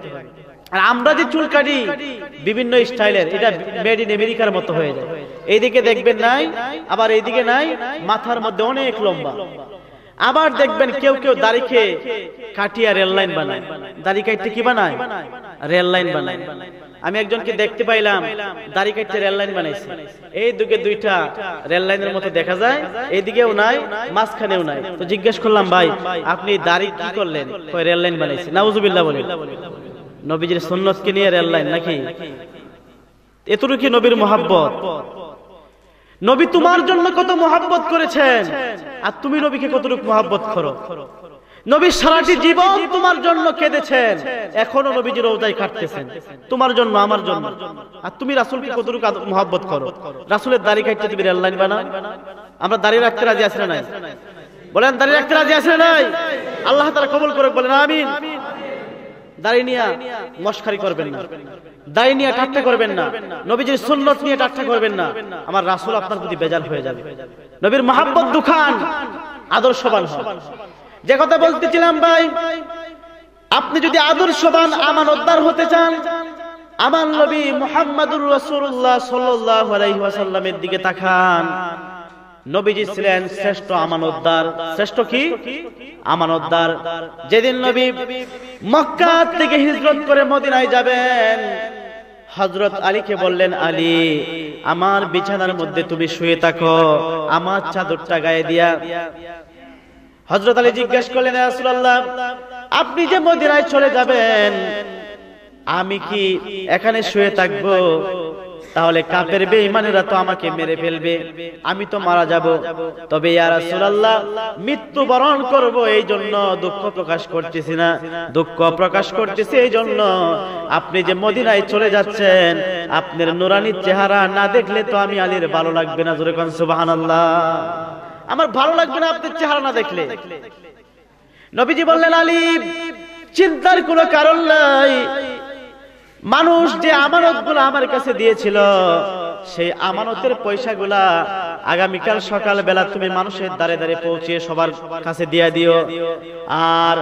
আর আমরা যে চুল কাটি বিভিন্ন স্টাইলের, এটা মেড ইন আমেরিকার মতো হয়ে যায়। এইদিকে দেখবেন নাই, আবার এইদিকে নাই, মাথার মধ্যে অনেক লম্বা। আবার দেখবেন কেউ কেউ দাড়িকে কাটিয়া রেল লাইন বানায়। দাড়ি কাটতে কি বানায়? রেল লাইন বানায়। আমি একজনকে দেখতে পাইলাম দাড়ি কাটতে রেল লাইন বানাইছে। এই দিকে দুইটা রেল লাইনের মতো দেখা যায়, এইদিকেও নাই, মাঝখানেও নাই। তো জিজ্ঞেস করলাম, ভাই আপনি দাড়ি কি করলেন? কই রেল লাইন বানাইছে। নাউজুবিল্লাহ বলেন। নবীজির সুন্নতকে নিয়ে রেল লাইন নাকি? এতটুকু কি নবীর মুহাব্বত? নবী তোমার জন্য কত মুহাব্বত করেছেন, আর তুমি নবীকে কতটুকু মুহাব্বত করো? নবী সারাটি জীবন তোমার জন্য কেঁদেছেন, এখনো নবীজি রওজায় কাটতেছেন তোমার জন্য, আমার জন্য। আর তুমি রাসূলকে কতটুকু মুহাব্বত করো? রাসূলের দাড়ি কাটতে তুমি রেল লাইন বানাও। আমরা দাড়ি রাখতে রাজি আছি না নাই? বলেন দাড়ি রাখতে রাজি আছি না নাই? আল্লাহ তাআলা কবুল করুক, বলেন আমিন। দাড়ি নিয়ে মশকারি করবেন না, দাড়ি নিয়ে ঠাট্টা করবেন না, নবীজির সুন্নত নিয়ে ঠাট্টা করবেন না। আমার রাসূল আপনার প্রতি বেজার হয়ে যাবে। নবীর মহব্বত দুখান, আদর্শবান হন। যে কথা বলতেছিলাম ভাই, আপনি যদি আদর্শবান আমানতদার হতে চান, আমার নবী মুহাম্মদুর রাসূলুল্লাহ সাল্লাল্লাহু আলাইহি ওয়াসাল্লামের দিকে তাকান। নবীজি ছিলেন শ্রেষ্ঠ আমানতদার। শ্রেষ্ঠ কি? আমানতদার। যেদিন নবী মক্কা থেকে হিজরত করে মদিনায় যাবেন, হযরত আলীকে বললেন, আলী আমার বিছানার মধ্যে তুমি শুয়ে থাকো, আমার চাদরটা গায়ে দিয়া। হযরত আলী জিজ্ঞেস করলেন, ইয়া রাসূলুল্লাহ, আপনি যে মদিনায় চলে যাবেন, আমি কি এখানে শুয়ে থাকবো? তাহলে কাফের বেঈমানেরা তো আমাকে মেরে ফেলবে, আমি তো মারা যাব। তবে ইয়া রাসূলুল্লাহ, মৃত্যুবরণ করব এই জন্য দুঃখ প্রকাশ করতেছি না, দুঃখ প্রকাশ করতেছি এই জন্য আপনি যে মদিনায় চলে যাচ্ছেন, আপনার নুরানি চেহারা না দেখলে তো আমি আলীর ভালো লাগবে না। জোরে কোন সুবহানাল্লাহ। আমার ভালো লাগবে না আপনার চেহারা না দেখলে। নবীজি বললেন, আলী চিন্তার কোনো কারণ নাই, মানুষ যে আমানতগুলো আমার কাছে দিয়েছিল, সেই আমানতের পয়সাগুলা আগামীকাল সকাল বেলা তুমি মানুষের দ্বারে দ্বারে পৌঁছে সবার কাছে দিয়ে দিও। আর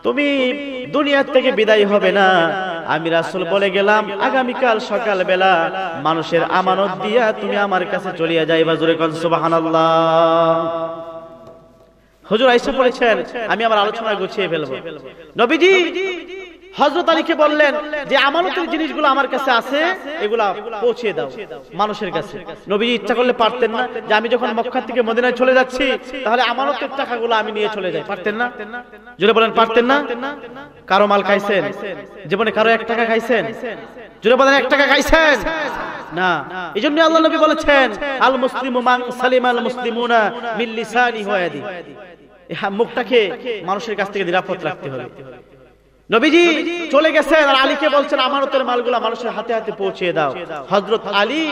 তুমি দুনিয়া থেকে বিদায় হবে না, আমি রাসূল বলে গেলাম আগামীকাল সকাল বেলা মানুষের আমানত দিয়া তুমি আমার কাছে চলিয়া যাইবা। জোরে কোন সুবহানাল্লাহ। হুজুর আয়েশা বলেছেন, আমি আমার আলোচনা গুছিয়ে ফেলবো। নবীজি হযরত আলীকে বললেন যে আমানতের জিনিসগুলো আমার কাছে আছে, এগুলা পৌঁছে দাও মানুষের কাছে। নবীজি ইচ্ছা করলে পারতেন না যে আমি যখন মক্কা থেকে মদিনায় চলে যাচ্ছি, তাহলে আমানতের টাকাগুলো আমি নিয়ে চলে যাই? পারতেন না? জোরে বলেন, পারতেন না? কারো মাল খাইছেন জীবনে? কারো 1 টাকা খাইছেন? জোরে বলেন, 1 টাকা খাইছেন না? এইজন্য আল্লাহ নবী বলেছেন, আল মুসলিমু মান সালিমাল মুসলিমুনা মিন লিসানিহি ওয়া ইয়াদিহি। এই মুখটাকে মানুষের কাছ থেকে নিরাপদ রাখতে হবে। নবীজি চলে গেছেন আর আলীকে বলছেন আমানতের মালগুলা মানুষের হাতে হাতে পৌঁছে দাও। হযরত আলী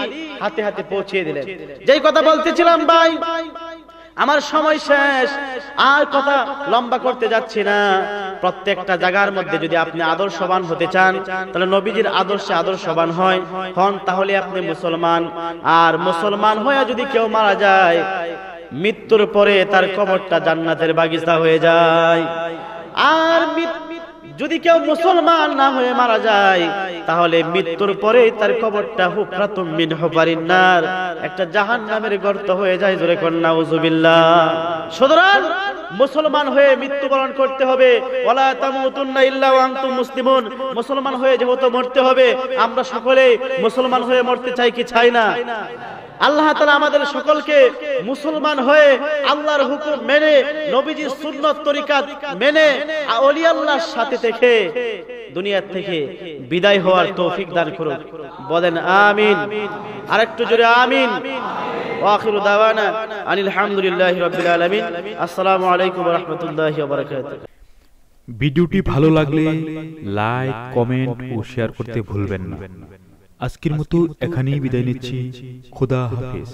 হাতে হাতে পৌঁছে দিলেন। যেই কথা বলতেছিলাম ভাই, আমার সময় শেষ, আর কথা লম্বা করতে যাচ্ছি না। প্রত্যেকটা জায়গার মধ্যে যদি আপনি আদর্শবান হতে চান, তাহলে নবীজির আদর্শে আদর্শবান হন, তাহলে আপনি মুসলমান। আর মুসলমান হয়ে যদি কেউ মারা যায়, মৃত্যুর পরে তার কবরটা জান্নাতের বাগিচা হয়ে যায়। আর যদি কেউ মুসলমান না হয়ে মারা যায়, তাহলে মৃত্যুর পরে তার কবরটা হুফরাতুম মিন হুফারিন নার, একটা জাহান্নামের গর্ত হয়ে যায়। জোরে কোন নাউযুবিল্লাহ। সুতরাং মুসলমান হয়ে মৃত্যুবরণ করতে হবে। ওয়ালা তামুতুন্না ইল্লা ওয়া আনতুম মুসলিমুন। মুসলমান হয়ে যেহেতু মরতে হবে, আমরা সকলে মুসলমান হয়ে মরতে চাই কি চাই না? আল্লাহ তাআলা আমাদের সকলকে মুসলমান হয়ে আল্লাহর হুকুম মেনে, নবীজির সুন্নাত তরিকাত মেনে, ওলি আল্লাহর সাথে থেকে দুনিয়া থেকে বিদায় হওয়ার তৌফিক দান করুন। বলেন আমিন। আরেকটু জোরে আমিন। ওয়া আখিরু দাওয়ানা আনিল হামদুলিল্লাহি রাব্বিল আলামিন। আসসালামু আলাইকুম ওয়া রাহমাতুল্লাহি ওয়া বারাকাতুহু। ভিডিওটি ভালো লাগলে লাইক, কমেন্ট ও শেয়ার করতে ভুলবেন না। আজকের মতো এখানেই বিদায় নিচ্ছি। খোদা হাফেজ।